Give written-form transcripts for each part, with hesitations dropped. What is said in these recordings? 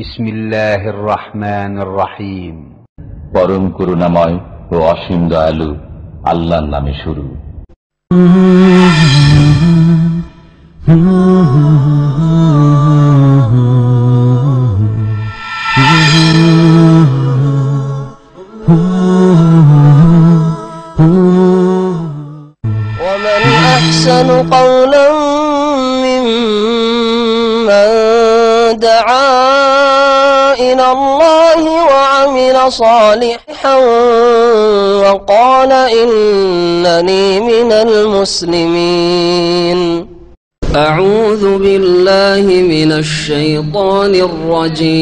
বিসমিল্লাহির রহমানির রহিম। পরম করুণাময় ও অসীম দয়ালু আল্লাহর নামে শুরু। ومن أحسن قولا ممن دعا إلى الله وعمل صالحا وقال إنني من المسلمين. أعوذ بالله من الشيطان الرجيم.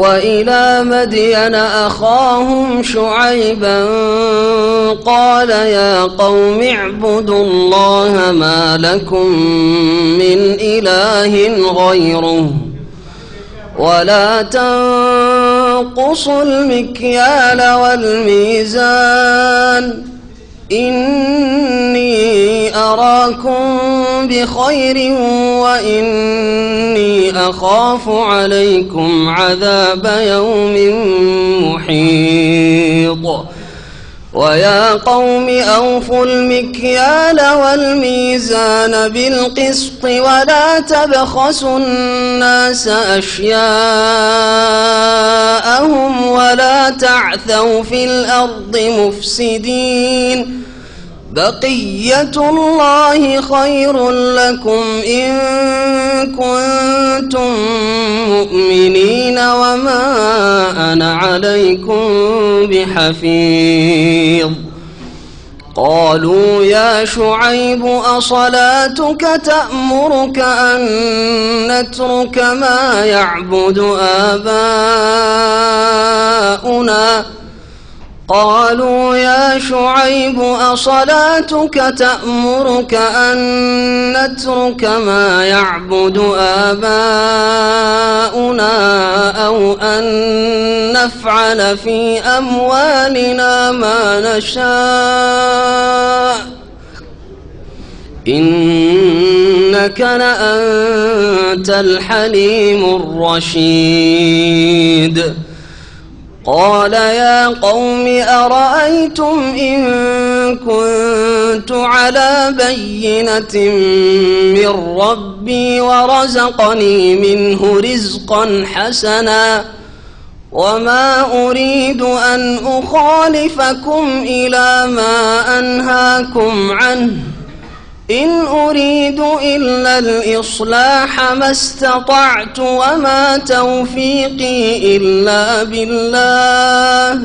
وإلى مدين أخاهم شعيبا قال يا قوم اعبدوا الله ما لكم من إله غيره ولا تنقصوا المكيال والميزان إني أراكم بخير وإني أخاف عليكم عذاب يوم محيط. ويا قوم أوفوا المكيال والميزان بالقسط ولا تبخسوا الناس أشياءهم ولا تعثوا في الأرض مفسدين. بقية الله خير لكم إن كنتم مؤمنين وما أنا عليكم بحفيظ. قالوا يا شعيب أصلاتك تأمرك أن نترك ما يعبد آباؤنا قالوا يا شعيب أصلاتك تأمرك أن نترك ما يعبد آباؤنا أو أن نفعل في أموالنا ما نشاء إنك لأنت الحليم الرشيد. قال يا قوم أرأيتم إن كنت على بينة من ربي ورزقني منه رزقا حسنا وما أريد أن أخالفكم إلى ما أنهاكم عنه إن أريد إلا الإصلاح ما استطعت وما توفيقي إلا بالله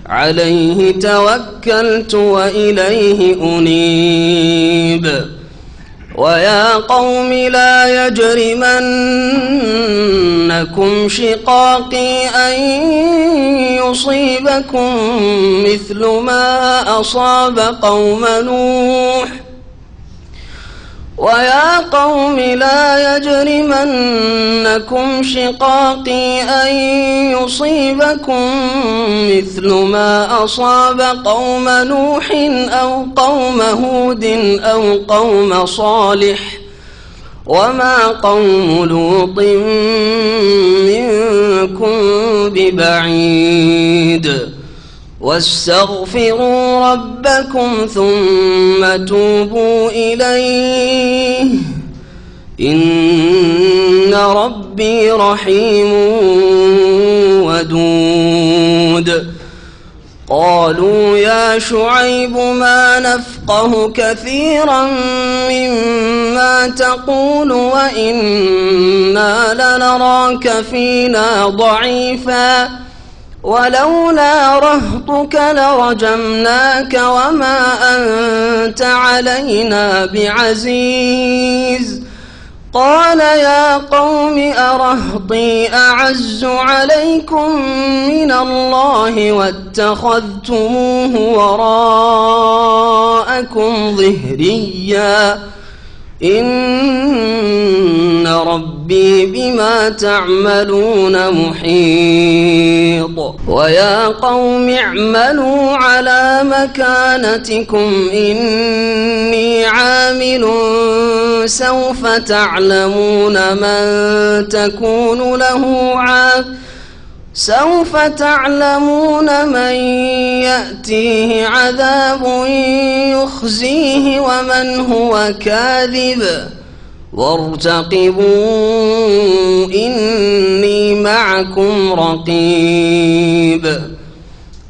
عليه توكلت وإليه أنيب. ويا قوم لا يجرمنكم شقاقي أن يصيبكم مثل ما أصاب قوم نوح ويا قوم لا يجرمنكم شقاقي أن يصيبكم مثل ما أصاب قوم نوح أو قوم هود أو قوم صالح وما قوم لوط منكم ببعيد. واستغفروا ربكم ثم توبوا إليه إن ربي رحيم ودود. قالوا يا شعيب ما نفقه كثيرا مما تقول وإنا لنراك فينا ضعيفا ولولا رهطك لرجمناك وما أنت علينا بعزيز. قال يا قوم أرهطي أعز عليكم من الله واتخذتموه وراءكم ظهريا إن ربي بما تعملون محيط. ويا قوم اعملوا على مكانتكم إني عامل سوف تعلمون من تكون له سوف تعلمون من يأتيه عذاب يخزيه ومن هو كاذب وارتقبوا إني معكم رقيب.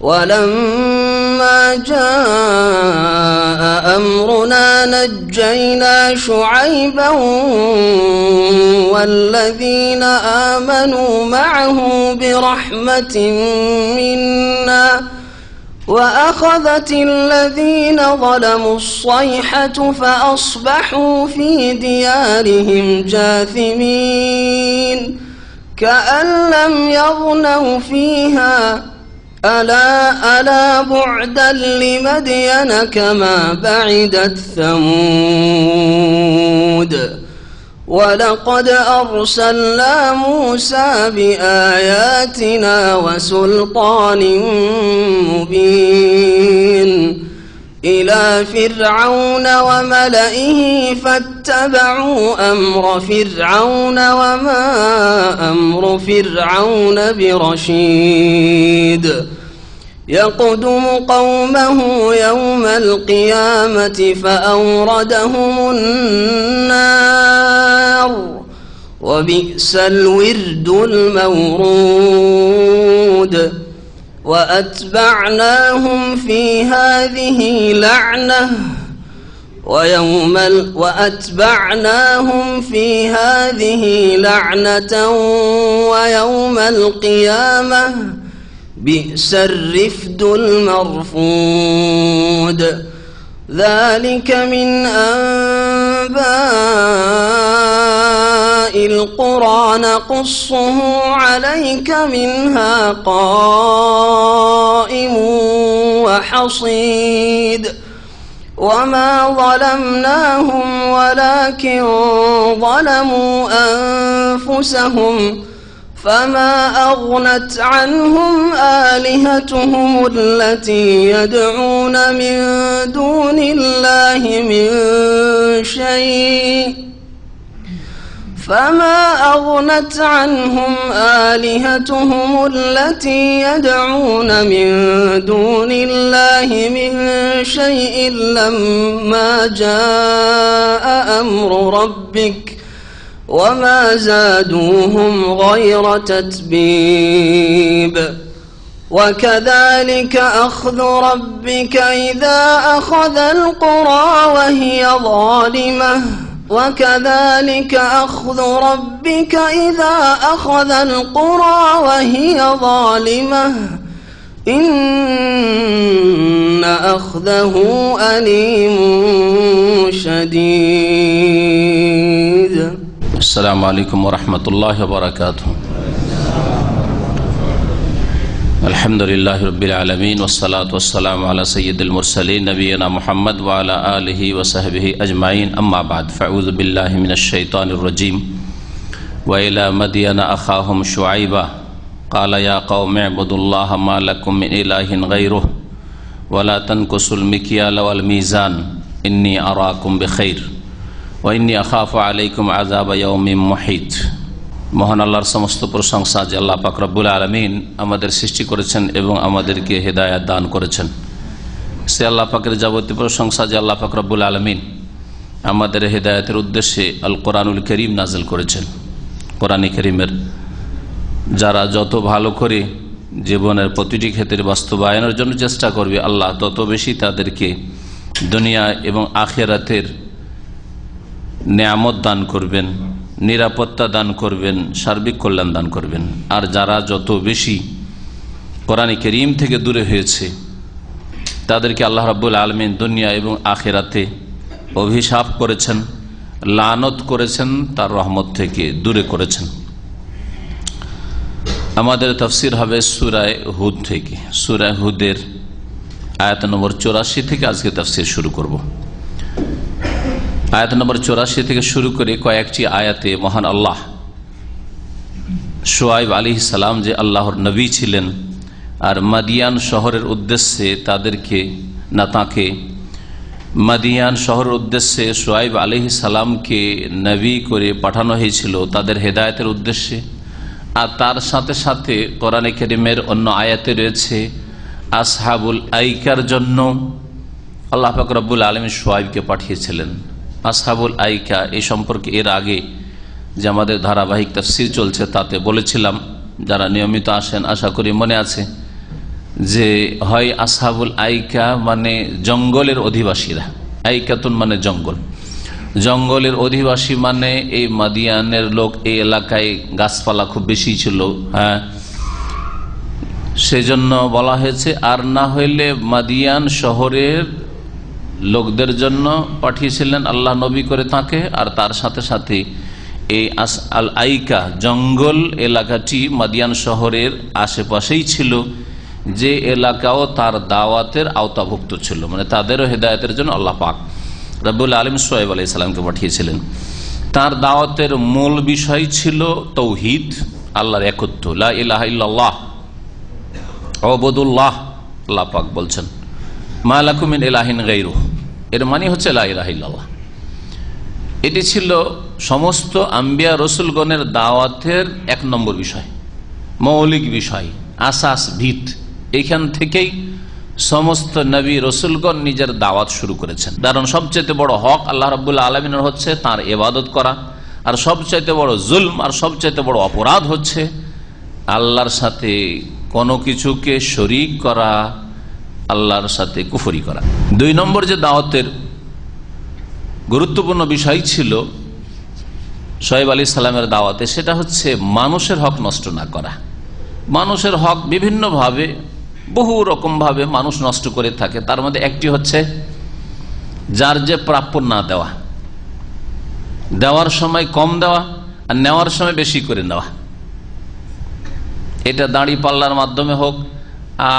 ولما جاء أمرنا نجينا شعيبا والذين آمنوا معه برحمة منا وأخذت الذين ظلموا الصيحة فأصبحوا في ديارهم جاثمين كأن لم يغنوا فيها ألا بعدا لمدين كما بعدت ثمود. ولقد أرسلنا موسى بآياتنا وسلطان مبين إلى فرعون وملئه فاتبعوا أمر فرعون وما أمر فرعون برشيد. يقدم قومه يوم القيامة فأوردهم النار وبئس الورد المورود. وأتبعناهم في هذه لعنة ويوم القيامة بئس الرفد المرفود. ذلك من أنباء القرى نقصه عليك منها قائم وحصيد. وما ظلمناهم ولكن ظلموا أنفسهم فما أغنت عنهم آلهتهم التي يدعون من دون الله من شيء لما جاء أمر ربك وما زادوهم غير تتبيب. وكذلك أخذ ربك إذا أخذ القرى وهي ظالمة إن أخذه أليم شديد. السلام عليكم ورحمة الله وبركاته. الحمد لله رب العالمين والصلاة والسلام على سيد المرسلين نبينا محمد وعلى آله وصحبه أجمعين. أما بعد فأعوذ بالله من الشيطان الرجيم. وإلى مدين أخاهم شعيبا قال يا قوم اعبدوا الله ما لكم من إله غيره ولا تنقصوا المكيال والميزان إني أراكم بخير وإني أخاف عليكم عذاب يوم محيط। মহান আল্লাহর সমস্ত প্রশংসা যে আল্লাহ পাক রব্বুল আলামিন আমাদের সৃষ্টি করেছেন এবং আমাদেরকে হেদায়েত দান করেছেন। সে আল্লাহ পাকের যাবতীয় প্রশংসা যে আল্লাহ পাক রব্বুল আলামিন আমাদের হেদায়েতের উদ্দেশ্যে আল কোরআনুল কারীম নাযিল করেছেন। কোরআনে কারীমের যারা যত ভালো করে জীবনের প্রতিটি ক্ষেত্রে বাস্তবায়নের জন্য চেষ্টা করবে আল্লাহ তত বেশি তাদেরকে দুনিয়া এবং আখিরাতের নেয়ামত দান করবেন, নিরাপত্তা দান করবেন, সার্বিক কল্যাণ দান করবেন। আর যারা যত বেশি কোরআন কারীম থেকে দূরে হয়েছে তাদেরকে আল্লাহ রাব্বুল আলামিন দুনিয়া এবং আখিরাতে অভিশাপ করেছেন, লানত করেছেন, তার রহমত থেকে দূরে করেছেন। আমাদের তাফসীর হবে সূরা হুদ থেকে। সূরা হুদের আয়াত নম্বর 84 থেকে আজকে তাফসীর শুরু করব। আয়াত নম্বর 84 থেকে শুরু করে কয়েকটি আয়াতে মহান আল্লাহ শুআয়ব আলাইহিস সালাম যে আল্লাহর নবী ছিলেন আর মাদিয়ান শহরের উদ্দেশ্যে তাকে মাদিয়ান শহরের উদ্দেশ্যে শুআইব আলাইহিস সালামকে নবী করে পাঠানো হয়েছিল তাদের হেদায়েতের উদ্দেশ্যে। আর তার সাথে সাথে কোরআনে কারীমের অন্য আয়াতে রয়েছে আসহাবুল আইকার জন্য আল্লাহ পাক রব্বুল আলামিন শুআইবকে পাঠিয়েছিলেন। আসহাবুল আইকা এই সম্পর্কে এর আগে যে আমাদের ধারাবাহিক তাফসীর চলছে তাতে বলেছিলাম, যারা নিয়মিত আসেন আশা করি মনে আছে, যে হয় আসহাবুল আইকা মানে জঙ্গলের অধিবাসীরা, আইকাতুন মানে জঙ্গল, জঙ্গলের অধিবাসী মানে এই মাদিয়ানের লোক, এই এলাকায় গাছপালা খুব বেশি ছিল, হ্যাঁ, সেজন্য বলা হয়েছে। আর না হইলে মাদিয়ান শহরের লোকদের জন্য পাঠিয়েছিলেন আল্লাহ নবী করে তাকে। আর তার সাথে সাথে এই আল আইকা জঙ্গল এলাকাটি মাদিয়ান শহরের আশেপাশেই ছিল, যে এলাকাও তার দাওয়াতের আওতাভুক্ত ছিল, মানে তাদেরও হেদায়েতের জন্য আল্লাহ পাক রব্বুল আলামিন শুআইব আলাইহিস সালামকে পাঠিয়েছিলেন। তার দাওয়াতের মূল বিষয় ছিল তাওহীদ, আল্লাহর একত্ব, লা ইলাহা ইল্লাল্লাহ উবুদুল্লাহ। আল্লাহ পাক বলছেন মা লাকুম মিন ইলাহিন গায়রুহু, এর মানে হচ্ছে লা ইলাহা ইল্লাল্লাহ। এটি ছিল সমস্ত আম্বিয়া রসুলগণের দাওয়াতের এক নম্বর বিষয়, মৌলিক বিষয়, আসাস, ভিত। এইখান থেকেই সমস্ত নবী রসুলগণ নিজের দাওয়াত শুরু করেছেন। কারণ সবচেয়ে বড় হক আল্লাহ রাব্বুল আলামিনের হচ্ছে তার ইবাদত করা, আর সবচেয়ে বড় জুলম আর সবচেয়ে বড় অপরাধ হচ্ছে আল্লাহর সাথে কোনো কিছুকে শরীক করা, আল্লাহর সাথে কুফরি করা। 2 নম্বর যে দাওয়াতের গুরুত্বপূর্ণ বিষয় ছিল শুআইব আলাইহিস সালামের দাওয়াতে, সেটা হচ্ছে মানুষের হক নষ্ট না করা। মানুষের হক বিভিন্নভাবে, বহু রকমভাবে মানুষ নষ্ট করে থাকে। তার মধ্যে একটি হচ্ছে যার যে প্রাপ্য না দেওয়া, দেওয়ার সময় কম দেওয়া আর নেওয়ার সময় বেশি করে নেওয়া। এটা দাঁড়ি পাল্লার মাধ্যমে হোক,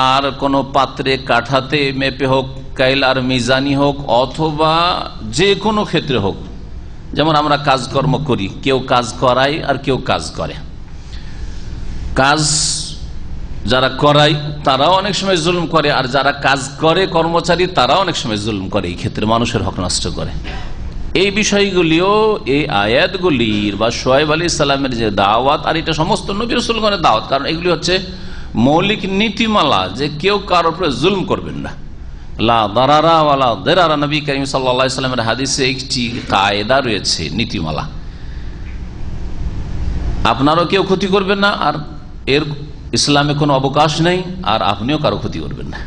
আর কোনো পাত্রে কাঠাতে মেপে হোক, কাইল আর মিজানি হোক, অথবা যে কোনো ক্ষেত্রে হোক। যেমন আমরা কাজকর্ম করি, কেউ কাজ করায় আর কেউ কাজ করে। কাজ যারা করায় তারাও অনেক সময় জুলুম করে, আর যারা কাজ করে কর্মচারী তারাও অনেক সময় জুলুম করে, এই ক্ষেত্রে মানুষের হক নষ্ট করে। এই বিষয়গুলিও এই আয়াতগুলির বা শুআইব আলাইহিস সালামের যে দাওয়াত, আর এটা সমস্ত নবী রাসূলগণের দাওয়াত, কারণ এগুলি হচ্ছে মৌলিক নীতিমালা যে কেউ কারোর উপরে জুলুম করবেন না। লা দারারা ওয়ালা দিরারা, নবী করিম সাল্লাল্লাহু আলাইহি ওয়াসাল্লামের হাদিসে একটি কায়দা রয়েছে, নীতিমালা। আপনারও কেউ ক্ষতি করবেন না, আর এর ইসলামে কোনো অবকাশ নেই, আর আপনিও কারো ক্ষতি করবেন না।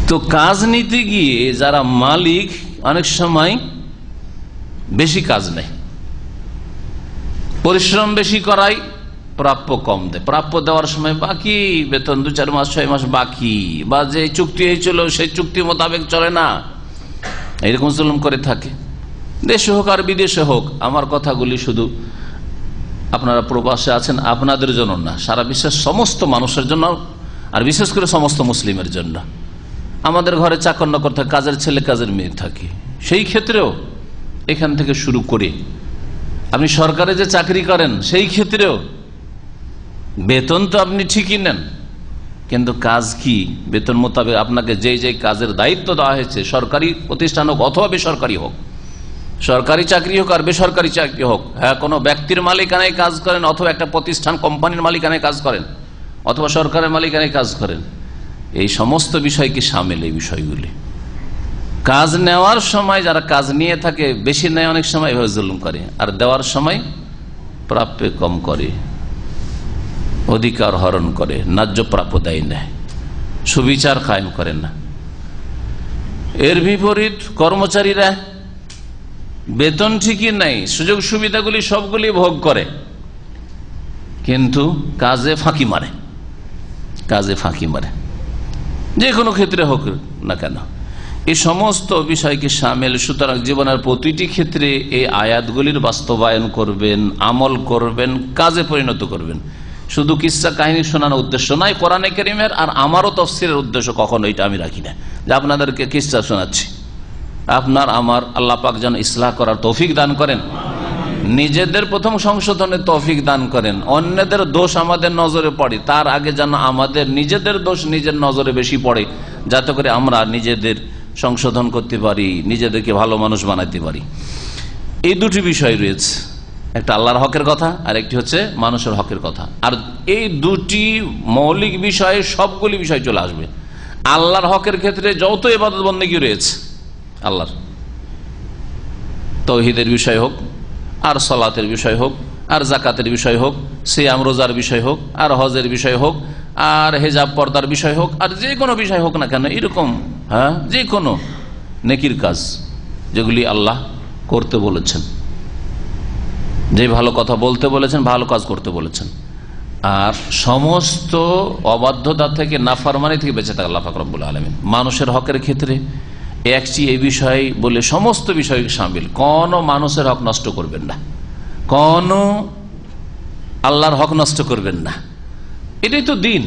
তো কাজ নিতে গিয়ে যারা মালিক অনেক সময় বেশি কাজ নেয়, পরিশ্রম বেশি করায়, প্রাপ্য কম দেয়, প্রাপ্য দেওয়ার সময় বাকি বেতন 2-4 মাস 6 মাস বাকি, বা যে চুক্তি হয়েছিল সেই চুক্তি মোতাবেক চলে না, এরকম জুলুম করে থাকে। দেশে হোক আর বিদেশে হোক, আমার কথাগুলি শুধু আপনারা প্রবাসে আছেন আপনাদের জন্য না, সারা বিশ্বের সমস্ত মানুষের জন্য, আর বিশেষ করে সমস্ত মুসলিমের জন্য। আমাদের ঘরে চাকর নকর থাকে, কাজের ছেলে কাজের মেয়ে থাকে, সেই ক্ষেত্রেও এখান থেকে শুরু করে আপনি সরকারে যে চাকরি করেন সেই ক্ষেত্রেও বেতন তো আপনি ঠিকই নেন, কিন্তু কাজ কি বেতন মোতাবেক আপনাকে যে যে কাজের দায়িত্ব দেওয়া হয়েছে, সরকারি প্রতিষ্ঠান হোক অথবা বেসরকারি হোক, সরকারি চাকরি হোক আর বেসরকারি চাকরি হোক, হ্যাঁ, কোনো ব্যক্তির মালিকানায় কাজ করেন অথবা একটা প্রতিষ্ঠান কোম্পানির মালিকানায় কাজ করেন অথবা সরকারের মালিকানায় কাজ করেন, এই সমস্ত বিষয় কি শামিল এই বিষয়গুলি। কাজ নেওয়ার সময় যারা কাজ নিয়ে থাকে বেশি নেয়, অনেক সময় এভাবে জুলুম করে, আর দেওয়ার সময় প্রাপ্যে কম করে, অধিকার হরণ করে, ন্যায্য প্রাপ্য দেয় নেয়, সুবিচার কায়েম করেন না। এর বিপরীত কর্মচারীরা বেতন ঠিকই নাই, সুযোগ সুবিধাগুলি সবগুলি ভোগ করে, কিন্তু কাজে ফাঁকি মারে, কাজে ফাঁকি মারে, যে কোনো ক্ষেত্রে হোক না কেন। এই সমস্ত বিষয়কে শামিল। সুতরাং জীবনের প্রতিটি ক্ষেত্রে এই আয়াতগুলির বাস্তবায়ন করবেন, আমল করবেন, কাজে পরিণত করবেন। শুধু কিসসা কাহিনী শোনানোর উদ্দেশ্য নয় কোরআনে কারীমের, আর আমারও তাফসীরের উদ্দেশ্য কখনো এটা আমি রাখি না যে আপনাদেরকে কিসসা শোনাচ্ছি। আপনার আমার আল্লাহ পাক যেন ইসলাহ করার তৌফিক দান করেন। নিজেদের প্রথম সংশোধনের তৌফিক দান করেন, অন্যদের দোষ আমাদের নজরে পড়ে তার আগে যেন আমাদের নিজেদের দোষ নিজের নজরে বেশি পড়ে, যাতে করে আমরা নিজেদের সংশোধন করতে পারি, নিজেদেরকে ভালো মানুষ বানাতে পারি। এই দুটি বিষয় রয়েছে, একটা আল্লাহর হকের কথা আর একটি হচ্ছে মানুষের হকের কথা। আর এই দুটি মৌলিক বিষয়ে সবগুলি বিষয় চলে আসবে। আল্লাহর হকের ক্ষেত্রে যত ইবাদত বন্দেগী রয়েছে, আল্লাহর তাওহীদের বিষয় হোক, আর সালাতের বিষয় হোক, আর যাকাতের বিষয় হোক, সিয়াম রোজার বিষয় হোক, আর হজের বিষয় হোক, আর হেজাব পর্দার বিষয় হোক, আর যে কোনো বিষয় হোক না কেন, এরকম যে কোনো নেকির কাজ যেগুলি আল্লাহ করতে বলেছেন, যে ভালো কথা বলতে বলেছেন, ভালো কাজ করতে বলেছেন, আর সমস্ত অবাধ্যতা থেকে, নাফরমানি থেকে বেঁচে থাকে আল্লাহ পাক রব্বুল আলামিন। মানুষের হকের ক্ষেত্রে একটি এই বিষয় বলে সমস্ত বিষয় শামিল, কোন মানুষের হক নষ্ট করবেন না, কোন আল্লাহর হক নষ্ট করবেন না। এটাই তো দিন,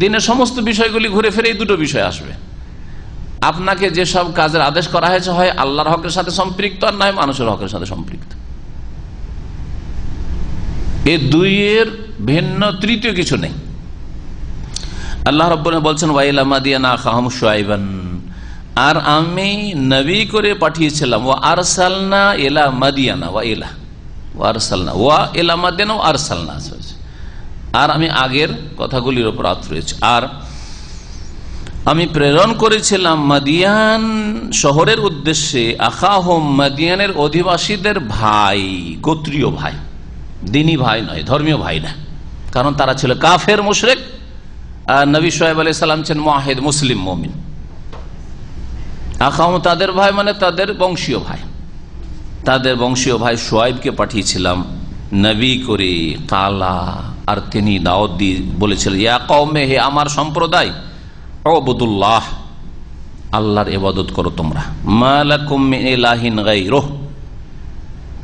দিনের সমস্ত বিষয়গুলি ঘুরে ফিরে এই দুটো বিষয় আসবে। আপনাকে যেসব কাজের আদেশ করা হয়েছে হয় আল্লাহর হকের সাথে সম্পৃক্ত, আর নয় মানুষের হকের সাথে সম্পৃক্ত। এই দুইয়ের ভিন্ন তৃতীয় কিছু নেই। আল্লাহ রাব্বুল আলামিন বলছেন ওয়াইলা মাদিয়ানা আখাহুম শুআইবান, আর আমি নবী করে পাঠিয়েছিলাম, ওয়া আরসালনা ইলা মাদিয়ানা, ওয়া ইলা আরসালনা, ওয়া ইলা মাদিয়ানা ওয়া আরসালনা, আর আমি আগের কথাগুলির উপর আত রয়েছে। আর আমি প্রেরণ করেছিলাম মাদিয়ান শহরের উদ্দেশ্যে, আখাহুম মাদিয়ানের অধিবাসীদের ভাই, গোত্রীয় ভাই, দিনী ভাই নয়, ধর্মীয় ভাই না, কারণ তারা ছিল কাফের মুশরিক। আর নবী শুআইব আলাইহিস সালাম ছিলেন মুওয়াহিদ মুসলিম মুমিন। আখাহুম তাদের ভাই মানে তাদের বংশীয় ভাই, তাদের বংশীয় ভাই শুআইবকে পাঠিয়েছিলাম নবী করে। কালা, আর তিনি দাওয়াত দিয়ে বলেছিলেন, ইয়া কওমে, হে আমার সম্প্রদায়, উবুদুল্লাহ, আল্লাহর ইবাদত করো তোমরা, মা লাকুম মিন ইলাহিন গায়রুহু,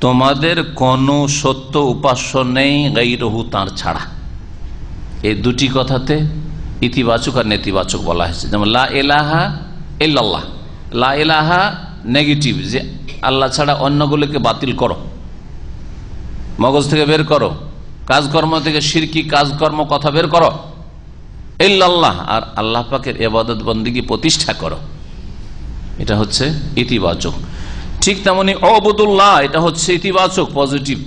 তোমাদের কোন সত্য উপাস্য নেই, গায়রুহু, তার ছাড়া। এই দুটি কথাতে ইতিবাচক আর নেতিবাচক বলা হয়েছে। যেমন লা ইলাহা ইল্লাল্লাহ, লা ইলাহা নেগেটিভ, যে আল্লাহ ছাড়া অন্যগুলোকে বাতিল করো, মগজ থেকে বের করো, কাজকর্ম থেকে শিরকি কাজকর্ম কথা বের করো। ইল্লাল্লাহ, আর আল্লাহ পাকের ইবাদত বন্দেগী প্রতিষ্ঠা করো, এটা হচ্ছে ইতিবাচক। ঠিক তেমনি উবুদুল্লাহ, এটা হচ্ছে ইতিবাচক, পজিটিভ।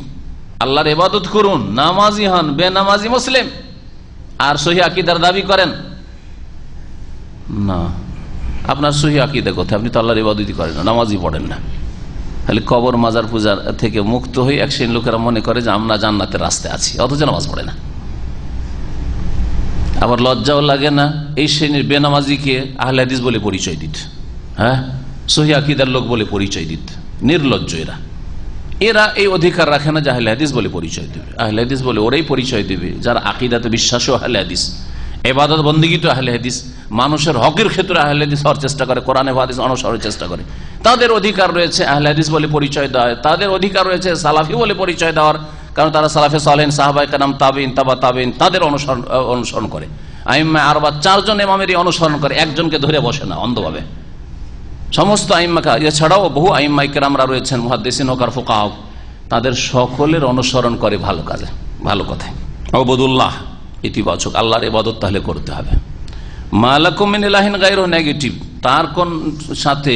আল্লাহর ইবাদত করুন, নামাজি হন, বেনামাজি মুসলিম, আর সহিহ আকীদার দাবি করেন না। আপনার সহিহ আকীদা কোথায়? আপনি তো আল্লাহর ইবাদতই করেন না, নামাজই পড়েন না। খালি কবর মাজার পূজা থেকে মুক্ত হয়ে এক শ্রেণীর লোকেরা মনে করে যে আমরা জান্নাতের রাস্তায় আছি, অথচ নামাজ পড়ে না। আবার লজ্জাও লাগে না এই শ্রেণীর বেনামাজিকে আহলে হাদিস বলে পরিচয় দিত, সহিহ আকীদার লোক বলে পরিচয় দিত। নির্লজ্জ এরা এই অধিকার রাখে না যে আহলে হাদিস বলে পরিচয় দেবে। আহলে হাদিস বলে ওরাই পরিচয় দেবে যারা আকীদাতে বিশ্বাসও আহলে হাদিস, ইবাদত বন্দেগী তো আহলে হাদিস, মানুষের হকের ক্ষেত্রে আহলে হাদিস হওয়ার চেষ্টা করে, কোরআন এবং হাদিস অনুসরণের চেষ্টা করে। তাদের অধিকার রয়েছে আহলে হাদিস বলে পরিচয় দেওয়ার, তাদের অধিকার রয়েছে সালাফি বলে পরিচয় দেওয়ার, কারণ তারা সালাফে সালেহিন, সাহাবায়ে কেরাম, তাবেঈন, তাবা তাবেঈন, তাদের অনুসরণ করে। আইম্মা আরবা, চারজন ইমামেরই অনুসরণ করে, একজনকে ধরে বসে না অন্ধভাবে। সমস্ত আইম্মা, এছাড়াও বহু আইম্মা কেরামরা রয়েছেন, মুহাদ্দিসিন হোক আর ফুকাহা হোক, তাদের সকলের অনুসরণ করে ভালো কাজে, ভালো কথায়। উবুদুল্লাহ ইতিবাচক, আল্লাহর ইবাদত তাহলে করতে হবে। মা লাকুম মিন ইলাহিন গায়রুহু নেগেটিভ, তার কোন সাথে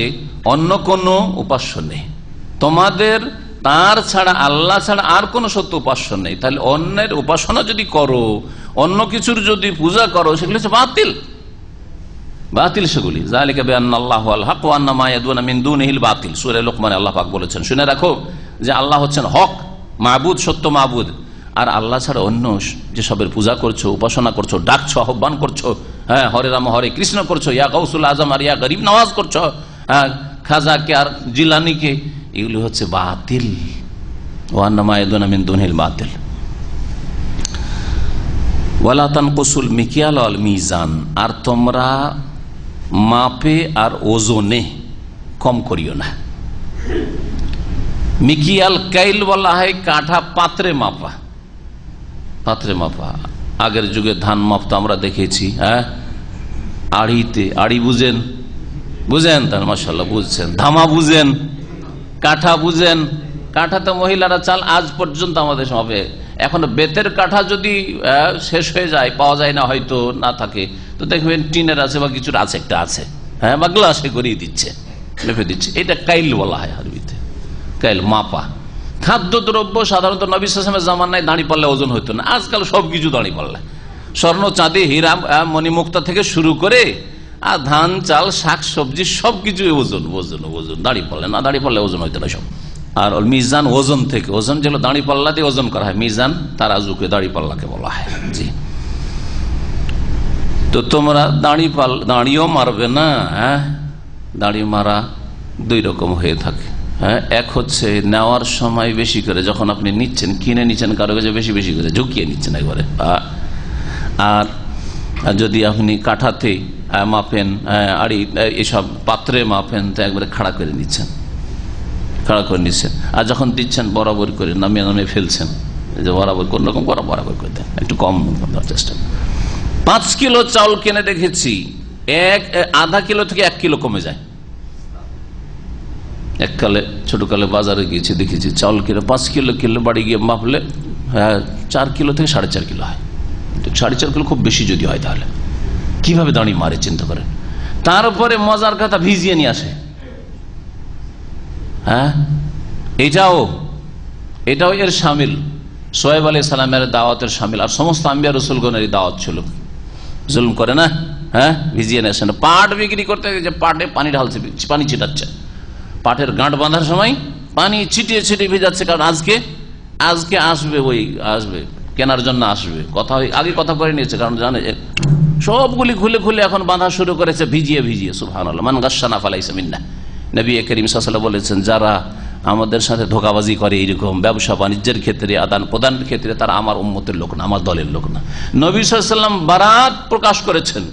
অন্য কোন উপাস্য নেই, তোমাদের তার ছাড়া, আল্লাহ ছাড়া আর কোন সত্য উপাস্য নেই। তাহলে অন্যের উপাসনা যদি করো, অন্য কিছুর যদি পূজা করো, সেগুলো হচ্ছে বাতিল, বাতিল সেগুলি। যালিকা বিআন্নাল্লাহু আল হক ওয়া আন্না মা ইয়াদউনা মিন দুনিহিল বাতিল। সূরা লুকমানে আল্লাহ পাক বলেছেন, শুনে রাখো যে আল্লাহ হচ্ছেন হক, মাবুদ, সত্য মাবুদ, আর আল্লাহ ছাড়া অন্য যে সবের পূজা করছো, উপাসনা করছো, ডাকছো, আহ্বান করছো, হরে রাম হরে কৃষ্ণ করছো, ইয়া গাউসুল আজম আর ইয়া গরিব নওয়াজ করছো, খাজাকে আর জিলানিকে, এগুলি হচ্ছে বাতিল। ওয়া আন্না মা ইয়াদউনা মিন দুনিহিল বাতিল। ওয়ালা তানকুসুল মিকিয়াল ওয়াল মিজান, আর তোমরা মাপে আর ওজনে কম করিও না। মিকিয়াল কাইল বলা হয় কাঠা পাত্রে মাপা, পাত্রে মাপা। আগের যুগে ধান মাপতো আমরা দেখেছি, আড়িতে, আড়ি বুঝেন, বুঝেন তার মাশাআল্লাহ বুঝছেন, ধামা বুঝেন, কাঠা বুঝেন, কাঠাতে মহিলারা চাল আজ পর্যন্ত আমাদের সমাজে এখন বেতের কাঠা যদি শেষ হয়ে যায়, পাওয়া যায় না, হয়তো না থাকে, তো দেখবেন টিনের আছে বা কিছুর আছে, একটা আছে, হ্যাঁ, বা গ্লাসে করিয়ে দিচ্ছে, লেপে দিচ্ছে। এটা কাইল বলা হয় আরবিতে, কাইল, মাপা। খাদ্যদ্রব্য সাধারণত নবী সাল্লাল্লাহু আলাইহি ওয়াসাল্লামের জামানায় দাঁড়ি পাল্লা ওজন হতো না, আজকাল সবকিছু দাঁড়ি পাল্লা, স্বর্ণ চাঁদি হীরা মণিমুক্তা থেকে শুরু করে আর ধান চাল শাক সবজি সবকিছু ওজন ওজন ওজন, দাঁড়ি পাল্লা না, দাঁড়ি পাল্লা ওজন হইতো না সব। আর মিজান ওজন থেকে, ওজন যেগুলো দাঁড়ি পাল্লা দিয়ে ওজন করা হয়, মিজান তারাজুকে দাঁড়ি পাল্লাকে বলা হয়। জি, তো তোমরা দাঁড়িও মারবে না। হ্যাঁ, দাঁড়ি মারা দুই রকম হয়ে থাকে। হ্যাঁ, এক হচ্ছে নেওয়ার সময় বেশি করে, যখন আপনি নিচ্ছেন, কিনে নিচ্ছেন কারো কাছে, বেশি বেশি করে ঝুঁকিয়ে নিচ্ছেন একবারে। আর যদি আপনি কাঠাতে মাপেন, আর এসব পাত্রে মাপেন, তো একবারে খাড়া করে নিচ্ছেন, খাড়া করে নিচ্ছেন। আর যখন দিচ্ছেন বরাবর করে নামিয়ে নামিয়ে ফেলছেন, যে বরাবর কোন রকম বরাবর করে দেন, একটু কম দেওয়ার চেষ্টা। 5 কিলো চাউল কিনে দেখেছি, আধা কিলো থেকে 1 কিলো কমে যায়। এককালে ছোটকালে বাজারে গিয়েছি, দেখেছি চাউল কিলো 5 কিলো কিলো, বাড়ি গিয়ে মাপলে 4 কিলো থেকে 4.5 কিলো হয়। 4.5 কিলো খুব বেশি যদি হয়, তাহলে কিভাবে দাঁড়িয়ে মারে চিন্তা করেন। তারপরে মজার কথা, ভিজিয়ে নিয়ে আসে। হ্যাঁ, এটাও এর সামিল, সোহেব আলাইহিস সালামের দাওয়াতের সামিল। আর সমস্ত আম্বিয়া রাসূলগণের দাওয়াত ছিল, জুলুম করে না। হ্যাঁ, ভিজিয়ে নিয়ে আসে না। পাট বিক্রি করতে যে পাটে পানি ঢালছে, পানি ছিটাচ্ছে, পাটের গাঁট বাঁধার সময় পানি ছিটিয়ে ছিটিয়ে ভিজাচ্ছে, কারণ আজকে আসবে কেনার জন্য আসবে, আগে কথা করে নিয়েছে, কারণ জানে সবগুলি খুলে খুলে এখন বাঁধা শুরু করেছে, ভিজিয়ে ভিজিয়ে। সুবহানাল্লাহ, মান গাশশানা ফালাইসা মিন্না। নবী করিম সাল্লাল্লাহু আলাইহি ওয়াসাল্লাম বলেছেন, যারা আমাদের সাথে ধোঁকাবাজি করে এইরকম ব্যবসা বাণিজ্যের ক্ষেত্রে, আদান প্রদানের ক্ষেত্রে, তারা আমার উম্মতের লোক না, আমার দলের লোক না। নবী সাল্লাল্লাহু আলাইহি ওয়াসাল্লাম বারাত প্রকাশ করেছেন,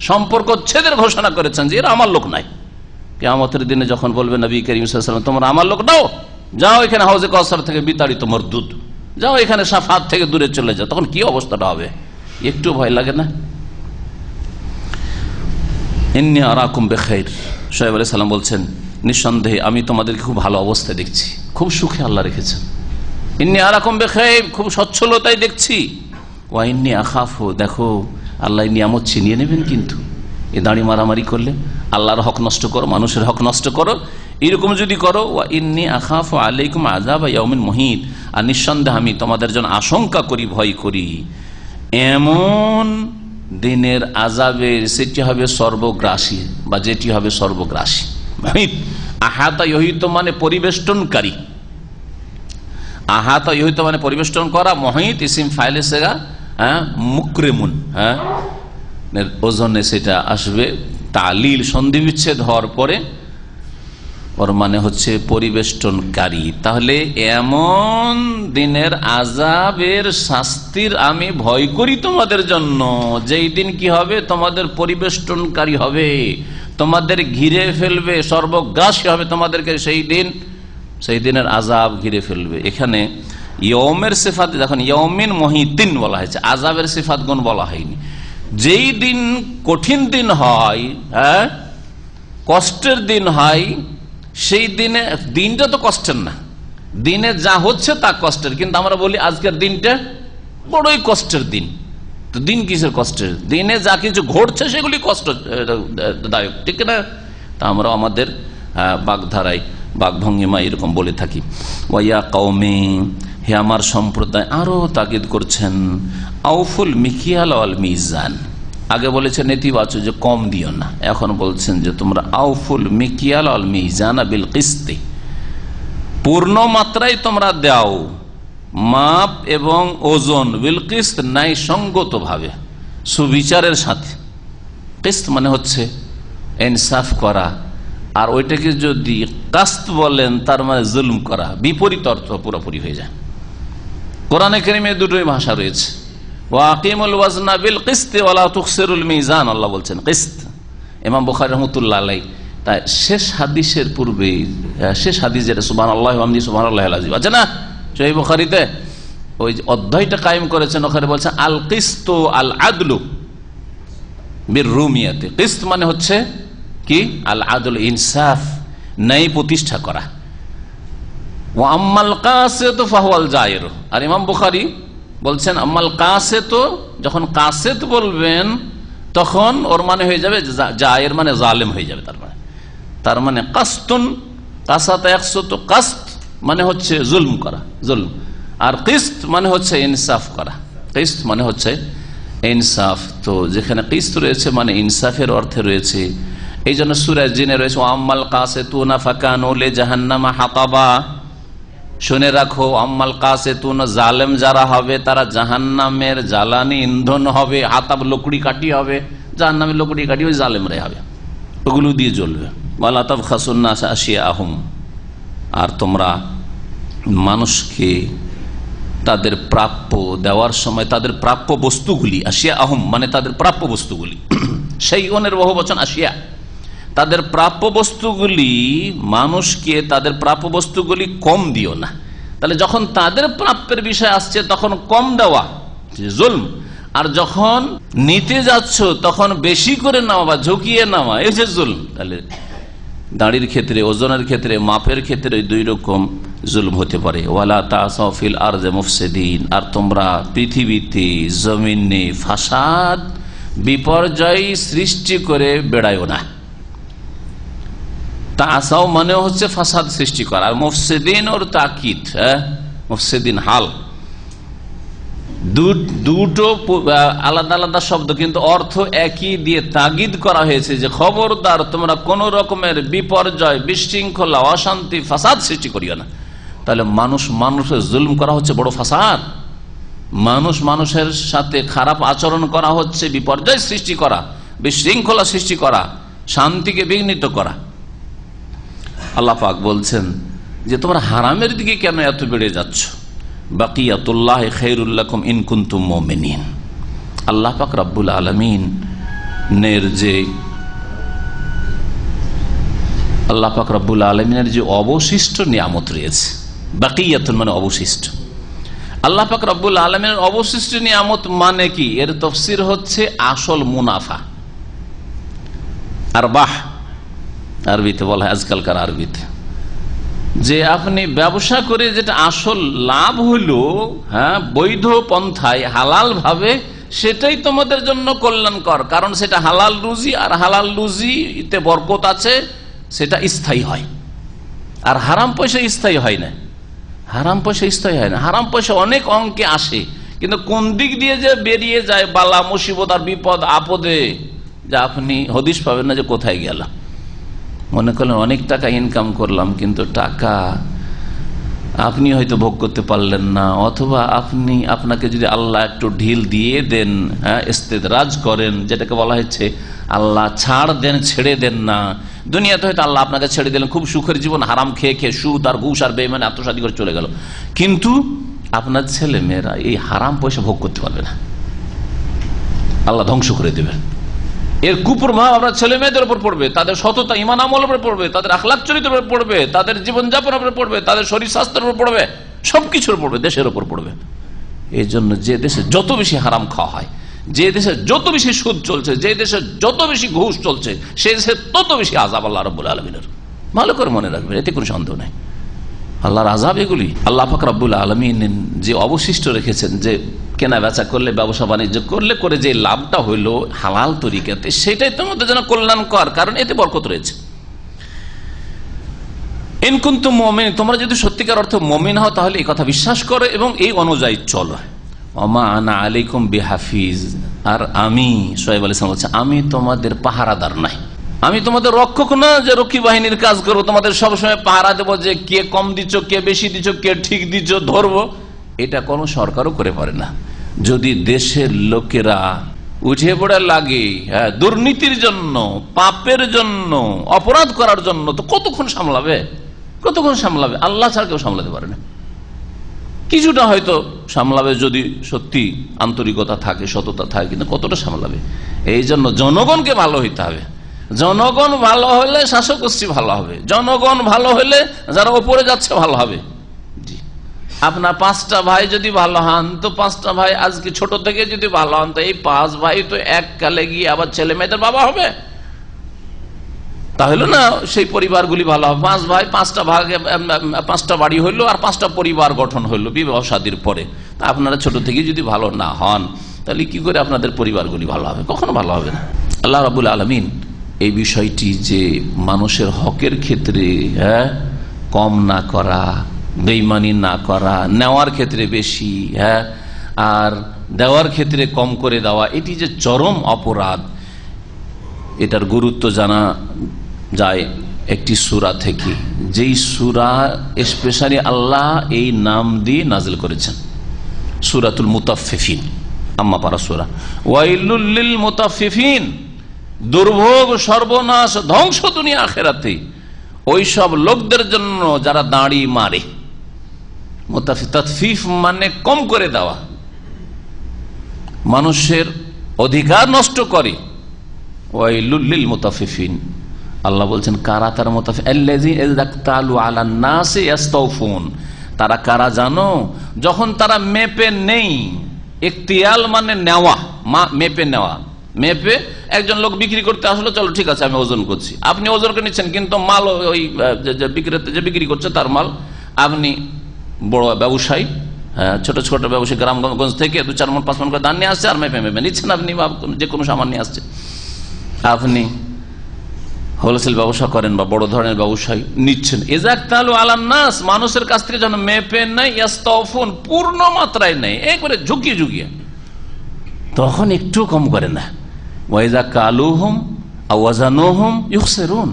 সম্পর্ক ছেদের ঘোষণা করেছেন যে এরা আমার লোক নাই। কিয়ামতের দিনে যখন বলবে নবী করিম সাল্লাল্লাহু আলাইহি ওয়াসাল্লাম, তোমরা আমার লোক নাও, যাও এখানে হাউজে কাউসার থেকে বিতাড়িত মরদুদ, যাও এখানে শাফাত থেকে দূরে চলে যাও, তখন কি অবস্থাটা হবে? একটু ভয় লাগে না? ইন্নী আরাকুম বিখাইর, শুআয়ব আলাইহিস সালাম বলছেন, নিঃসন্দেহে আমি তোমাদেরকে খুব ভালো অবস্থায় দেখছি, খুব সুখে আল্লাহ রেখেছেন। ইন্নী আরাকুম বিখাইর, খুব সচ্ছলতায় দেখছি। ওয়া ইন্নী আখাফু, দেখো আল্লাহ নিয়ামত ছিনিয়ে নেবেন কিন্তু এ দাঁড়ি মারামারি করলে। আল্লাহর হক নষ্ট করো, মানুষের হক নষ্ট করো, এরকম যদি করো। ওয়া ইন্নী আখাফু আলাইকুম আযাব ইয়াউমিন মুহিত, আর নিঃসন্দেহে আমি তোমাদের জন্য আশঙ্কা করি, ভয় করি এমন দিনের আযাবের, সেটি হবে সর্বগ্রাসী, বা যেটি হবে সর্বগ্রাসী। আহাতা ইহিত মানে পরিবেষ্টনকারী, আহাতা ইহিত মানে পরিবেষ্টন করা, মহিত ইসিম ফাইলে সেগা, হ্যাঁ, মুকরেমুন, হ্যাঁ, ওজনে সেটা আসবে তালিল, সন্ধি বিচ্ছেদ হওয়ার পরে ওর মানে হচ্ছে পরিবেষ্টনকারী। তাহলে এমন দিনের আযাবের শাস্তির আমি ভয় করি তোমাদের জন্য, যেই দিন কি হবে, তোমাদের পরিবেষ্টনকারী হবে, তোমাদের ঘিরে ফেলবে, সর্বগ্রাসী হবে তোমাদেরকে সেই দিনের আযাব ঘিরে ফেলবে। এখানে ইয়মের সিফাত, যখন ইয়মিন মুহিতিন বলা হয়েছে, আযাবের সিফাত গুণ বলা হয়নি। যেই দিন কঠিন দিন হয়, হ্যাঁ, কষ্টের দিন হয়, সেই দিনটা তো কষ্টের না, দিনে যা হচ্ছে তা কষ্টের, কিন্তু আমরা বলি আজকের দিনটা বড়ই কষ্টের দিন। তো দিন কিসের কষ্টের? দিনে যা কিছু ঘটছে সেগুলি কষ্টদায়ক, ঠিক না? তা আমরা আমাদের বাগধারায়, বাগভঙ্গিমা এরকম বলে থাকি। ওয়া কওমি, হে আমার সম্প্রদায়, আরো তাকিদ করছেন, আউফুল মিকিয়াল ওয়াল মিজান। আগে বলেছেন নেতিবাচক যে কম দিও না, এখন বলছেন যে তোমরা আউফুল মিকিয়াল ওয়াল মিজান বিল কিসতি, পূর্ণ মাত্রায় তোমরা দাও মাপ এবং ওজন, বিল কিসত, ন্যায়সঙ্গত ভাবে, সুবিচারের সাথে। কিসত মানে হচ্ছে ইনসাফ করা, আর ওইটাকে যদি কাস্ত বলেন তার মানে জুলম করা, বিপরীত অর্থ পুরোপুরি হয়ে যায়। কোরআনে কারিমে দুটোই ভাষা রয়েছে। ওয়াকিমুল ওয়াজনা বিল কিসত ওয়ালা তুখসিরুল মিজান, আল্লাহ বলছেন কিসত। ইমাম বুখারী রাহমাতুল্লাহ আলাইহি তাই শেষ হাদিসের পূর্বে, শেষ হাদিস যেটা সুবহানাল্লাহি ওয়া বিহামদিহি সুবহানাল্লাহিল আযীম আছে না সহিহ বুখারীতে, ওই অধ্যায়টা কায়েম করেছেন, ওখানে বলছেন আল কিসতু আল আদলু বির রুমিয়াতে। কিসত মানে হচ্ছে কি? আল আদল, ইনসাফ, ন্যায় প্রতিষ্ঠা করা। ও আম্মাল কাসেত ফাহুয়াল জায়ের। আর ইমাম বুখারী বলছেন আম্মাল কাসেত, যখন কাসেত বলবেন তখন ওর মানে হয়ে যাবে জায়ের, মানে জালেম হয়ে যাবে। তার মানে কাস্তুন, কাসাত একশত, কাস্ত মানে হচ্ছে জুলম করা, জুলম। আর কিস্ত মানে হচ্ছে ইনসাফ করা, কিস্ত মানে হচ্ছে ইনসাফ। তো যেখানে কিস্ত রয়েছে মানে ইনসাফের অর্থে রয়েছে। এই জন্য সূরা জিনে রয়েছে আম্মাল কাসিতুনা ফাকানু লিজাহান্নামা হাতাবা। শুনে রাখো, আম্মাল কাসিতুনা, জালেম যারা হবে তারা জাহান্নামের জ্বালানি ইন্ধন হবে। হাতাব লকড়ি কাটি হবে, জাহান্নামের লকড়ি কাটি ওই জালেমরাই হবে, ওগুলো দিয়ে জ্বলবে। ওয়ালা তাবখাসুন নাস আশিয়াহুম, আর তোমরা মানুষকে তাদের প্রাপ্য দেওয়ার সময় তাদের প্রাপ্য বস্তুগুলি, আশিয়া আহম মানে তাদের প্রাপ্য বস্তুগুলি, সেই অনের বহু বচন আশিয়া, তাদের প্রাপ্য বস্তুগুলি, মানুষকে তাদের প্রাপ্য বস্তুগুলি কম দিও না। তাহলে যখন তাদের প্রাপ্যের বিষয় আসছে তখন কম দেওয়া জুলম, আর যখন নিতে যাচ্ছ তখন বেশি করে নেওয়া বা ঝুঁকিয়ে নেওয়া, এই যে জুলম। তাহলে দাড়ির ক্ষেত্রে, ওজনের ক্ষেত্রে, মাপের ক্ষেত্রে দুই রকম জুলম হতে পারে। ওয়ালা তাসাউ ফিল আরদি মুফসিদিন, আর তোমরা পৃথিবীতে জমিনে ফাসাদ বিপর্যয় সৃষ্টি করে বেড়ায়ও না। তাসাউ মানে হচ্ছে ফাসাদ সৃষ্টি করা, আর মুফসিদিন ওর তাকিদ, মুফসিদিন হাল, দুটো আলাদা আলাদা শব্দ কিন্তু অর্থ একই দিয়ে তাগিদ করা হয়েছে যে খবরদার তোমরা কোন রকমের বিপর্যয়, বিশৃঙ্খলা, অশান্তি, ফাসাদ সৃষ্টি করিও না। তাহলে মানুষের জুলম করা হচ্ছে বড় ফাসাদ, মানুষের সাথে খারাপ আচরণ করা হচ্ছে বিপর্যয় সৃষ্টি করা, বিশৃঙ্খলা সৃষ্টি করা, শান্তিকে বিঘ্নিত করা। আল্লাহ পাক বলছেন যে তোমরা হারামের দিকে কেন এত বেড়ে যাচ্ছ। বাকিয়াতুল্লাহ খায়রুল লাকুম ইন কুনতুম মুমিনিন। আল্লাহ পাক রব্বুল আলামিনের যে অবশিষ্ট নিয়ামত রয়েছে, বাকিয়াতুন মানে অবশিষ্ট, আল্লাহ পাক রব্বুল আলামিনের অবশিষ্ট নিয়ামত মানে কি? এর তাফসীর হচ্ছে আসল মুনাফা, আরবাহ আরবিতে বলা হয়, আজকালকার আরবিতে, যে আপনি ব্যবসা করে যেটা আসল লাভ হইলো, বৈধ পন্থায় হালাল ভাবে, সেটাই তোমাদের জন্য কল্যাণকর, কারণ সেটা হালাল রুজি, আর হালাল রুজিতে বরকত আছে, সেটা স্থায়ী হয়। আর হারাম পয়সা স্থায়ী হয় না, হারাম পয়সা স্থায়ী হয় না। হারাম পয়সা অনেক অঙ্কে আসে, কিন্তু কোন দিক দিয়ে যে বেরিয়ে যায় বালা মুসিবত আর বিপদ আপদে, যে আপনি হদিশ পাবেন না যে কোথায় গেল। মনে করলেন অনেক টাকা ইনকাম করলাম, কিন্তু টাকা আপনি হয়তো ভোগ করতে পারলেন না, অথবা আপনাকে যদি আল্লাহ একটু ঢিল দিয়ে দেন, ইস্তেদরাজ করেন, যেটাকে বলা হচ্ছে আল্লাহ ছাড় দেন, ছেড়ে দেন না। দুনিয়াতে হয়তো আল্লাহ আপনাকে ছেড়ে দিলেন, খুব সুখের জীবন, হারাম খেয়ে খেয়ে সুদ আর ঘুষ আর বেঈমানি আত্মসাৎ করে চলে গেল, কিন্তু আপনার ছেলে মেয়েরা এই হারাম পয়সা ভোগ করতে পারবে না, আল্লাহ ধ্বংস করে দেবেন। এর কুপ্রভাব আপনার ছেলে মেয়েদের উপর পড়বে, তাদের সততা ঈমান আমলের উপর পড়বে, তাদের আখলাক চরিত্রের উপর পড়বে, তাদের জীবনযাপনের উপর পড়বে, তাদের শরীর স্বাস্থ্যের উপর পড়বে, সবকিছুর পড়বে, দেশের উপর পড়বে। এই জন্য যে দেশে যত বেশি হারাম খাওয়া হয়, যে দেশে যত বেশি সুদ চলছে, যে দেশে যত বেশি ঘুষ চলছে, সে দেশে তত বেশি আযাব আল্লাহ রাব্বুল আলামিনের। ভালো করে মনে রাখবেন, এতে কোনো সন্দেহ নেই, আল্লাহর আযাব এগুলি। আল্লাহ পাক রব্বুল আলামিন যে অবশিষ্ট রেখেছেন, যে কেনা বেচা করলে, ব্যবসা বাণিজ্য করলে করে যে লাভটা হইলো হালাল তরিকাতে, সেটাই তোমাদের জন্য কল্যাণকর, কারণ এতে বরকত রয়েছে। ইন কুনতুম মুমিনিন, তোমরা যদি সত্যিকার অর্থে মুমিন হও তাহলে এই কথা বিশ্বাস করো এবং এই অনুযায়ী চলো। ওমা আনা আলাইকুম বিহাফিজ, আর আমি শুআয়ব আলাইহিস সালাম বলছে, আমি তোমাদের পাহারাদার নাই, আমি তোমাদের রক্ষক না যে রক্ষী বাহিনীর কাজ করবো, তোমাদের সবসময় পাহারা দেবো যে কে কম দিচ্ছ, কে বেশি দিচ্ছ, কে ঠিক দিচ্ছ ধরবো। এটা কোনো সরকারও করে পারে না। যদি দেশের লোকেরা উঠে পড়ে লাগে দুর্নীতির জন্য, পাপের জন্য, অপরাধ করার জন্য, তো কতক্ষণ সামলাবে, কতক্ষণ সামলাবে? আল্লাহ ছাড়া কেউ সামলাতে পারে না। কিছুটা হয়তো সামলাবে যদি সত্যি আন্তরিকতা থাকে, সততা থাকে, কিন্তু কতটা সামলাবে? এই জন্য জনগণকে ভালো হইতে হবে। জনগণ ভালো হলে শাসক গোষ্ঠী ভালো হবে, জনগণ ভালো হলে যারা ওপরে যাচ্ছে ভালো হবে। আপনার 5টা ভাই যদি ভালো হন, তো 5টা ভাই আজকে ছোট থেকে যদি ভালো হন, তো এই 5 ভাই তো এককালে গিয়ে আবার ছেলে মেয়েদের বাবা হবে। তাহলে না সেই পরিবারগুলি ভালো হবে। 5 ভাই 5টা ভাগে 5টা বাড়ি হইলো আর 5টা পরিবার গঠন হইলো বিবাহ শাদীর পরে। তা আপনারা ছোট থেকে যদি ভালো না হন তাহলে কি করে আপনাদের পরিবারগুলি ভালো হবে? কখনো ভালো হবে না। আল্লাহ রাব্বুল আলামিন এই বিষয়টি যে মানুষের হকের ক্ষেত্রে কম না করা, বেঈমানি না করা, নেওয়ার ক্ষেত্রে বেশি আর দেওয়ার ক্ষেত্রে কম করে দেওয়া, এটি যে চরম অপরাধ, এটার গুরুত্ব জানা যায় একটি সূরা থেকে, যেই সূরা স্পেশালি আল্লাহ এই নাম দিয়ে নাজিল করেছেন, সূরাতুল মুতাফফিফিন। আম্মা পারা সূরা, ওয়াইলুল লিল মুতাফফিফিন, দুর্ভোগ, সর্বনাশ, ধ্বংস দুনিয়া আখিরাতে ওই সব লোকদের জন্য যারা দাঁড়ি মারে। তাতফিফ মানে কম করে দেওয়া, মানুষের অধিকার নষ্ট করে। ওয়াইলুল লিল মুতাফফিফিন, আল্লাহ বলছেন কারা তারা মুতাফফিফ, আল্লাযীনা ইয়াক্তালু আলান নাসি ইস্তাওফুন, তারা কারা জানো? যখন তারা মেপে নেই। ইখতিয়াল মানে নেওয়া, মেপে নেওয়া। মেপে একজন লোক বিক্রি করতে আসলো, চলো ঠিক আছে আমি ওজন করছি, আপনি ওজন করে নিচ্ছেন, কিন্তু মাল ওই বিক্রেতা যে বিক্রি করছে তার মাল আপনি বড় ব্যবসায়ী, ছোট ছোট ব্যবসায়ী গ্রামগঞ্জ থেকে 2-4 মণ 5 মণ করে ধান নিয়ে আসছে, আর মেপে মেপে নিচ্ছেন আপনি, যে কোনো সামান নিয়ে আসছে। আপনি হোলসেল ব্যবসা করেন বা বড় ধরনের ব্যবসায়ী, নিচ্ছেন। ইযাক্তালু আলান নাস, মানুষের কাছ থেকে যেন মেপে নেই, ইস্তাওফুন, পূর্ণ মাত্রায় নেই, একবারে ঝুঁকিয়ে ঝুঁকিয়ে, তখন একটু কম করে না। ওয়াইযা কালুহুম আও ওয়াজানুহুম ইখসিরুন,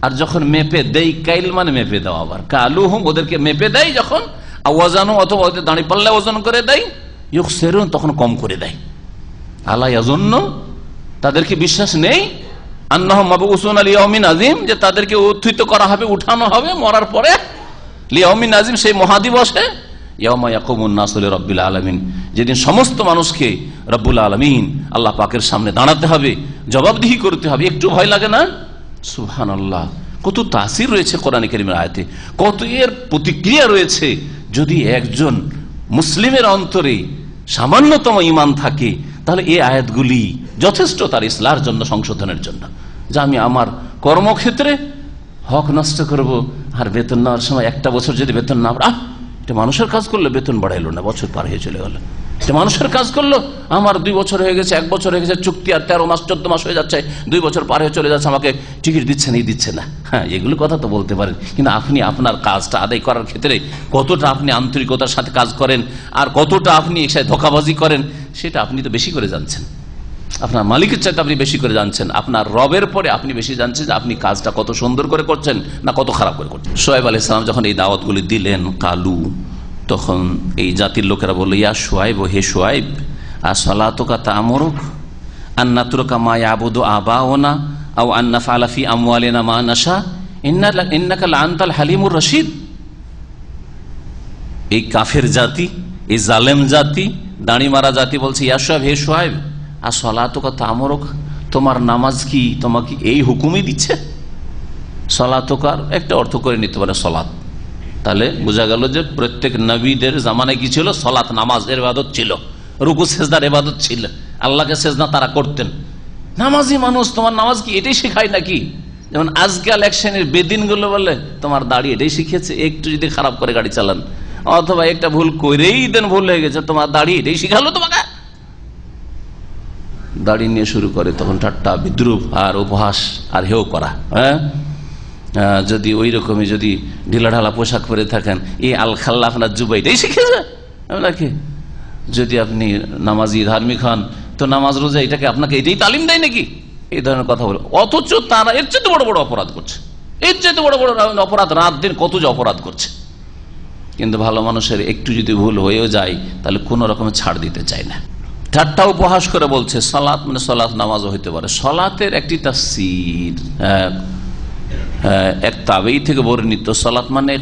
আর যখন মেপে দেই, কাইল মানে মেপে দাও, আবার কালুহুম ওদেরকে মেপে দেয় যখন, আও ওয়াজানু অথবা ওদের দাঁড়ি পাল্লা ওজন করে দেয়, ইখসিরুন তখন কম করে দেয়। আলা ইয়াযুন্নু, তাদেরকে বিশ্বাস নেই, আন্নাহুম মাবউসুনা লিয়াউমিন আযীম, যে তাদেরকে উত্থিত করা হবে, উঠানো হবে মরার পরে, লিয়াউমিন আযীম, সেই মহাদিবসে, ইয়াউমা ইয়াকুমুন নাসু লিরাব্বিল আলামিন, যেদিন সমস্ত মানুষকে রব্বুল আলামিন আল্লাহ পাকের সামনে দাঁড়াতে হবে, জবাবদিহি করতে হবে। একটু ভয় লাগে না? সুবহানাল্লাহ, কত তাসির রয়েছে কোরআনে কারীমের আয়াতে, কত এর প্রতিক্রিয়া রয়েছে। যদি একজন মুসলিমের অন্তরে সামান্যতম ঈমান থাকে, তাহলে এই আয়াতগুলি যথেষ্ট তার ইসলামের জন্য, সংশোধনের জন্য। যে আমি আমার কর্মক্ষেত্রে হক নষ্ট করব, আর বেতন নেওয়ার সময় একটা বছর যদি বেতন না, এটা মানুষের কাজ করলো, বেতন বাড়াইলো না, বছর পার হয়ে চলে গেল। এটা মানুষের কাজ করলো, আমার 2 বছর হয়ে গেছে, 1 বছর হয়ে গেছে, চুক্তি আর 13 মাস 14 মাস হয়ে যাচ্ছে, 2 বছর পার হয়ে চলে যাচ্ছে, আমাকে টিকিট দিচ্ছে না, দিচ্ছে না। হ্যাঁ, এগুলো কথা তো বলতে পারেন, কিন্তু আপনি আপনার কাজটা আদায় করার ক্ষেত্রে কতটা আপনি আন্তরিকতার সাথে কাজ করেন আর কতটা আপনি এর সাথে ধোঁকাবাজি করেন, সেটা আপনি তো বেশি করে জানছেন। আপনার মালিকের চাইতে আপনি বেশি করে জানছেন, আপনার রবের পরে আপনি বেশি জানছেন যে আপনি কাজটা কত সুন্দর করে করছেন না কত খারাপ করে করছেন। শোয়েব আলাইহিস সালাম যখন এই দাওয়াতগুলি দিলেন, কালু, তখন এই জাতির লোকেরা বলল, ইয়া শুআইব, হে শুআইব, আসসালাতুকা তা'মুরুক আন নাতরুকা মা ইয়াবুদু আবাউনা আও আন নাফআলা ফি আমওয়ালিনা মা নাশা ইন্নাকা লাআনতাল হালিমুর রশিদ। এই কাফের জাতি, এই জালেম জাতি, দাড়ি মারা জাতি বলছে, ইয়া শুআইব, হে শুআইব, আসসালাতুকা তা'মুরুক, তোমার নামাজ কি তোমাকে এই হুকুমই দিচ্ছে? সালাতুকার একটা অর্থ করে নিতে পারে সালাত, তাহলে বোঝা গেল যে প্রত্যেক নবীদের জামানায় কি ছিল? সালাত, নামাজ এর ইবাদত ছিল, রুকু সেজদার ইবাদত ছিল, আল্লাহকে সেজদা তারা করতেন। নামাজি মানুষ, তোমার নামাজ কি এটাই শেখায় নাকি? যেমন আজকাল এক শ্রেণীর বেদিন গুলো বলে, তোমার দাড়ি এটাই শিখেছে, একটু যদি খারাপ করে গাড়ি চালান অথবা একটা ভুল করেই দেন, ভুল হয়ে গেছে, তোমার দাড়ি এটাই শিখালো তোমাকে। দাড়ি নিয়ে শুরু করে তখন ঠাট্টা, বিদ্রুপ আর উপহাস আর হেও করা। হ্যাঁ, যদি ওই রকমই যদি ঢিলাঢালা পোশাক পরে থাকেন, এই আল খাল্লা আপনার জুবাইটাই শিখেছে আপনাকে। যদি আপনি নামাজি ধার্মিক হন, তো নামাজ রোজা এটাকে আপনাকে এটাই তালিম দেয় নাকি? এই ধরনের কথা বলে, অথচ তারা এর চেয়ে বড় বড় অপরাধ করছে, এর চেয়ে বড় বড় অপরাধ, রাত দিন কত যে অপরাধ করছে। কিন্তু ভালো মানুষের একটু যদি ভুল হয়েও যায়, তাহলে কোন রকমের ছাড় দিতে চায় না, ঠাট্টা উপহাস করে বলছে। সালাত মানে সালাত, নামাজও হইতে পারে। সালাতের একটি তাফসীর এক তাবেঈ থেকে বর্ণিত, সালাত মানে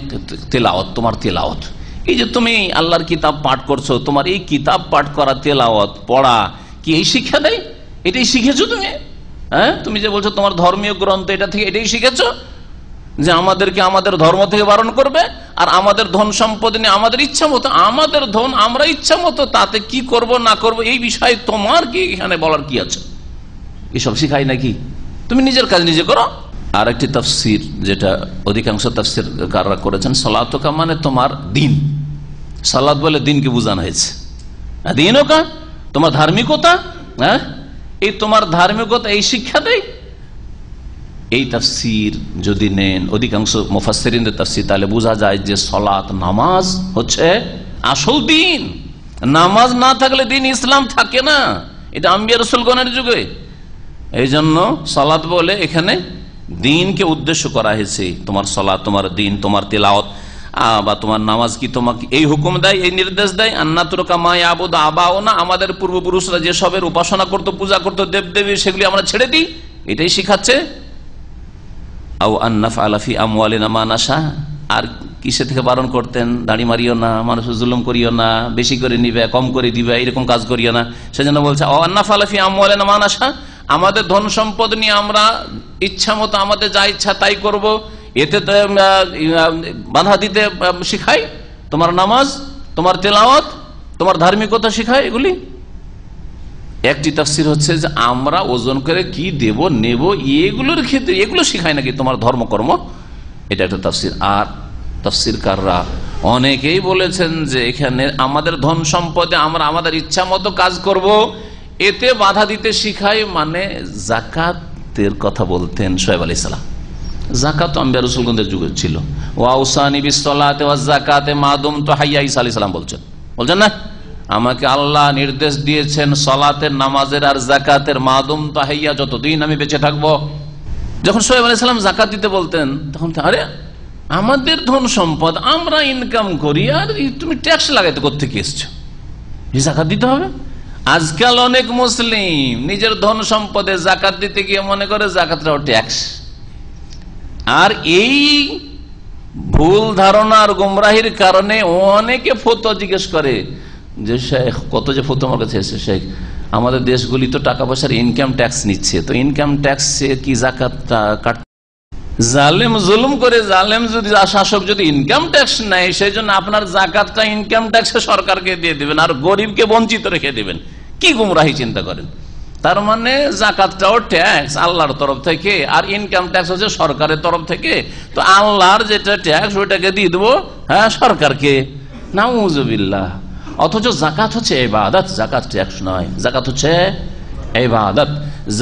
তেলাওয়াত, তোমার তেলাওয়াত। এই যে তুমি আল্লাহর কিতাব পাঠ করছো, তোমার এই কিতাব পাঠ করা, তেলাওয়াত পড়া কি এই শিক্ষা দেয়? এটাই শিখেছো তুমি? হ্যাঁ, তুমি যে বলছো তোমার ধর্মীয় গ্রন্থ এটা থেকে এটাই শিখেছো যে আমাদেরকে আমাদের ধর্ম থেকে বারণ করবে, আর আমাদের ধন সম্পদ নিয়ে আমাদের ইচ্ছা মতো, আমাদের ধন আমরা ইচ্ছা মতো তাতে কি করব না করব এই বিষয়ে তোমার কি এখানে বলার কি আছে? এসব শিখাই নাকি? তুমি নিজের কাজ নিজে করো। আর একটি তাফসির যেটা অধিকাংশ তাফসির কাররা করেছেন, সালাতুকা মানে তোমার দিন। সালাত বলে দিনকে বোঝানো হয়েছে। দিনও কা তোমার ধার্মিকতা, হ্যাঁ, এই তোমার ধার্মিকতা এই শিক্ষা দেয়। এই তাফসির যদি নেন অধিকাংশ মুফাসসিরিনদের তাফসির, তাহলে বোঝা যায় যে সালাত, নামাজ হচ্ছে আসল দিন। নামাজ না থাকলে দিন ইসলাম থাকে না। এটা আম্বিয়া রাসূলগণের যুগে। এই জন্য সালাত বলে এখানে দিনকে উদ্দেশ্য করা হয়েছে। তোমার সালাত, তোমার দিন, তোমার তিলাওয়াত বা তোমার নামাজ কি তোমাকে এই হুকুম দেয়, এই নির্দেশ দেয়, আন্নাতুরকা মা ইয়াবুদু আবাউনা, আমাদের পূর্বপুরুষরা যেসবের উপাসনা করতো, পূজা করতো, দেবদেবী, সেগুলি আমরা ছেড়ে দিই। এটাই শিখাচ্ছে। আও আন্নাফআলা ফি আমওয়ালিনা মা নাশা, আর কিসে থেকে বারণ করতেন, দাড়ি মারিও না, মানুষের জুলুম করিও না, বেশি করে নিবে, কম করে দিবে, এরকম কাজ করিও না। সেজন্য বলছে আও আন্নাফআলা ফি আমওয়ালিনা মা নাশা, আমাদের ধন সম্পদ নিয়ে আমরা ইচ্ছা মতো আমাদের যা ইচ্ছা তাই করব, এতে বাধা দিতে শিখাই। তোমার নামাজ, তোমার তেলাওয়াত, তোমার ধার্মিকতা শিখায় এগুলি। একটি তাফসির হচ্ছে যে আমরা ওজন করে কি দেব নেব এগুলোর ক্ষেত্রে এগুলো শিখায় নাকি তোমার ধর্মকর্ম, এটা একটা তাফসির। আর তাফসিরকাররা অনেকেই বলেছেন যে এখানে আমাদের ধন সম্পদে আমরা আমাদের ইচ্ছা মতো কাজ করব, এতে বাধা দিতে শিখায়, মানে যাকাতের কথা বলতেন শুআয়ব আলাইহিস সালাম। যাকাত আম্বিয়া রাসূলগণের যুগে ছিল। ওয়াউসানি বিসসালাতি ওয়াজ যাকাতে মা দুমতু হাইয়া, ঈসা আলাইহিস সালাম বলছেন না, আমাকে আল্লাহ নির্দেশ দিয়েছেন সালাতের, নামাজের আর যাকাতের, মা দুমতু হাইয়া, যতদিন আমি বেঁচে থাকবো। যখন শুআয়ব আলাইহিস সালাম যাকাত দিতে বলতেন, তখন আরে আমাদের ধন সম্পদ আমরা ইনকাম করি, আর তুমি ট্যাক্স লাগাইতে কোত্থেকে এসছো, যাকাত দিতে হবে। আজকাল অনেক মুসলিম নিজের ধন সম্পদে যাকাত দিতে গিয়ে মনে করে যাকাতটাও ট্যাক্স। আর এই ভুল ধারণা আর গুমরাহির কারণে অনেকে ফতোয়া জিজ্ঞেস করে যে শেখ কত যে ফতোয়া আমার কাছে এসে, শেখ আমাদের দেশগুলি তো টাকা পয়সার ইনকাম ট্যাক্স নিচ্ছে, তো ইনকাম ট্যাক্সে কি যাকাত কাট, জালেম জুলুম করে, জালেম যদি শাসক যদি ইনকাম ট্যাক্স নেয়, সেই জন্য আপনার যাকাতটা ইনকাম ট্যাক্সে সরকারকে দিয়ে দিবেন আর গরিবকে বঞ্চিত রেখে দিবেন। কি গুমরাহি চিন্তা করেন। তার মানে যাকাতটাও ট্যাক্স আল্লাহর তরফ থেকে, আর ইনকাম ট্যাক্স হচ্ছে সরকারের তরফ থেকে। তো আল্লাহর যেটা ট্যাক্স ওইটাকে দিয়ে দেবো হ্যাঁ সরকারকে, নাউজুবিল্লাহ। অথচ যাকাত হচ্ছে ইবাদত, যাকাত ট্যাক্স নয়, যাকাত হচ্ছে ইবাদত।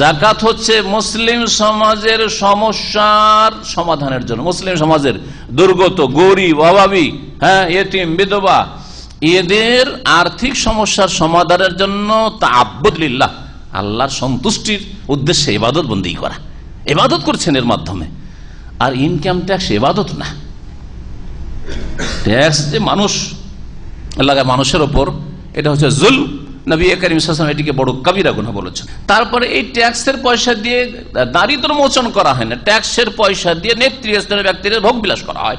যাকাত হচ্ছে মুসলিম সমাজের সমস্যার সমাধানের জন্য, মুসলিম সমাজের দুর্গত, গরিব, অভাবী, হ্যাঁ ইয়েতিম, বিধবা, এদের আর্থিক সমস্যার সমাধানের জন্য তাআব্বুদ লিল্লাহ, আল্লাহর সন্তুষ্টির উদ্দেশ্যে ইবাদত বন্দেগী করা, ইবাদত করছেন এর মাধ্যমে। আর ইনকাম ট্যাক্স ইবাদত না, ট্যাক্স যে মানুষ লাগায় মানুষের ওপর, এটা হচ্ছে জুলম। নবী করিম সাল্লাল্লাহু আলাইহি ওয়াসাল্লাম এটিকে বড় কবিরা গুনাহ বলেছেন। তারপরে এই ট্যাক্সের পয়সা দিয়ে দারিদ্র মোচন করা হয় না, ট্যাক্সের পয়সা দিয়ে নেতৃস্থানীয় ব্যক্তিদের ভোগ বিলাস করা হয়।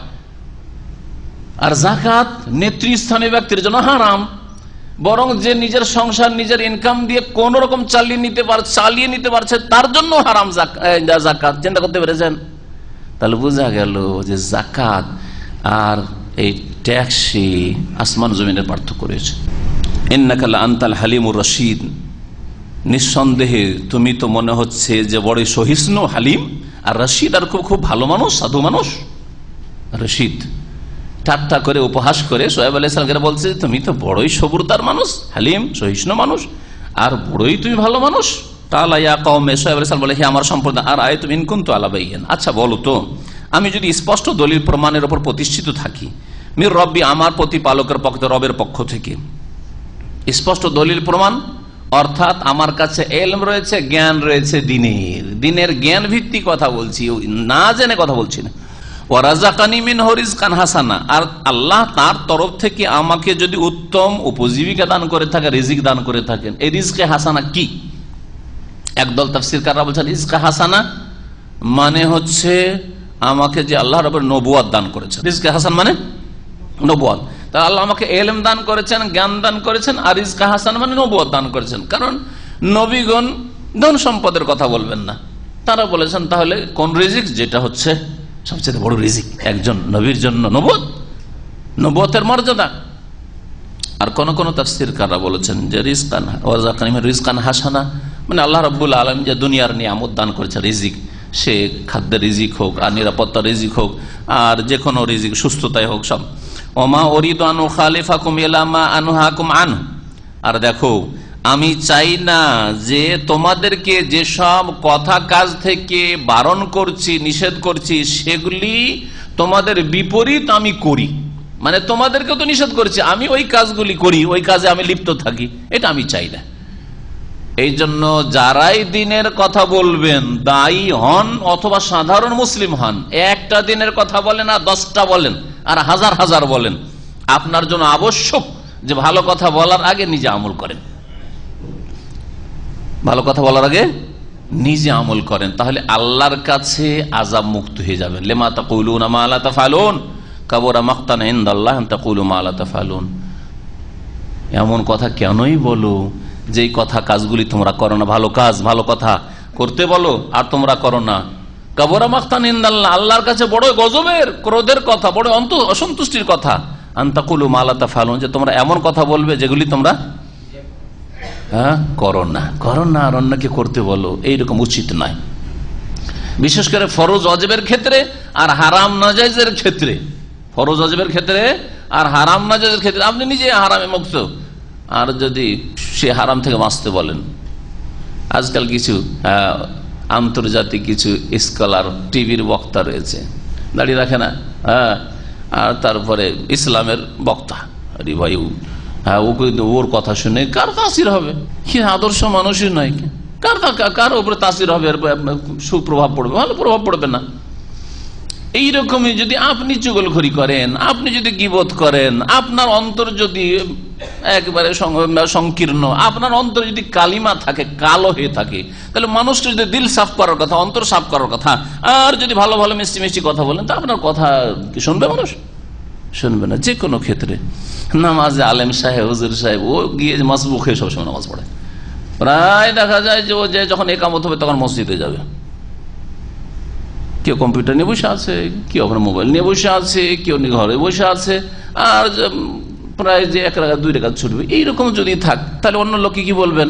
আর যাকাত নেতৃস্থানীয় ব্যক্তির জন্য হারাম। বরং যে নিজের সংসার নিজের ইনকাম দিয়ে কোন রকম চালিয়ে নিতে পারছে তার জন্য হারাম যাকাত। চিন্তা করতে পেরেছেন? তাহলে বোঝা গেল যে যাকাত আর এই ট্যাক্সে আসমান জমিনের পার্থক্য রয়েছে। ইন্নাকা লা আনতাল হালিমুর রশিদ, নিঃসন্দেহে তুমি তো মনে হচ্ছে যে বড় সহিষ্ণু, হালিম আর রশিদ, আর খুব ভালো মানুষ, সাধু মানুষ। রশিদ ঠাট্টা করে উপহাস করে শুআয়ব আলাইহিস সালাম বলছে তুমি তো বড়ই সবুরদার মানুষ, হালিম সহিষ্ণু মানুষ, আর বড়ই তুমি ভালো মানুষ। তাআলা ইয়া কওমে, শুআয়ব আলাইহিস সালাম বলে হে আমার সম্প্রদায়, আর আয়াতুম ইন কুনতু আলা বাইয়িন, আচ্ছা বলো তো আমি যদি স্পষ্ট দলিল প্রমাণের উপর প্রতিষ্ঠিত থাকি, মির রব্বি, আমার প্রতিপালকের পক্ষ, রবের পক্ষ থেকে স্পষ্ট দলিল প্রমাণ, অর্থাৎ আমার কাছে ইলম রয়েছে, জ্ঞান রয়েছে, দিনের জ্ঞান ভিত্তিক কথা বলছি, না জেনে কথা বলছি না। ওয়ারাযাকানি মিনহু রিজকান হাসানা, আর আল্লাহ তার তরফ থেকে আমাকে যদি উত্তম উপজীবিকা দান করে থাকে, রিজিক দান করে থাকেন। এই রিজকে হাসানা কি? একদল তাফসীরকাররা বলছেন রিজকে হাসানা মানে হচ্ছে আমাকে যে আল্লাহ রাব্বুল নবুয়ত দান করেছেন। রিজকে হাসান মানে নবুয়ত। তা আল্লাহ আমাকে ইলম দান করেছেন, জ্ঞান দান করেছেন, আর রিজকে হাসান মানে নবুয়ত দান করেছেন। কারণ নবীগণ ধন সম্পদের কথা বলবেন না, তারা বলেছেন তাহলে কোন রিজিক, যেটা হচ্ছে সবচেয়ে বড় রিজিক একজন নবীর জন্য নবুয়তের মর্যাদা। আর কোন কোন তাফসীরকাররা বলেছেন যে রিজকান হাসানা মানে আল্লাহ রাব্বুল আলামিন যে দুনিয়ার নিয়ামত দান করেছে, রিজিক, সে খাদ্যের রিজিক হোক আর নিরাপত্তা রিজিক হোক আর যে কোনো রিজিক, সুস্থতায় হোক, সব। ওমা ওরিদু আন উখালিফাকুম ইলা মা আনহাকুম আনহু, আর দেখো আমি চাই না যে তোমাদেরকে যেসব কথা কাজ থেকে বারণ করছি, নিষেধ করছি, সেগুলি তোমাদের বিপরীত আমি করি। মানে তোমাদেরকে তো নিষেধ করছি, আমি ওই কাজগুলি করি, ওই কাজে আমি লিপ্ত থাকি, এটা আমি চাই না। এই জন্য যারাই দিনের কথা বলবেন, দায়ী হন অথবা সাধারণ মুসলিম হন, একটা দিনের কথা বলেন আর 10টা বলেন আর হাজার হাজার বলেন, আপনার জন্য আবশ্যক যে ভালো কথা বলার আগে নিজে আমল করেন। ভালো কথা বলার আগে নিজে আমল করেন, তাহলে আল্লাহর কাছে আযাব মুক্ত হয়ে যাবেন। লিমা তাকুলুনা মা লা তাফআলুন কাবুরা মাকতান ইনদাল্লাহি আন তাকুলু মা লা তাফআলুন। এমন কথা কেনই বলো যেই কথা কাজগুলি তোমরা করো না, ভালো কাজ ভালো কথা করতে বলো আর তোমরা করো না। কাবুরা মাকতান ইনদাল্লাহ, আল্লাহর কাছে বড় গজবের, ক্রোধের কথা, বড় অসন্তুষ্টির কথা। আন তাকুলু মা লা তাফআলুন, যে তোমরা এমন কথা বলবে যেগুলি তোমরা করো না আর অন্যকে করতে বলো, এইরকম উচিত নয়। বিশেষ করে ফরজ ওয়াজিবের ক্ষেত্রে আর হারাম নাজায়েজের ক্ষেত্রে, ফরজ ওয়াজিবের ক্ষেত্রে আর হারাম নাজায়েজের ক্ষেত্রে আপনি নিজে হারামে মুক্ত, আর যদি সে হারাম থেকে বাঁচতে বলেন। আজকাল কিছু আন্তর্জাতিক কিছু স্কলার, টিভির বক্তা রয়েছে, দাঁড়িয়ে রাখে না, আর তারপরে ইসলামের বক্তা, আরে ভাই ওর কথা শুনে কার তাসির হবে? কি আদর্শ মানুষই নয়, কার উপরে তাসির হবে? সুপ্রভাব পড়বে? ভালো প্রভাব পড়বে না। এইরকমই যদি আপনি চুগলখড়ি করেন, আপনি যদি গীবত করেন, আপনার অন্তর যদি একবারে সংকীর্ণ, আপনার অন্তর যদি কালিমা থাকে, কালো হয়ে থাকে, তাহলে মানুষটা যদি দিল সাফ করার কথা, অন্তর সাফ করার কথা, আর যদি ভালো ভালো মিষ্টি মিষ্টি কথা বলেন, তা আপনার কথা কি শুনবে মানুষ? শুনবে না। যে কোনো ক্ষেত্রে নামাজে আলেম সাহেব, হুজুর সাহেব, ও গিয়ে মাসবুক হয়ে সবসময় নামাজ পড়ে। প্রায় দেখা যায় যে ও যে যখন একামত হবে তখন মসজিদে যাবে। কেউ কম্পিউটার নিয়ে বসে আছে, কেউ আপনার মোবাইল নিয়ে বসে আছে, কেউ ঘরে বসে আছে, আর প্রায় যে 1 রাকাত 2 রাকাত ছুটবে। এইরকম যদি থাক, তাহলে অন্য লোকে কি বলবেন?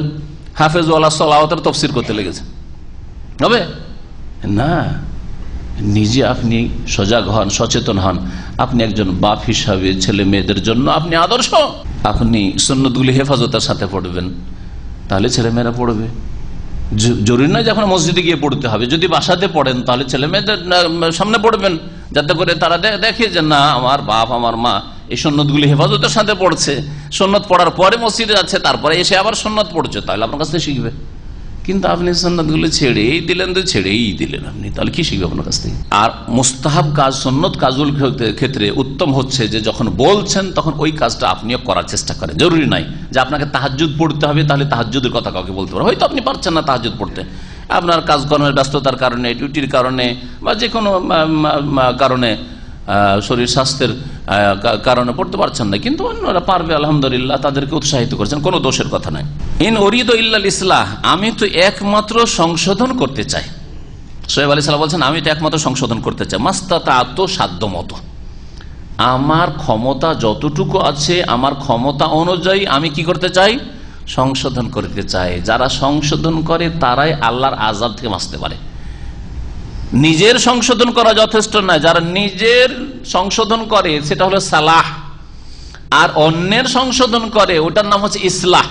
হাফেজওয়ালা সালাওয়াতের তাফসীর করতে লেগেছে, হবে না। নিজে আপনি সজাগ হন, সচেতন হন। আপনি একজন বাপ হিসাবে ছেলে মেয়েদের জন্য আপনি আদর্শ, আপনি সুন্নতগুলি হেফাজতের সাথে পড়বেন, তাহলে ছেলে মেয়েরা পড়বে। জরুরি নয় যে এখন মসজিদে গিয়ে পড়তে হবে। যদি বাসাতে পড়েন তাহলে ছেলে মেয়েদের সামনে পড়বেন, যাতে করে তারা দেখে যে না, আমার বাপ আমার মা এই সুন্নতগুলি হেফাজতের সাথে পড়ছে, সুন্নত পড়ার পরে মসজিদে যাচ্ছে, তারপরে এসে আবার সুন্নত পড়ছে, তাহলে আপনার কাছ থেকে শিখবে। কিন্তু আপনি সুন্নতগুলো ছেড়েই দিলেন, তো ছেড়েই দিলেন আপনি, তাহলে কি শিখবে আপনার কাছ থেকে? আর মুস্তাহাব কাজ, সুন্নত কাজগুলোর ক্ষেত্রে উত্তম হচ্ছে যে যখন বলছেন তখন ওই কাজটা আপনিও করার চেষ্টা করেন। জরুরি নাই যে আপনাকে তাহাজ্জুদ পড়তে হবে, তাহলে তাহাজ্জুদের কথা কাউকে বলতে পারে। হয়তো আপনি পারছেন না তাহাজ্জুদ পড়তে, আপনার কাজকর্মের ব্যস্ততার কারণে, ডিউটির কারণে, বা যে কোনো কারণে, শরীর স্বাস্থ্যের কারণে পড়তে পারছেন না, কিন্তু অন্যরা পারবে, আলহামদুলিল্লাহ, তাদেরকে উৎসাহিত করছেন, কোনো দোষের কথা নাই। ইন উরিদু ইল্লাল ইসলাহ, আমি তো একমাত্র সংশোধন করতে চাই। সোহেব আলাইহিস সালাম বলছেন, আমি তো একমাত্র সংশোধন করতে চাই, মাস্তাতা'তু, সাধ্য মতো, আমার ক্ষমতা যতটুকু আছে, আমার ক্ষমতা অনুযায়ী আমি কি করতে চাই? সংশোধন করতে চাই। যারা সংশোধন করে তারাই আল্লাহর আযাব থেকে বাঁচতে পারে। নিজের সংশোধন করা যথেষ্ট নয়, যারা নিজের সংশোধন করে সেটা হলো সালাহ, আর অন্যের সংশোধন করে ওটার নাম হচ্ছে ইসলাহ।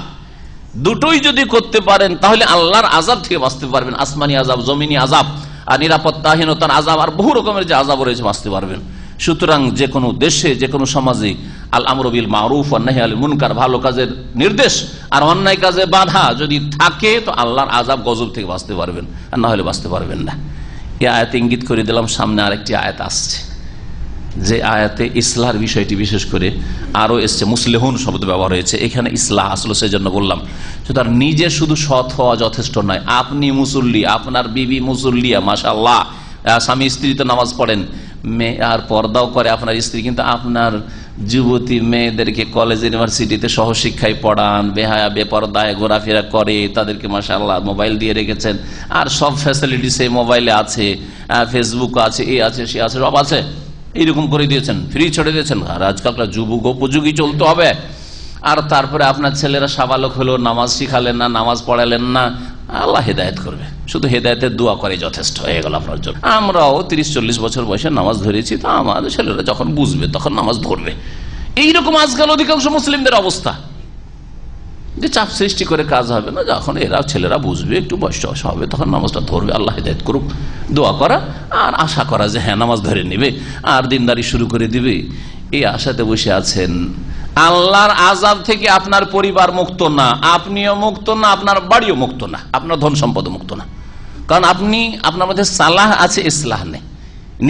দুটোই যদি করতে পারেন তাহলে আল্লাহর আযাব থেকে বাঁচতে পারবেন। আসমানি আযাব, জমিনি আযাব, আর নিরাপত্তাহীনতার আযাব, আর বহু রকমের যে আযাব রয়েছে, বাঁচতে পারবেন। সুতরাং যে কোনো দেশে, যে কোনো সমাজে আল আমরু বিল মারুফ ওয়ান নাহি আনিল মুনকার, ভালো কাজের নির্দেশ আর অন্যায় কাজে বাধা যদি থাকে, তো আল্লাহর আযাব, গজব থেকে বাঁচতে পারবেন, আর না হলে বাঁচতে পারবেন না। এই আয়াতে ইঙ্গিত করে দিলাম, সামনে আরেকটি আয়াত আসছে, যে আয়াতে ইসলাহর বিষয়টি বিশেষ করে আরো এসছে, মুসলিহুন শব্দ ব্যবহার হয়েছে এখানে। ইসলাহ আসলে সেই জন্য বললাম। সুতরাং নিজে শুধু সৎ হওয়া যথেষ্ট নয়, আপনি মুসল্লি, আপনার বিবি মুসল্লিয়া, মাশাআল্লাহ, স্বামী স্ত্রী তো নামাজ পড়েন, মেয়ে আর পর্দাও করে আপনার স্ত্রী, কিন্তু আপনার যুবতী মেয়েদেরকে কলেজ ইউনিভার্সিটিতে সহশিক্ষায় পড়ান, বেহায়া বেপরদায় ঘোরাফেরা করে, তাদেরকে মাশাআল্লাহ মোবাইল দিয়ে রেখেছেন, আর সব ফ্যাসিলিটি সেই মোবাইলে আছে, ফেসবুক আছে, এ আছে, সে আছে, সব আছে, এইরকম করে দিয়েছেন, ফ্রি ছেড়ে দিয়েছেন। আর আজকালকার যুবক উপযোগী চলতে হবে। আর তারপরে আপনার ছেলেরা সাবালক হলো, নামাজ শিখালেন না, নামাজ পড়ালেন না, আল্লাহ হেদায়েত করবে, শুধু হেদায়েতের দোয়া করে যথেষ্ট হয়ে গেল আপনার জন্য। আমরাও 30-40 বছর বয়সে নামাজ ধরেছি, তো আমাদের ছেলেরা যখন বুঝবে তখন নামাজ ধরবে। এইরকম আজকাল অধিকাংশ মুসলিমদের অবস্থা, যে চাপ সৃষ্টি করে কাজ হবে না, যখন এরা ছেলেরা বুঝবে, একটু বয়স হবে, তখন নামাজটা ধরবে। আল্লাহ হেদায়েত করুক, দোয়া করা আর আশা করা যে হ্যাঁ নামাজ ধরে নেবে আর দিনদারি শুরু করে দিবে, এই আশাতে বসে আছেন। আল্লাহর আযাব থেকে আপনার পরিবার মুক্ত না, আপনিও মুক্ত না, আপনার বাড়িও মুক্ত না, আপনার ধন সম্পদ মুক্ত না। কারণ আপনি, আপনার মধ্যে সালাহ আছে, ইসলাহ নেই।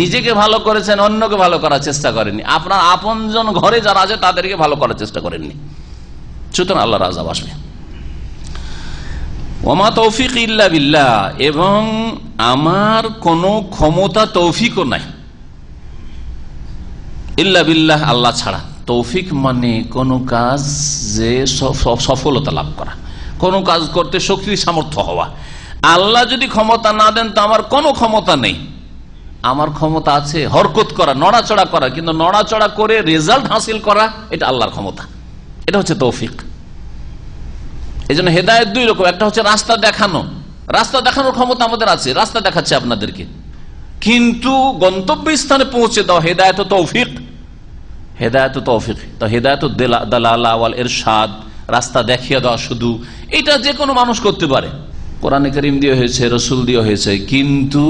নিজেকে ভালো করেছেন, অন্যকে ভালো করার চেষ্টা করেননি, আপনার আপনজন ঘরে যারা আছে তাদেরকে ভালো করার চেষ্টা করেননি, সুতরাং আল্লাহর আযাব আসবে। ওমা তৌফিক ইল্লা বিল্লাহ, এবং আমার কোনো ক্ষমতা তৌফিকও নাই ইল্লা বিল্লাহ, আল্লাহ ছাড়া। তৌফিক মানে কোনো কাজ যে সফলতা লাভ করা, কোনো কাজ করতে শক্তি সামর্থ্য হওয়া। আল্লাহ যদি ক্ষমতা না দেন তো আমার কোনো ক্ষমতা নেই। আমার ক্ষমতা আছে হরকত করা, নড়াচড়া করা, কিন্তু নড়াচড়া করে রেজাল্ট হাসিল করা এটা আল্লাহর ক্ষমতা, এটা হচ্ছে তৌফিক। এই জন্য হেদায়েত দুই রকম, একটা হচ্ছে রাস্তা দেখানো, রাস্তা দেখানোর ক্ষমতা আমাদের আছে, রাস্তা দেখাচ্ছে আপনাদেরকে, কিন্তু গন্তব্য স্থানে পৌঁছে দাও হেদায়েত ও তৌফিক, হেদায়েত ও তৌফিক। তো হেদায়েত দালালা ওয়াল ইরশাদ, রাস্তা দেখিয়ে দেওয়া, শুধু এটা যে কোনো মানুষ করতে পারে, কোরআনে কারীম দিয়ে হয়েছে, রসুল দিয়ে হয়েছে, কিন্তু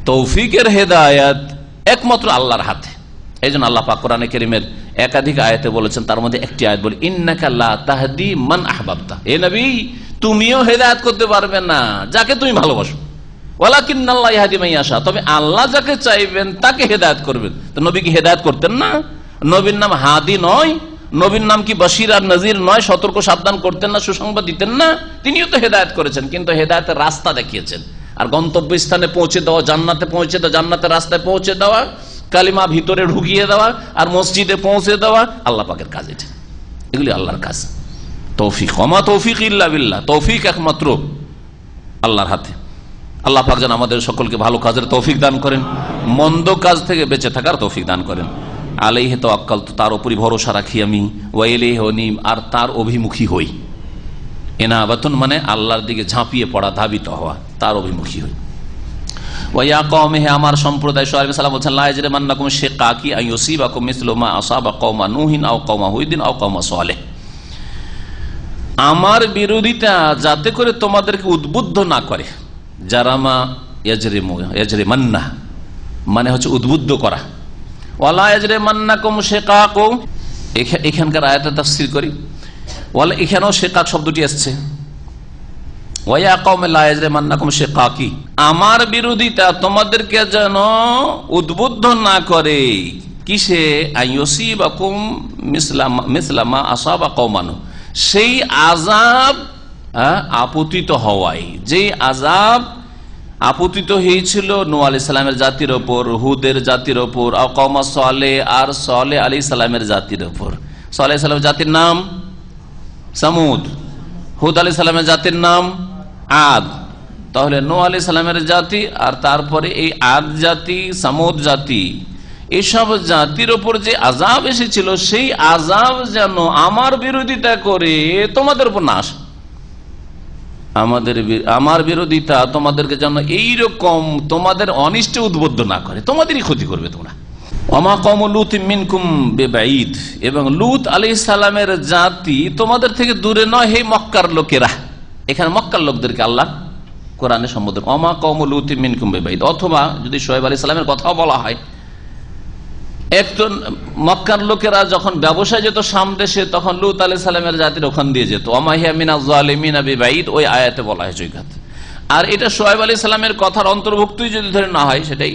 তৌফিকের হেদায়েত একমাত্র আল্লাহর হাতে। এই জন্য আল্লাহ পাক কোরআনে কারীমের একাধিক আয়াতে বলেছেন, তার মধ্যে একটি আয়াত বলে ইন্নাকা লা তাহদি মান আহবাবতা, হে নবী তুমিও হেদায়েত করতে পারবে না যাকে তুমি ভালোবাসো, ওয়ালাকিন্নাল্লাহ ইয়াহদি মান ইয়াশা, তবে আল্লাহ যাকে চাইবেন তাকে হেদায়েত করবেন। তো নবী কি হেদায়েত করতেন না? নবীর নাম হাদি নয়? নবীর নাম কি বশির আর নজির নয়? সতর্ক সাবধান করতেন না, সুসংবাদ দিতেন না? তিনিও তো হেদায়েত করেছেন, কিন্তু হেদায়েতের রাস্তা দেখিয়েছেন। আর গন্তব্য স্থানে পৌঁছে দেওয়া, জান্নাতে পৌঁছে দেওয়া, জান্নাতের রাস্তায় পৌঁছে দেওয়া, কালিমা ভিতরে ঢুকিয়ে দেওয়া আর মসজিদে পৌঁছে দেওয়া আল্লাহ পাকের কাজ, এটা এগুলি আল্লাহর কাজ। তৌফিক, ওমা তৌফিক ইল্লা বিল্লাহ, তৌফিক একমাত্র আল্লাহর হাতে। আল্লাহ পাক যেন আমাদের সকলকে ভালো কাজের তৌফিক দান করেন, মন্দ কাজ থেকে বেঁচে থাকার তৌফিক দান করেন। আলাইহি তাওয়াক্কালতু, তার উপরই ভরসা রাখি আমি, ওয়া ইলাইহি উনীব, আর তার অভিমুখী হই। ইনাবাতুন মানে আল্লাহর দিকে ঝাঁপিয়ে পড়া, ধাবিত হওয়া, তার অভিমুখী হই। ওয়া ইয়া কওমি, হে আমার সম্প্রদায়, শুআয়ব আলাইহিস সালাম বলেন, লা ইয়াজরিমান্নাকুম শিকাকি আন ইউসিবাকুম মিসলু মা আসাবা কওমা নূহিন আও কওমা হুদিন আও কওমা সালেহ, আমার বিরোধিতা যাতে করে তোমাদেরকে উদ্বুদ্ধ না করে। জারামা ইয়াজরিমান্না মানে হচ্ছে উদ্বুদ্ধ করা। ওয়ালা ইয়াজরিমান্নাকুম শিকাকু, এখানকার আয়াতের তাফসীর করি, ওয়ালা এখানেও শিকাক শব্দটি আসছে। ওয়া কওমি লা ইয়াজরিমান্নাকুম শিকাকি, আমার বিরোধিতা তোমাদেরকে যেন উদ্বুদ্ধ না করে কিসে? আইয়ুসিবাকুম মিসলা মা আসাবা কওমান, সেই আযাব আপতিত হওয়ায়, যেই আযাব আপতিত হয়েছিল নূহ আলাইহিস সালামের জাতির ওপর, হুদের জাতির ওপর, আর কওম সালেহ আর সালেহ আলাইহিস সালামের জাতির ওপর। সালেহ আলাইহিস সালামের জাতির নাম সামুদ, হুদ আলাইহিস সালামের জাতির নাম আদ। তাহলে নূহ আলাইহিস সালামের জাতি আর তারপরে এই আদ জাতি, সামুদ জাতি, এসব জাতির ওপর যে আযাব এসেছিল, সেই আযাব যেন আমার বিরোধিতা করে তোমাদের উপর না আসে। আমার বিরোধিতা তোমাদেরকে যেন এইরকম তোমাদের অনিষ্টে উদ্বুদ্ধ না করে, তোমাদেরই ক্ষতি করবে তোমরা। ওমা কওমু লূতিন মিনকুম বিবাঈদ, এবং লূত আলাইহিস সালামের জাতি তোমাদের থেকে দূরে নয় হে মক্কার লোকেরা। এখানে মক্কার লোকদেরকে আল্লাহ কোরআনে সম্বোধন, ওমা কওমু লূতিন মিনকুম বিবাঈদ। অথবা যদি শুআয়ব আলাইহিস সালামের কথাও বলা হয়, একজন মক্কার লোকেরা যখন ব্যবসায় যেত শাম দেশে, তখন লূত আলাইহিস সালামের জাতির ওখান দিয়ে যেত। ওমা হিয়া মিনাজ জালিমিনা বিবাঈদ, ওই আয়াতে বলা হয়েছে ওই কথা। আর এটা শুআয়ব আলাইহিস সালামের কথার অন্তর্ভুক্তই যদি ধরে না হয় সেটাই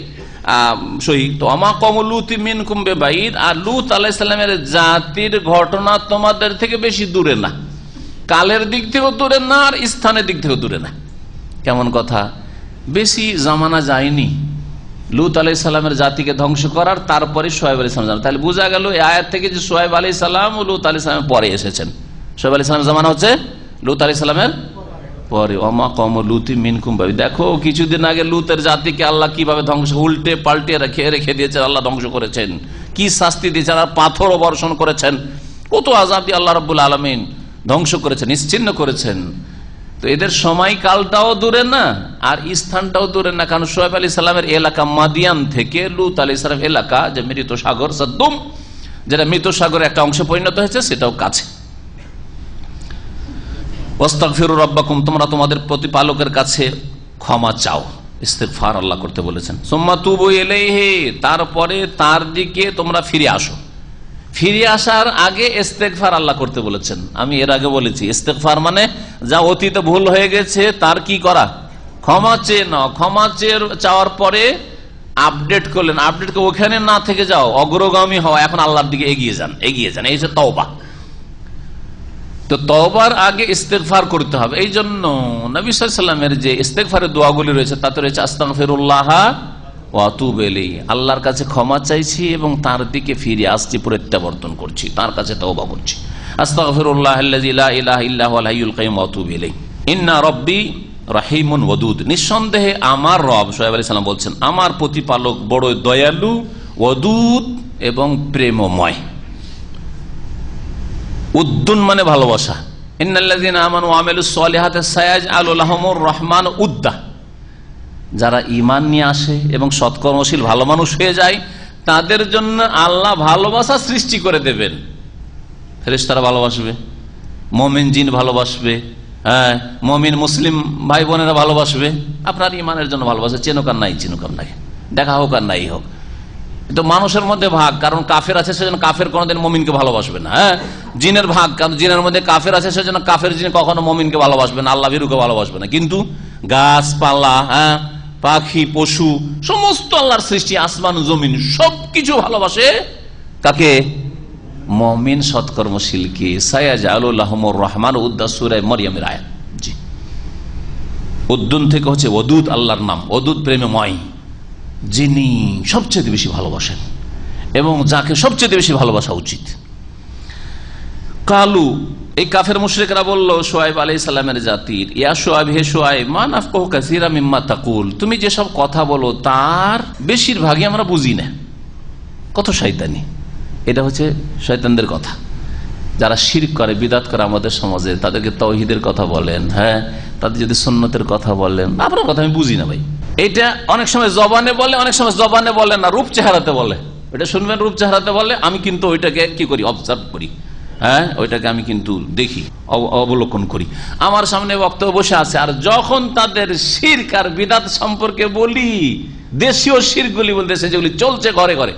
সহি। তো ওমা কওমু লূতিন মিনকুম বিবাঈদ, আর লূত আলাইহিস সালামের জাতির ঘটনা তোমাদের থেকে বেশি দূরে না, কালের দিক থেকেও দূরে না, আর স্থানের দিক থেকেও দূরে না। কেমন কথা, বেশি জামানা যায়নি লূত আলাইহিস সালামের জাতিকে ধ্বংস করার, তারপরে শুআয়ব আলাইহিস সালাম। তাহলে বোঝা গেল এই আয়াত থেকে যে শুআয়ব আলাইহিস সালাম ও লূত আলাইহিস সালামের পরে এসেছেন। শুআয়ব আলাইহিস সালামের জামানা হচ্ছে লূত আলাইহিস সালামের পরে। ওমা কওমু লূতিন মিনকুম বিবাঈদ, দেখো কিছুদিন আগে লূতের জাতিকে আল্লাহ কিভাবে ধ্বংস, উল্টে পাল্টে রেখে দিয়েছেন, আল্লাহ ধ্বংস করেছেন, কি শাস্তি দিয়েছেন, আর পাথরও বর্ষণ করেছেন, কত আযাব দিয়ে আল্লাহ রাব্বুল আলামিন ধ্বংস করেছেন, নিশ্চিহ্ন করেছেন। তো এদের সময়কালটাও দূরে না আর স্থানটাও দূরে না, কারণ শোয়েব আলাইহিস সালামের এলাকা মাদিয়ান থেকে লুত আলাইহিস সালাম এলাকা যে মৃত সাগর সদ্দুম, যেটা মৃত সাগরের একটা অংশে পরিণত হয়েছে, সেটাও কাছে। ওয়াস্তাগফিরু রাব্বাকুম, তোমরা তোমাদের প্রতিপালকের কাছে ক্ষমা চাও, ইস্তিগফার আল্লাহ করতে বলেছেন। সুম্মা তুবু ইলাইহি, তারপরে তার দিকে তোমরা ফিরে আসো। ফিরে আসার আগে ইস্তিগফার আল্লাহ করতে বলেছেন। আমি এর আগে বলেছি ইস্তিগফার মানে যা অতীতে ভুল হয়ে গেছে তার কি করা, ক্ষমা চেয়ে নাও। ক্ষমা চেয়ে চাওয়ার পরে আপডেট করলেন, আপডেট করে ওখানে না থেকে যাও, অগ্রগামী হওয়া, এখন আল্লাহর দিকে এগিয়ে যান, এগিয়ে যান, এই যে তওবা। তো তওবার আগে ইস্তিগফার করতে হবে। এই জন্য নবী সাল্লাল্লাহু আলাইহি ওয়াসাল্লামের যে ইস্তিগফারের দোয়াগুলি রয়েছে তাতে রয়েছে আস্তাগফিরুল্লাহ ওয়া আতুবু ইলাইহি, আল্লাহর কাছে ক্ষমা চাইছি এবং তার দিকে ফিরে আসছি, প্রত্যাবর্তন করছি, তার কাছে তওবা করছি। আস্তাগফিরুল্লাহাল্লাযী লা ইলাহা ইল্লা হুয়াল হাইয়ুল কাইয়্যুম ওয়া আতুবু ইলাইহি। ইন্না রাব্বী রাহিমুন ওয়াদুদ, নিঃসন্দেহে আমার রব, শোয়েব আলাইহিস সালাম বলছেন, আমার প্রতিপালক বড় দয়ালু, ওয়াদুদ এবং প্রেমময়। উদ্দুন মানে ভালোবাসা। ইন্নাল্লাযীনা আমানু ওয়া আমিলুস সলিহাতি সায়াজআলু লাহুমুর রহমান উদ্দা, যারা ঈমান নিয়ে আসে এবং সৎকর্মশীল ভালো মানুষ হয়ে যায় তাদের জন্য আল্লাহ ভালোবাসা সৃষ্টি করে দেবেন। ফেরেশতারা ভালোবাসবে, মুমিন জিন ভালোবাসবে, হ্যাঁ মুমিন মুসলিম ভাই বোনেরা ভালোবাসবে। আপনার ঈমানের জন্য ভালোবাসা, চেনুক আর নাই, চিনুক আর নাই, দেখা হোক আর নাই হোক, তো মানুষের মধ্যে ভাগ, কারণ কাফের আছে সেজন্য কাফের কোনোদিন মুমিনকে ভালোবাসবে না। হ্যাঁ, জিনের ভাগ, কারণ জিনের মধ্যে কাফের আছে সেজন্য কাফের জিন কখনো মুমিনকে ভালোবাসবে না, আল্লাহ ভীরুকে ভালোবাসবে না। কিন্তু গাছপালা, হ্যাঁ পাখি পশু সমস্ত আল্লাহর সৃষ্টি, আসমান জমিন সবকিছু ভালোবাসে কাকে? মুমিন সৎকর্মশীলকে। সায়াজআলু লাহুমুর রহমান উদ্দা, সূরা মরিয়মের আয়াত। জি, উদ্দুন থেকে হচ্ছে ওদুদ, আল্লাহর নাম ওদুদ, প্রেমময়, যিনি সবচেয়ে বেশি ভালোবাসেন এবং যাকে সবচেয়ে বেশি ভালোবাসা উচিত। কালু, এই কাফের মুশরিকরা বলল শুআয়ব আলাইহিস সালামের জাতির, ইয়া শুআয়ব, হে শুআয়ব, মা নাফকাহু কাসীরা মিম্মা তাকুল, তুমি যেসব কথা বলো তার বেশিরভাগই আমরা বুঝি না। কত শয়তানি! এটা হচ্ছে শয়তানদের কথা। যারা শিরক করে, বিদআত করে আমাদের সমাজে, তাদেরকে তাওহীদের কথা বলেন, হ্যাঁ তাদের যদি সুন্নতের কথা বলেন, আপনার কথা আমি বুঝি না ভাই। এটা অনেক সময় জবানে বলে, অনেক সময় জবানে বলে না, রূপ চেহারাতে বলে। এটা শুনবেন, রূপ চেহারাতে বলে, আমি কিন্তু ওইটাকে কি করি, অবজার্ভ করি, হ্যাঁ ওইটাকে আমি কিন্তু দেখি, অবলোকন করি। আমার সামনে বক্তব্য বসে আছে, আর যখন তাদের শিরক আর বিদআত সম্পর্কে বলি, দেশীয় শিরকগুলি বলতেছে যেগুলি চলছে ঘরে ঘরে,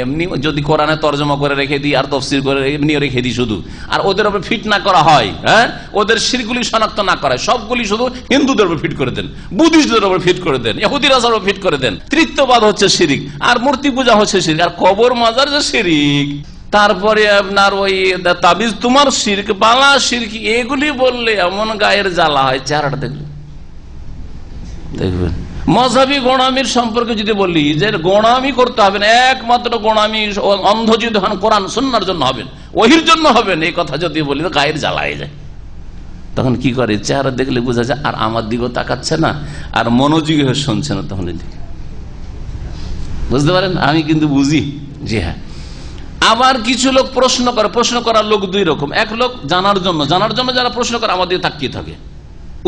এমনি যদি কোরআনে তরজমা করে রেখে দিই আর তাফসীর করে এমনিও রেখে দিই শুধু, আর ওদের উপর ফিট না করা হয়, হ্যাঁ ওদের শিরকগুলি শনাক্ত না করা, সবগুলি শুধু হিন্দুদের উপর ফিট করে দেন, বুদ্ধিস্টদের উপর ফিট করে দেন, ইহুদিরা উপর ফিট করে দেন। তৃতীয়বাদ হচ্ছে শিরিক, আর মূর্তি পূজা হচ্ছে শিরিক, আর কবর মাজার যে শিরিক, তারপরে আপনার ওই তাবিজ তোমার শিরক, বালা শিরক, এগুলি বললে এমন গায়ের জ্বালা হয়, চেহারাটা দেখবেন। মযহাবী গোঁড়ামির সম্পর্কে যদি বলি যে গোঁড়ামি করতে হবে না, একমাত্র গোঁড়ামি অন্ধ যদি হন কোরআন সুন্নাহর জন্য হবেন, ওহির জন্য হবেন, এই কথা যদি বলি তো গায়ের জ্বালা হয়ে যায়। তখন কি করে, চেহারা দেখলে বোঝা যায়, আর আমার দিকেও তাকাচ্ছে না, আর মনোযোগী হয়ে শুনছে না, তখন বুঝতে পারেন। আমি কিন্তু বুঝি, জি হ্যাঁ। আবার কিছু লোক প্রশ্ন করে, প্রশ্ন করার লোক দুই রকম। এক লোক জানার জন্য যারা প্রশ্ন করে আমার দিকে তাকিয়ে থাকে,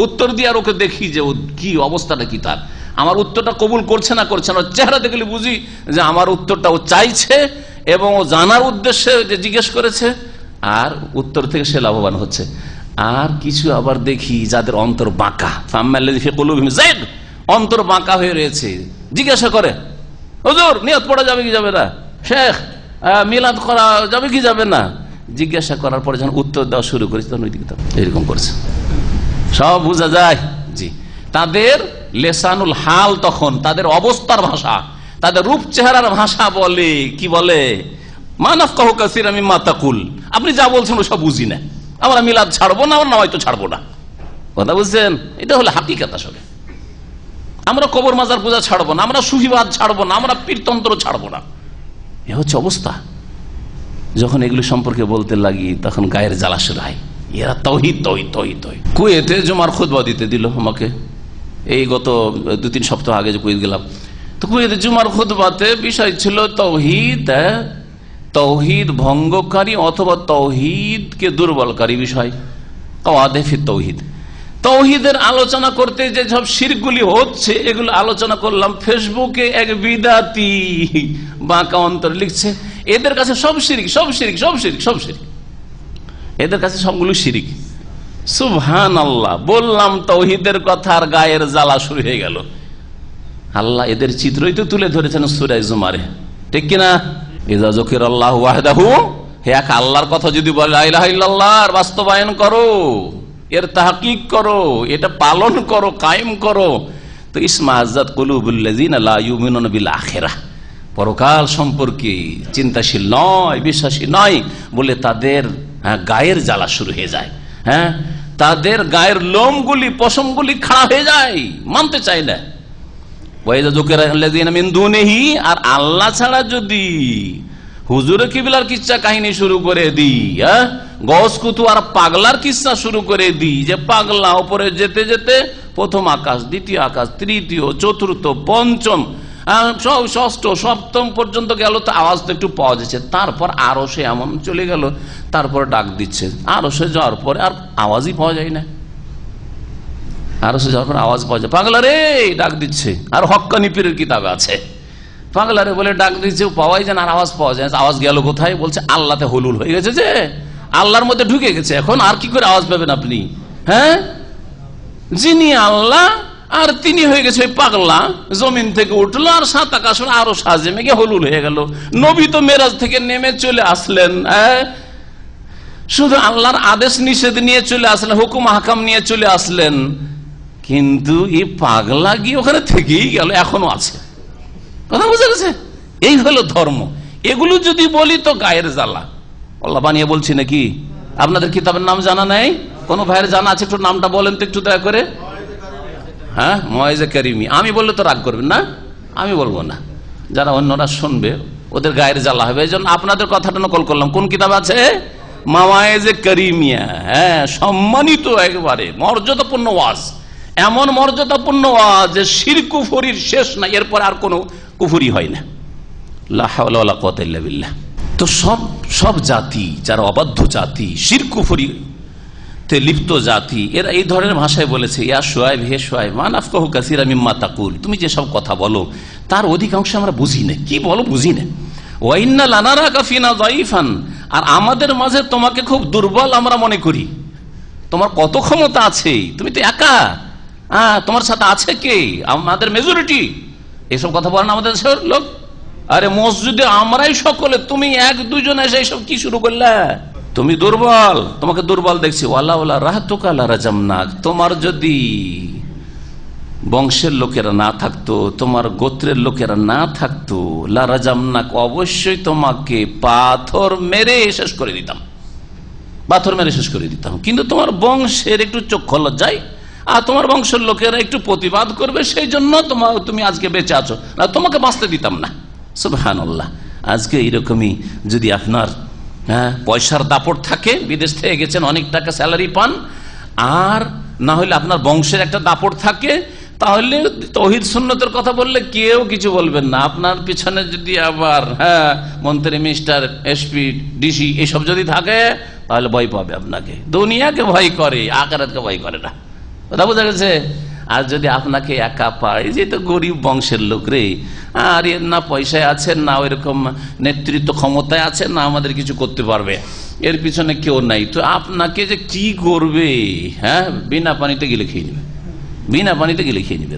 উত্তর দিয়ে আর ওকে দেখি যে কি অবস্থাটা কি, তার আমার উত্তরটা কবুল করছে না চেহারা দেখলে বুঝি যে আমার উত্তরটা ও চাইছে এবং ও জানার উদ্দেশ্যে যে জিজ্ঞেস করেছে, আর উত্তর থেকে সে লাভবান হচ্ছে। আর কিছু আবার দেখি যাদের অন্তর বাঁকা, অন্তর বাঁকা হয়ে রয়েছে, জিজ্ঞাসা করে হুজুর নিয়ত পড়া যাবে কি যাবে না, শেখ মিলাদ করা যাবে কি যাবে না, জিজ্ঞাসা করার পরে যখন উত্তর দেওয়া শুরু করেছে তখন ওই দিকে এরকম করছে, সব বোঝা যায়। জি, তাদের লেসানুল হাল, তখন তাদের অবস্থার ভাষা, তাদের রূপ চেহারার ভাষা বলে, কি বলে, মা নাফকাহু কাসীরাম মিম্মা তাকুল, আপনি যা বলছেন ও সব বুঝি না, আমরা মিলাদ ছাড়বো না, আমরা হয়তো ছাড়বো না। কথা বুঝছেন? এটা হলো হাকিকাত। আসলে আমরা কবর মাজার পূজা ছাড়বো না, আমরা সুফিবাদ ছাড়বো না, আমরা পীরতন্ত্র ছাড়বো না, এ হচ্ছে অবস্থা। যখন এগুলো সম্পর্কে বলতে লাগি তখন গায়ের জ্বালা শুরু হয়, এরা তাওহীদ তাওহীদ তাওহীদ তাওহীদ। কুয়েতে জুমার খুতবা দিতে দিল আমাকে, এই গত 2-3 সপ্তাহ আগে যে কুয়েত গেলাম, তো কুয়েতে জুমার খুতবাতে বিষয় ছিল তাওহীদ, তাওহীদ ভঙ্গকারী অথবা তাওহীদকে দুর্বলকারী বিষয়, কাওয়ায়েদ ফি তাওহীদ। তাওহীদের আলোচনা করতে যে সব শিরকগুলি হচ্ছে এগুলো আলোচনা করলাম। ফেসবুকে এক বিদাতি বাঁকা অন্তর লিখছে এদের কাছে সব শিরিক, সব শিরিক, সব শিরিক, সব শিরিক, এদের কাছে সবগুলো শিরিক। সুবহানাল্লাহ। বললাম তাওহীদের কথা আর গায়ের জ্বালা শুরু হয়ে গেল। আল্লাহ এদের চিত্রই তো তুলে ধরেছেন সূরা জুমারে, ঠিক কিনা? ইযা যুকিরাল্লাহু ওয়াহদাহু, হে এক আল্লাহর কথা যদি বলে লা ইলাহা ইল্লাল্লাহ, আর বাস্তবায়ন করো, এর তাহকিক করো, এটা পালন করো, কায়েম করো, তো ইসমাআযাত কুলুবুল্লাযিনা লা ইউমিনুনা বিল আখিরাহ, পরকাল সম্পর্কে চিন্তাশীল নয়, বিশ্বাসী নয় বলে তাদের গায়ের জ্বালা শুরু হয়ে যায়। হ্যাঁ, তাদের গায়ের লোমগুলি, পশমগুলি খাড়া হয়ে যায়, মানতে চায় না। ওয়াইযা যুকিরাল্লাযিনা মিন দুনিহি, আর আল্লাহ ছাড়া যদি হুজুরে কিবলার কিচ্ছা কাহিনী শুরু করে দিই, গস কুতু আর পাগলার কিচ্ছা শুরু করে দিই, যে পাগলা উপরে যেতে যেতে প্রথম আকাশ, দ্বিতীয় আকাশ, তৃতীয়, চতুর্থ, পঞ্চম, ষষ্ঠ, সপ্তম পর্যন্ত গেল, তো আওয়াজ তো একটু পাওয়া যাচ্ছে, তারপর আরো সে এমন চলে গেল, তারপর ডাক দিচ্ছে, আরো সে যাওয়ার পরে আর আওয়াজই পাওয়া যায় না, আরো সে যাওয়ার পর আওয়াজ পাওয়া যায়, পাগলা রে ডাক দিচ্ছে। আর হক্কানি পীরের কিতাবে আছে, পাগলারে বলে ডাক দিচ্ছে, পাওয়াই যায় না, আর আওয়াজ পাওয়া যায়। আওয়াজ গেল কোথায়? বলছে আল্লাহতে হুলুল হয়ে গেছে, যে আল্লাহর মধ্যে ঢুকে গেছে, এখন আর কি করে আওয়াজ পাবেন আপনি? হ্যাঁ, যিনি আল্লাহ আর তিনি হয়ে গেছে ওই পাগলা, জমিন থেকে উঠলো আর সাত আকাশ আরো সাজে মেঘে হুলুল হয়ে গেল। নবী তো মেরাজ থেকে নেমে চলে আসলেন, শুধু আল্লাহর আদেশ নিষেধ নিয়ে চলে আসলেন, হুকুম হাকাম নিয়ে চলে আসলেন, কিন্তু এই পাগলা গিয়ে ওখানে থেকেই গেল, এখনো আছে। কথা বুঝা গেছে? এই হলো ধর্ম। এগুলো যদি বলি তো গায়ের জ্বালা। আল্লাহ বানিয়ে বলছি নাকি? আপনাদের কিতাবের নাম জানা নাই? কোন ভাইয়ের জানা আছে? একটু নামটা বলেন তো একটু দয়া করে। হ্যাঁ, মওয়াইজে কারিমি। আমি বললে তো রাগ করবেন না, আমি বলবো না, যারা অন্যরা শুনবে ওদের গায়ের জ্বালা হবে, এই জন্য আপনাদের কথাটা নকল করলাম। কোন কিতাব আছে? মওয়াইজে কারিমিয়া। হ্যাঁ, সম্মানিত একেবারে মর্যাদাপূর্ণ ওয়াজ, এমন মর্যাদাপূর্ণ ওয়াজ যে শিরক কুফরির শেষ না, এরপর আর কোনো কুফরি হয় না। লা হাওলা ওয়ালা কুওয়াতা ইল্লা বিল্লাহ। তো সব জাতি যারা অবাধ্য জাতি, শিরক কুফরিতে লিপ্ত জাতি, এরা এই ধরনের ভাষায় বলেছে, ইয়া শুআয়ব, হে শুআয়ব, মা নাফকাহু কাসীরাম মিম্মা তাকুল, তুমি যে সব কথা বলো তার অধিকাংশ আমরা বুঝি না। কি বলো বুঝি না। ওয়া ইন্না লানারাকা ফিনা যায়িফান, আর আমাদের মাঝে তোমাকে খুব দুর্বল আমরা মনে করি। তোমার কত ক্ষমতা আছে, তুমি তো একা, তোমার সাথে আছে কে? আমাদের মেজরিটি। এসব কথা বলেন আমাদের দেশের লোক। আরে মসজিদে আমরাই সকলে, তুমি এক দুজন এসে এইসব কি শুরু করলে? তুমি দুর্বল, তোমাকে দুর্বল দেখছি। ওয়ালা ওয়ালা রাহতুকা লারাজামনাক, তোমার যদি বংশের লোকেরা না থাকতো, তোমার গোত্রের লোকেরা না থাকতো, লারাজামনাক, অবশ্যই তোমাকে পাথর মেরে শেষ করে দিতাম, পাথর মেরে শেষ করে দিতাম। কিন্তু তোমার বংশের একটু চক্ষু লজ্জায়, আর তোমার বংশের লোকেরা একটু প্রতিবাদ করবে, সেই জন্য তুমি আজকে বেঁচে আছো, না তোমাকে বাঁচতে দিতাম না। সুবহানাল্লাহ। আজকে এরকমই যদি আপনার পয়সার দাপট থাকে, বিদেশ থেকে গেছেন, অনেক টাকা স্যালারি পান, আর না হলে আপনার বংশের একটা দাপট থাকে, তাহলে তাওহীদ সুন্নতের কথা বললে কেউ কিছু বলবেন না। আপনার পিছনে যদি আবার মন্ত্রী, মিনিস্টার, এসপি, ডিসি এসব যদি থাকে, তাহলে ভয় পাবে আপনাকে। দুনিয়াকে ভয় করে, আখিরাতকে ভয় করে না। কথা বোঝা গেছে? আর যদি আপনাকে একা পায়, যে তো গরিব বংশের লোক রে, আর না পয়সায় আছেন, না ওইরকম নেতৃত্ব ক্ষমতায় আছেন, না আমাদের কিছু করতে পারবে, এর পিছনে কেউ নাই, তো আপনাকে যে কি করবে? হ্যাঁ, বিনা পানিতে গেলে খেয়ে নেবে, বিনা পানিতে গেলে খেয়ে নেবে।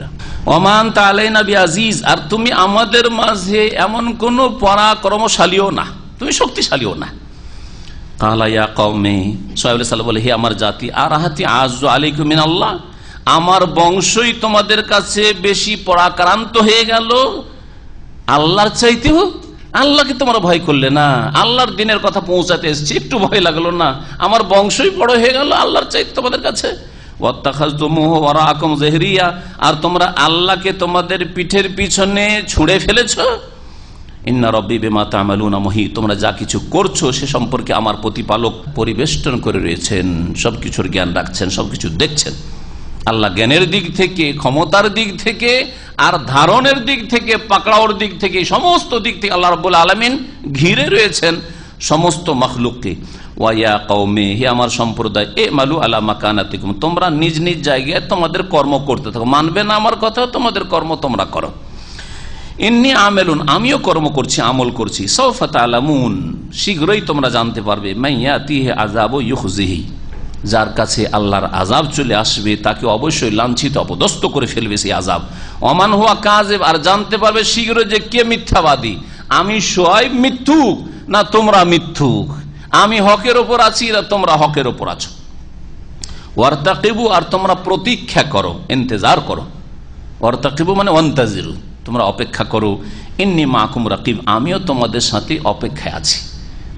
ওমান তাআলাইনা বিআজিজ, আর তুমি আমাদের মাঝে এমন কোন পরাক্রমশালীও না, তুমি শক্তিশালীও না। কালা ইয়া কওমি, শুআয়ব আলাইহিস সালাম বলে, হে আমার জাতি, আরাহাতি আযযু আলাইকুম মিনাল্লাহ, আমার বংশই তোমাদের কাছে বেশি পরাক্রান্ত হয়ে গেল আল্লাহর চাইতেও? আল্লাহকে তোমরা ভয় করলে না, আল্লাহর দিনের কথা পৌঁছাতে এসেছি, একটু ভয় লাগলো না? আমার বংশই বড় হয়ে গেল আল্লাহর চাইতে তোমাদের কাছে। ওয়াত্তাখাযতুমুহু ওয়ারাআকুম যাহরিয়া, আর তোমরা আল্লাহকে তোমাদের পিঠের পিছনে ছুঁড়ে ফেলেছো। ইন্না রাব্বী বিমা তা'মালুনা মুহীত, তোমরা যা কিছু করছো সে সম্পর্কে আমার প্রতিপালক পরিবেষ্টন করে রয়েছেন, সবকিছুর জ্ঞান রাখছেন, সবকিছু দেখছেন। আল্লাহ জ্ঞানের দিক থেকে, ক্ষমতার দিক থেকে, আর ধারণের দিক থেকে, পাকড়াওর দিক থেকে, সমস্ত দিক থেকে আল্লাহ রাব্বুল আলামিন ঘিরে রয়েছেন। সমস্ত মখলুককে, ওয়া কওমি, হে আমার সম্প্রদায়, মালু আলা মাকানাতিকুম, তোমরা নিজ নিজ জায়গায় তোমাদের কর্ম করতে থাকো, মানবে না আমার কথা, তোমাদের কর্ম তোমরা করো। ইন্নী আমেলুন, আমিও কর্ম করছি, আমল করছি। সাউফা তা'লামুন, শীঘ্রই তোমরা জানতে পারবে। মাইয়াতিহি আযাবু ইউখজিহি, যার কাছে আল্লাহর আযাব চলে আসবে তাকে অবশ্যই লাঞ্ছিত অপদস্থ করে ফেলবে সেই আযাব। ওমান হুয়া কাযিব, আর জানতে পারবে শীঘ্র যে কে মিথ্যাবাদী, আমি শুআয়ব মিথ্যুক না তোমরা মিথ্যুক, আমি হকের ওপর আছি না তোমরা হকের ওপর আছো। ওয়ারতাকিবু, আর তোমরা প্রতীক্ষা করো, ইন্তজার করো। ওয়ারতাকিবু মানে ওয়ান্তাজিরু, তোমরা অপেক্ষা করো। ইন্নী মাকুম রাকিব, আমিও তোমাদের সাথে অপেক্ষায় আছি।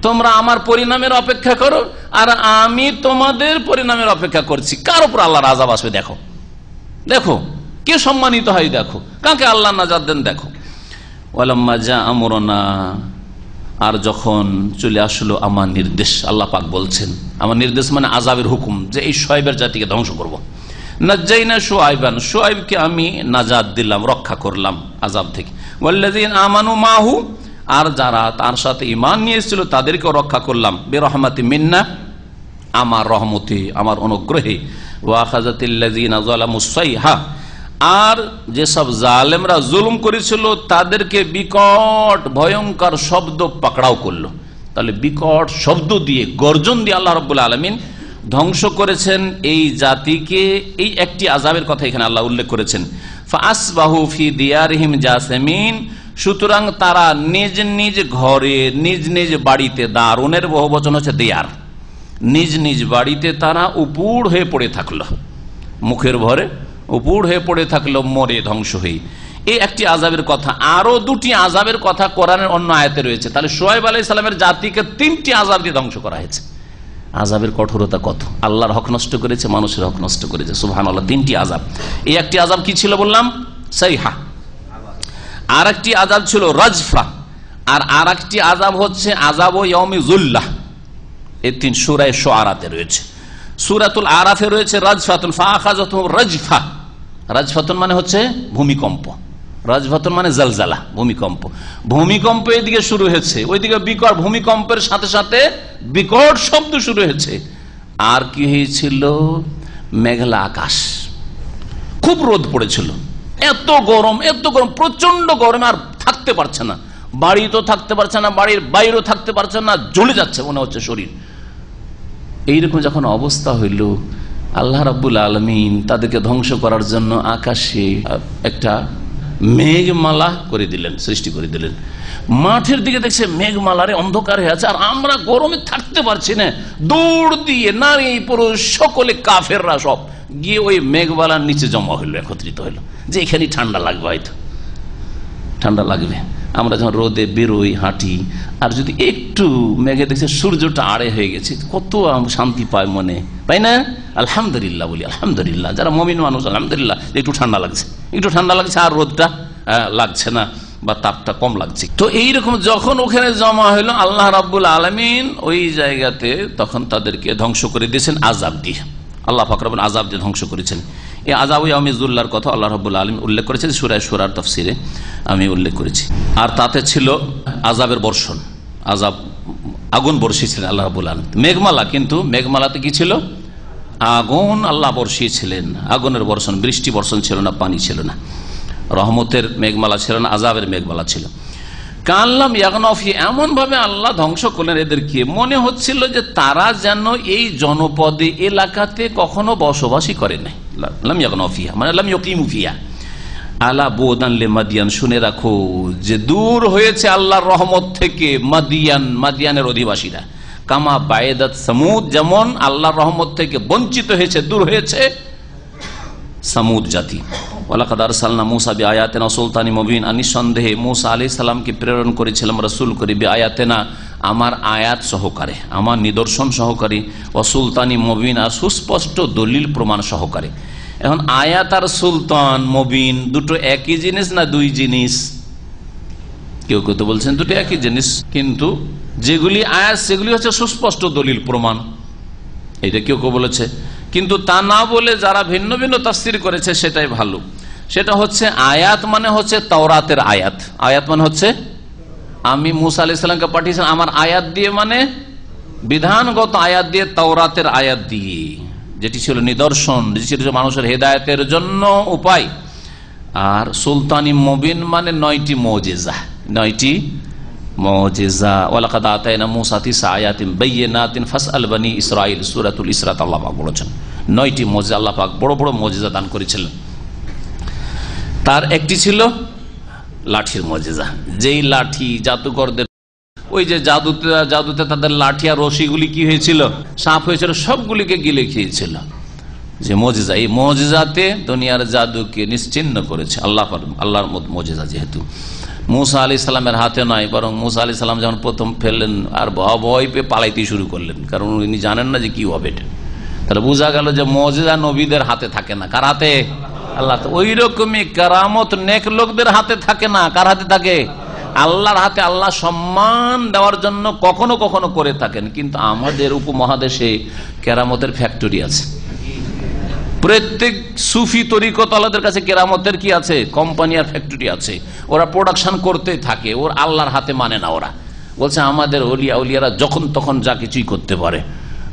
তোমরা আমার পরিণামের অপেক্ষা করো আর আমি তোমাদের পরিণামের অপেক্ষা করছি। কার উপর আল্লাহর আযাব আসবে দেখো, দেখো কে সম্মানিত হয়, দেখো কাকে আল্লাহ নাজাত দেন, দেখো। ওয়ালাম্মা জা আমরুনা, আর যখন চলে আসলো আমার নির্দেশ, আল্লাহ পাক বলছেন আমার নির্দেশ মানে আযাবের হুকুম, যে এই শুআয়বের জাতিকে ধ্বংস করব। নাজ্জাইনা শুআয়বান, শুআয়বকে আমি নাজাত দিলাম, রক্ষা করলাম আযাব থেকে। ওয়াল্লাযীনা আমানু মাহু, আর যারা তার সাথে ঈমান নিয়ে এসেছিল তাদেরকেও রক্ষা করলাম। বিরহমাতি মিন্না, আমার রহমতে, আমার অনুগ্রহে। ওয়া আখাযাতিল্লাযীনা যালামুস সাইহা, আর যেসব জালেমরা জুলুম করেছিল তাদেরকে বিকট ভয়ঙ্কর শব্দ পাকড়াও করলো। তাহলে বিকট শব্দ দিয়ে, গর্জন দিয়ে আল্লাহ রাব্বুল আলামিন ধ্বংস করেছেন এই জাতিকে। এই একটি আযাবের কথা এখানে আল্লাহ উল্লেখ করেছেন। ফাআসবাহু ফি দিয়ারিহিম জাসিমিন, সুতরাং তারা নিজ নিজ ঘরে, নিজ নিজ বাড়িতে, দারুনের বহুবচন হচ্ছে দিয়ার, নিজ নিজ বাড়িতে তারা উপুড় হয়ে পড়ে থাকলো, মুখের ভরে উপুড় হয়ে পড়ে থাকলো, মরে ধ্বংস হয়ে। এই একটি আযাবের কথা। আরো দুটি আযাবের কথা কোরআনের অন্য আয়াতে রয়েছে। তাহলে শুআয়ব আলাইহিস সালামের জাতিকে 3টি আযাব দিয়ে ধ্বংস করা হয়েছে। আযাবের কঠোরতা কত! আল্লাহর হক নষ্ট করেছে, মানুষের হক নষ্ট করেছে, সুবহানাল্লাহ। 3টি আযাব। এই একটি আযাব কি ছিল বললাম? সাইহা। আর একটি আযাব ছিল রাজফা, আর একটি আযাব হচ্ছে আযাব ইয়াউমি যুল্লাহ। এই 3 সূরা শুআরাতে রয়েছে। সূরাতুল আরাফে রয়েছে রাজফাতুন ফাআখাযাতুহুম রাজফা। রাজফাতুন মানে হচ্ছে ভূমিকম্প, রাজফাতুন মানে জালজালা, ভূমিকম্প। ভূমিকম্প এদিকে শুরু হয়েছে, ওইদিকে বিকট ভূমিকম্পের সাথে সাথে বিকট শব্দ শুরু হয়েছে। আর কি হয়েছিল? মেঘলা আকাশ, খুব রোদ পড়েছিল, এত গরম, এত গরম, প্রচন্ড গরম, আর থাকতে পারছে না, বাড়ি তো থাকতে পারছে না, বাড়ির বাইরেও থাকতে পারছে না, জ্বলে যাচ্ছে মনে হচ্ছে শরীর। এইরকম যখন অবস্থা হইল, আল্লাহ রাব্বুল আলামিন তাদেরকে ধ্বংস করার জন্য আকাশে একটা মেঘমালা করে দিলেন, সৃষ্টি করে দিলেন। মাঠের দিকে দেখছে মেঘমালারে অন্ধকার হয়ে আছে, আর আমরা গরমে থাকতে পারছি না। দৌড় দিয়ে নারী পুরুষ সকলে কাফেররা সব গিয়ে ওই মেঘমালার নিচে জমা হইলো, একত্রিত হইলো, যে এখানেই ঠান্ডা লাগবে, হয়তো ঠান্ডা লাগবে। আমরা যখন রোদে বেরোই, হাঁটি, আর যদি একটু মেঘে দেখছে সূর্যটা আড়ে হয়ে গেছে, কত শান্তি পায় মনে, পাই না? আলহামদুলিল্লাহ বলি, আলহামদুলিল্লাহ। যারা মুমিন মানুষ, আলহামদুলিল্লাহ একটু ঠান্ডা লাগছে, একটু ঠান্ডা লাগছে, আর রোদটা লাগছে না বা তাপটা কম লাগছে। তো এইরকম যখন ওখানে জমা হইলো, আল্লাহ রাব্বুল আলামিন ওই জায়গাতে তখন তাদেরকে ধ্বংস করে দিয়েছেন আযাব দিয়ে। আল্লাহ পাক রব্বুল আযাব দিয়ে ধ্বংস করেছেন। এই আযাব ইয়াউমি যুল্লার কথা আল্লাহ রাব্বুল আলামিন উল্লেখ করেছেন সূরা শুরার তাফসিরে, আমি উল্লেখ করেছি। আর তাতে ছিল আযাবের বর্ষণ, আযাব, আগুন বর্ষিয়েছিলেন আল্লাহ রাব্বুল আলামিন। মেঘমালা, কিন্তু মেঘমালাতে কি ছিল? আগুন আল্লাহ বর্ষিয়েছিলেন, আগুনের বর্ষণ, বৃষ্টি বর্ষণ ছিল না, পানি ছিল না, রহমতের মেঘমালা ছিল না, আযাবের মেঘমালা ছিল। কাল্লাম ইয়াগনাফি, এমন ভাবে আল্লাহ ধ্বংস করলেন এদেরকে, মনে হচ্ছিল যে তারা যেন এই জনপদে, এলাকাতে কখনো বসবাসই করে নাই। লাম ইয়াগনাফিয়া মানে লাম ইয়াকিমু ফিহা। আলা বুদান লিমাদিয়ান, শুনে রাখো যে দূর হয়েছে আল্লাহর রহমত থেকে মাদিয়ান, মাদিয়ানের অধিবাসীরা। কামা বায়দাত সামুদ, যেমন আল্লাহর রহমত থেকে বঞ্চিত হয়েছে, দূর হয়েছে সামুদ জাতি। ওয়ালাকাদ আরসালনা মূসা বিআয়াতিনা সুলতানি মুবিন, নিঃসন্দেহে মূসা আলাইহিস সালামকে প্রেরণ করেছিলাম রাসূল করে, বিআয়াতিনা আমার আয়াত সহকারে, আমার নিদর্শন সহকারে, ও সুলতানি মুবিন আর সুস্পষ্ট দলিল প্রমাণ সহকারে। এখন আয়াত আর সুলতান মুবিন দুটো একই জিনিস না দুই জিনিস? কেউ কেউ তো বলছেন দুটো একই জিনিস, কিন্তু যেগুলি আয়াত সেগুলি হচ্ছে সুস্পষ্ট দলিল প্রমাণ, এটা কেউ কেউ বলেছে। কিন্তু তা না বলে যারা ভিন্ন ভিন্ন তাফসীর করেছে সেটাই ভালো। সেটা হচ্ছে আয়াত মানে হচ্ছে তাওরাতের আয়াত, আয়াত মানে হচ্ছে আমি মুসা আলাইহিস সালামকে পাঠিয়েছিলাম আমার আয়াত দিয়ে, মানে বিধানগত আয়াত দিয়ে, তাওরাতের আয়াত দিয়ে, যেটি ছিল নিদর্শন, যেটি ছিল মানুষের হেদায়েতের জন্য উপায়। আর সুলতানি মুবিন মানে 9টি মুজিজা, 9টি মুজিজা। ওয়ালাকাদ আতাইনা মূসা 9 আয়াতিন বাইয়িনাতিন ফাসআল বনি ইসরাঈল, সূরাতুল ইসরাতে আল্লাহ পাক বলেছেন 9টি মুজিজা আল্লাহ পাক বড় বড় মুজিজা দান করেছিলেন। তার একটি ছিল লাঠির মুজিজা, যেই লাঠি জাদুকরদের, ওই যে জাদুতে তাদের লাঠি আর রশিগুলি কি হয়েছিল, সাপ হয়েছিল, সবগুলিকে গিলে খেয়েছিল। যে মুজিজা, এই মুজিজাতে দুনিয়ার জাদুকে নিশ্চিহ্ন করেছে আল্লাহর মুজিজা। যেহেতু মুসা আলাইহিস সালামের হাতে নয়, বরং মুসা আলাইহিস সালাম যখন প্রথম ফেললেন আর ভয় পেয়ে পালাইতে শুরু করলেন, কারণ উনি জানেন না যে কি হবে এটা। তাহলে বোঝা গেল যে মুজিজা নবীদের হাতে থাকে না, কার হাতে? আল্লাহ। ওই রকমই কেরামত নেক লোকদের হাতে থাকে না, কার হাতে থাকে? আল্লাহর হাতে। আল্লাহ সম্মান দেওয়ার জন্য কখনো কখনো করে থাকেন, কিন্তু আমাদের উপমহাদেশে কেরামতের ফ্যাক্টরি আছে। প্রত্যেক সুফি তরিকতওয়ালাদের কাছে কেরামতের কি আছে? কোম্পানি আর ফ্যাক্টরি আছে। ওরা প্রোডাকশন করতে থাকে, ওর আল্লাহর হাতে মানে না। ওরা বলছে আমাদের উলিয়ারা যখন তখন যা কিছুই করতে পারে।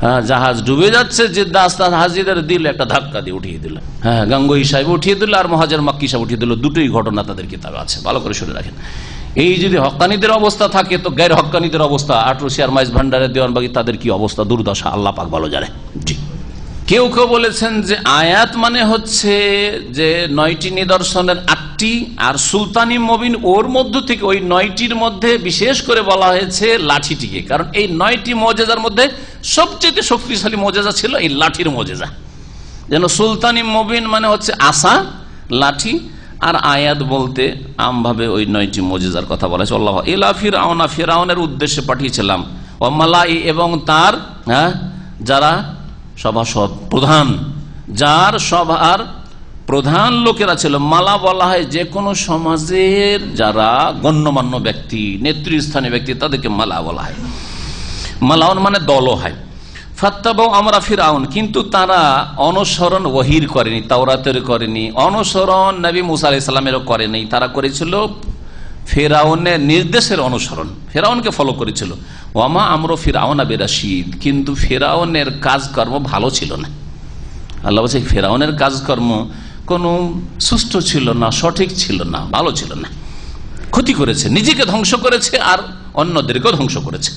হ্যাঁ, জাহাজ ডুবে যাচ্ছে, জেদ্দা আস্তাদ হাজিদের দিল একটা ধাক্কা দিয়ে উঠিয়ে দিল। হ্যাঁ, গাঙ্গুই সাহেব উঠিয়ে দিল আর মহাজের মাক্কি সাহেব উঠিয়ে দিল। দুটোই ঘটনা তাদের কিতাবে আছে, ভালো করে শুনে রাখেন। এই যদি হক্কানিদের অবস্থা থাকে, তো গায়ের হক্কানিদের অবস্থা, আটরশিয়ার মাইজ ভান্ডারের দেওয়ানবাগি, তাদের কি অবস্থা, দুর্দশা আল্লাহ পাক ভালো জানে। জি, কেউ কেউ বলেছেন যে আয়াত মানে হচ্ছে যে 9টি নিদর্শনের 8টি, আর সুলতানি মুবিন ওর মধ্য থেকে, ওই 9টির মধ্যে বিশেষ করে বলা হয়েছে লাঠিটিকে, কারণ এই 9টি মুজিজার মধ্যে সবচেয়ে শক্তিশালী মুজিজা ছিল এই লাঠির মুজিজা। যেন সুলতানি মুবিন মানে হচ্ছে আসা, লাঠি, আর আয়াত বলতে আমভাবে ওই 9টি মুজিজার কথা বলা হয়েছে। আল্লাহ ইলা ফিরআউনা, ফিরআউনের উদ্দেশ্যে পাঠিয়েছিলাম, ওয়া মালাই, এবং তার যারা সভাসদ প্রধান, যার সভার প্রধান লোকেরা ছিল। মালা বলা হয় যে কোনো সমাজের যারা গণ্যমান্য ব্যক্তি, নেতৃস্থানীয় ব্যক্তি, তাদেরকে মালা বলা হয়। মালাউন মানে দলও হয়। ফাত্তাবাউ আমরা ফিরআউন, কিন্তু তারা অনুসরণ ওহির করেনি, তাওরাতের করেনি, অনুসরণ নবী মুসা আলাইহিস সালামেরও করেনি। তারা করেছিল ফিরআউনের নির্দেশের অনুসরণ, ফিরআউনকে ফলো করেছিল। ওয়ামা আমরু ফিরআউনা বিরাশিদ, কিন্তু ফিরআউনের কাজকর্ম ভালো ছিল না। আল্লাহ বলছে ফিরআউনের কাজকর্ম কোনো সুষ্ঠু ছিল না, সঠিক ছিল না, ভালো ছিল না, ক্ষতি করেছে, নিজেকে ধ্বংস করেছে আর অন্যদেরকেও ধ্বংস করেছে।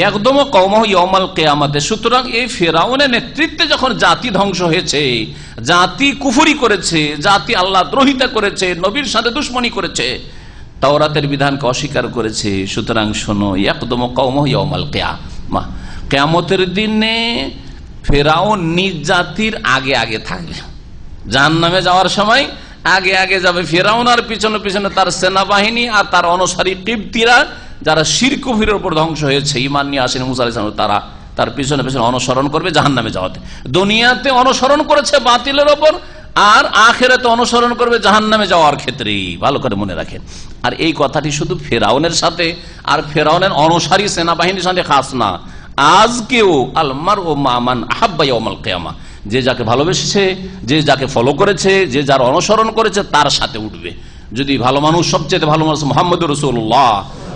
একদম কওমাহু ইয়াউমাল কিয়ামাতে। সুতরাং এই ফিরআউনের নেতৃত্বে যখন জাতি ধ্বংস হয়েছে, জাতি কুফরি করেছে, জাতি আল্লাহ দ্রোহিতা করেছে, নবীর সাথে দুশমনি করেছে, তাওরাতের বিধানকে অস্বীকার করেছে, সুতরাং শোনো, ইয়াকদুমু কওমাহু ইয়াউমাল কিয়ামাহ, কিয়ামতের দিনে ফিরআউন নিজ জাতির আগে আগে থাকবে। জাহান্নামে যাওয়ার সময় আগে আগে যাবে ফিরআউন, আর পিছনে পিছনে তার সেনাবাহিনী আর তার অনুসারী কিবতীরা, যারা শিরক কুফরের উপর ধ্বংস হয়েছে, ঈমান নিয়ে আসেনি মুসা আলাইহিস সালাম, তারা তার পিছনে পিছনে অনুসরণ করবে জাহান্নামে যাওয়াতে। দুনিয়াতে অনুসরণ করেছে বাতিলের উপর, আর আখিরাতে অনুসরণ করবে জাহান্নামে যাওয়ার ক্ষেত্রে। ভালো করে মনে রাখেন। আর এই কথাটি শুধু ফিরআউনের সাথে আর ফিরআউনের অনুসারী সেনাবাহিনীর সাথে খাস না, আজকেও আল মারউ মা মান আহাব্বা ইয়াউমাল কিয়ামাহ, যে যাকে ভালোবেসেছে, যে যাকে ফলো করেছে, যে যার অনুসরণ করেছে, তার সাথে উঠবে। যদি ভালো মানুষ, সবচেয়ে ভালো মানুষ মুহাম্মদুর রাসূলুল্লাহ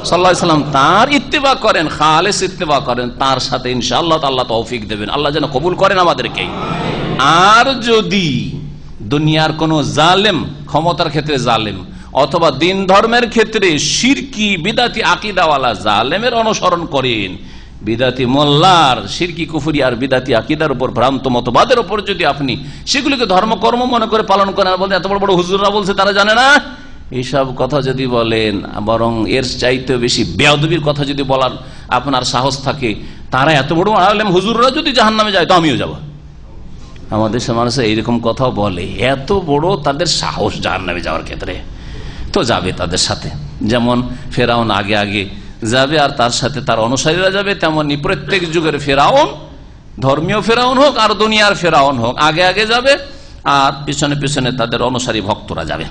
সাল্লাল্লাহু আলাইহি ওয়াসাল্লাম, তার ইত্তেবা করেন, খালেস ইত্তেবা করেন, তার সাথে ইনশাআল্লাহ আল্লাহ তৌফিক দেবেন। আল্লাহ যেন কবুল করেন আমাদেরকে। আর যদি দুনিয়ার কোন জালেম, ক্ষমতার ক্ষেত্রে জালেম, অথবা দিন ধর্মের ক্ষেত্রে শিরকি বিদাতি আকীদাওয়ালা জালেমের অনুসরণ করেন, বিদাতি মোল্লার শিরকি কুফরি আর বিদাতি আকীদার উপর, ভ্রান্ত মতবাদের উপর যদি আপনি সেগুলিকে ধর্মকর্ম মনে করে পালন করেন, আর বলতে এত বড় বড় হুজুররা বলছে তারা জানে না, এইসব কথা যদি বলেন, বরং এর চাইতে বেশি বেয়াদবির কথা যদি বলার আপনার সাহস থাকে, তারা এত বড় আলেম হুজুররা যদি জাহান্নামে যায় তো আমিও যাব। আমাদের সমাজে এইরকম কথাও বলে, এত বড় তাদের সাহস জাহান্নামে যাওয়ার ক্ষেত্রে, তো যাবে তাদের সাথে। যেমন ফেরাউন আগে আগে যাবে আর তার সাথে তার অনুসারীরা যাবে, তেমনি প্রত্যেক যুগের ফেরাউন, ধর্মীয় ফেরাউন হোক আর দুনিয়ার ফেরাউন হোক, আগে আগে যাবে আর পিছনে পিছনে তাদের অনুসারী ভক্তরা যাবে।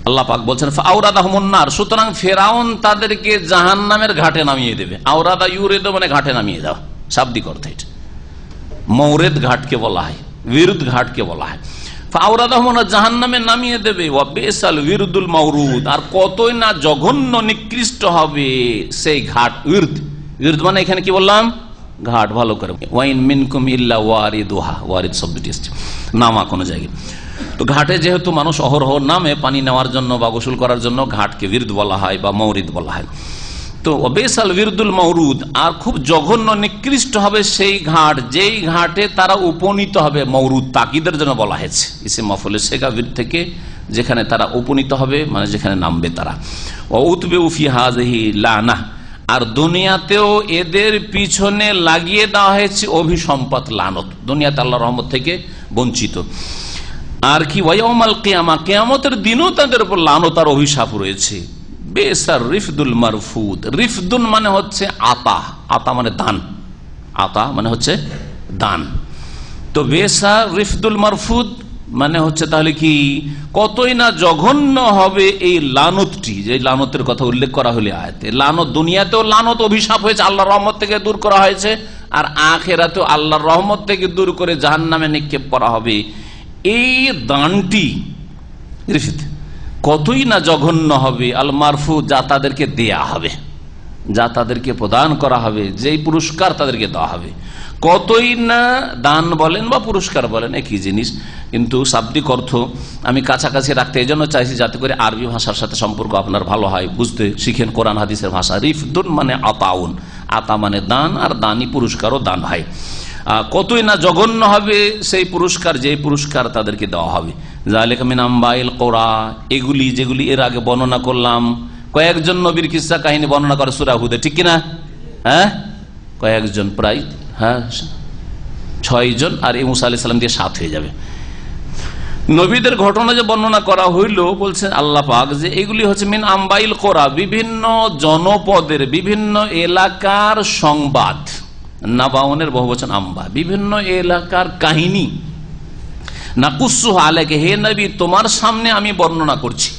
আল্লাহ পাক বলছেন ফাওরাদাহুমুন নার, সুতরাং ফেরাউন তাদেরকে জাহান্নামের ঘাটে নামিয়ে দেবে। আওরাদা ইউরিদু মানে ঘাটে নামিয়ে দাও, শাব্দিক অর্থ এটা। মৌরেদ ঘাটকে বলা হয়, বিরুদ ঘাটকে বলা হয়। ফাওরাদাহুম জাহান্নামে নামিয়ে দেবে। ওয়া বিসাল উইরদুল মাওরুদ, আর কতই না জঘন্য নিকৃষ্ট হবে সেই ঘাট। উইরদ মানে এখানে কি বললাম? ঘাট। ভালো করে, ওয়াইন মিনকুম ইল্লা ওয়ারিদুহা, ওয়ারিদ শব্দটি এসেছে নামা কোনো জায়গায়। তো ঘাটে যেহেতু মানুষ অহরহ নামে পানি নেওয়ার জন্য বা গোসল করার জন্য, ঘাটকে উইরদ বলা হয় বা মৌরিদ বলা হয়। তো বেসাল উইরদুল মৌরুদ, আর খুব জঘন্য নিকৃষ্ট হবে সেই ঘাট যেই ঘাটে তারা উপনীত হবে। মৌরুদ তাকিদের জন্য বলা হয়েছে, ইসে মফুলে সেগা বীর থেকে, যেখানে তারা উপনীত হবে মানে যেখানে নামবে তারা। ও উতবে উফি হাযিহি লানাহ, আর দুনিয়াতেও এদের পিছনে লাগিয়ে দেওয়া হয়েছে অভিসম্পাত লানত, দুনিয়াতে আল্লাহর রহমত থেকে বঞ্চিত। আর কি ওয়াউমাল কিয়ামা, কিয়ামতের দিনও তাদের উপর লানত আর অভিশাপ রয়েছে। বেসার রিফদুল মারফুদ, রিফদুন মানে হচ্ছে আতা, আতা মানে দান, আতা মানে হচ্ছে দান। তো বেসার রিফদুল মারফুদ মানে হচ্ছে তাহলে কি কতই না জঘন্য হবে এই লানতটি, যে লানতের কথা উল্লেখ করা হলে আয়াতে। লানত দুনিয়াতেও লানত অভিশাপ হয়েছে, আল্লাহর রহমত থেকে দূর করা হয়েছে, আর আখিরাতেও আল্লাহর রহমত থেকে দূর করে জাহান্নামে নিক্ষেপ করা হবে। এই দানটি কতই না জঘন্য হবে, আল মারফু, যা তাদেরকে দেয়া হবে, যা তাদেরকে প্রদান করা হবে, যেই পুরস্কার তাদেরকে দেওয়া হবে। কতই না দান বলেন বা পুরস্কার বলেন একই জিনিস, কিন্তু শাব্দিক অর্থ আমি কাছাকাছি রাখতে এই জন্য চাইছি যাতে করে আরবি ভাষার সাথে সম্পর্ক আপনার ভালো হয়, বুঝতে শিখেন কোরআন হাদিসের ভাষা। রিফদুন মানে আতাউন, আতা মানে দান, আর দানই পুরস্কারও দান হয়। কতই না জঘন্য হবে সেই পুরস্কার, যে পুরস্কার তাদেরকে দেওয়া হবে। যালিকা মিন আম্বাইল কোরা, এগুলি যেগুলি এর আগে বর্ণনা করলাম। কয়েকজন নবীর কিসসা কাহিনী বর্ণনা করে সূরা হুদে, ঠিক কিনা? হ্যাঁ, কয়েকজন, প্রায় 6 জন, আর এই মুসা আলাইহিস সালাম দিয়ে 7 হয়ে যাবে। নবীদের ঘটনা যে বর্ণনা করা হইল, বলছেন আল্লাহ পাক যে এগুলি হচ্ছে মিন আম্বাইল কোরা, বিভিন্ন জনপদের, বিভিন্ন এলাকার সংবাদ। নাবাউনের বহুবচন আম্বা, বিভিন্ন এলাকার কাহিনী। নাকুসু আলাইকা, হে নবী তোমার সামনে আমি বর্ণনা করছি,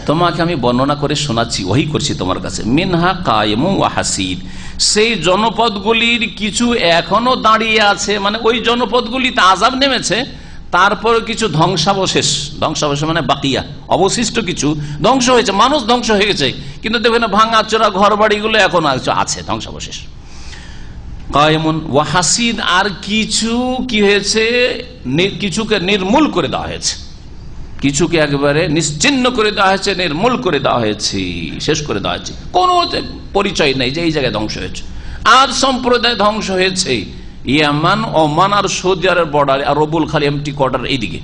তোমাকে আমি বর্ণনা করে শোনাচ্ছি, ওহী করছি তোমার কাছে। মিনহা কায়েমু ওয়া হাসিদ, সেই জনপদগুলির কিছু এখনো দাঁড়িয়ে আছে, মানে ওই জনপদগুলিতে আযাব নেমেছে, তারপর কিছু ধ্বংসাবশেষ, ধ্বংসাবশেষ মানে বাকিয়া, অবশিষ্ট কিছু ধ্বংস হয়েছে, মানুষ ধ্বংস হয়ে গেছে, কিন্তু দেখবেন ভাঙা চোরা ঘর বাড়িগুলো এখন আছে ধ্বংসাবশেষ। কায়েমুন ওয়া হাসিদ, আর কিছু কি হয়েছে, কিছুকে নির্মূল করে দেওয়া হয়েছে, কিছুকে একেবারে নিশ্চিহ্ন করে দেওয়া হয়েছে, নির্মূল করে দেওয়া হয়েছে, শেষ করে দেওয়া হয়েছে, কোনো পরিচয় নেই যে এই জায়গায় ধ্বংস হয়েছে। আর সম্প্রদায় ধ্বংস হয়েছে ইয়ামান, ওমান আর সৌদি আরবের বর্ডারে, আর রবুল খালি এমটি কোয়ার্টার, এইদিকে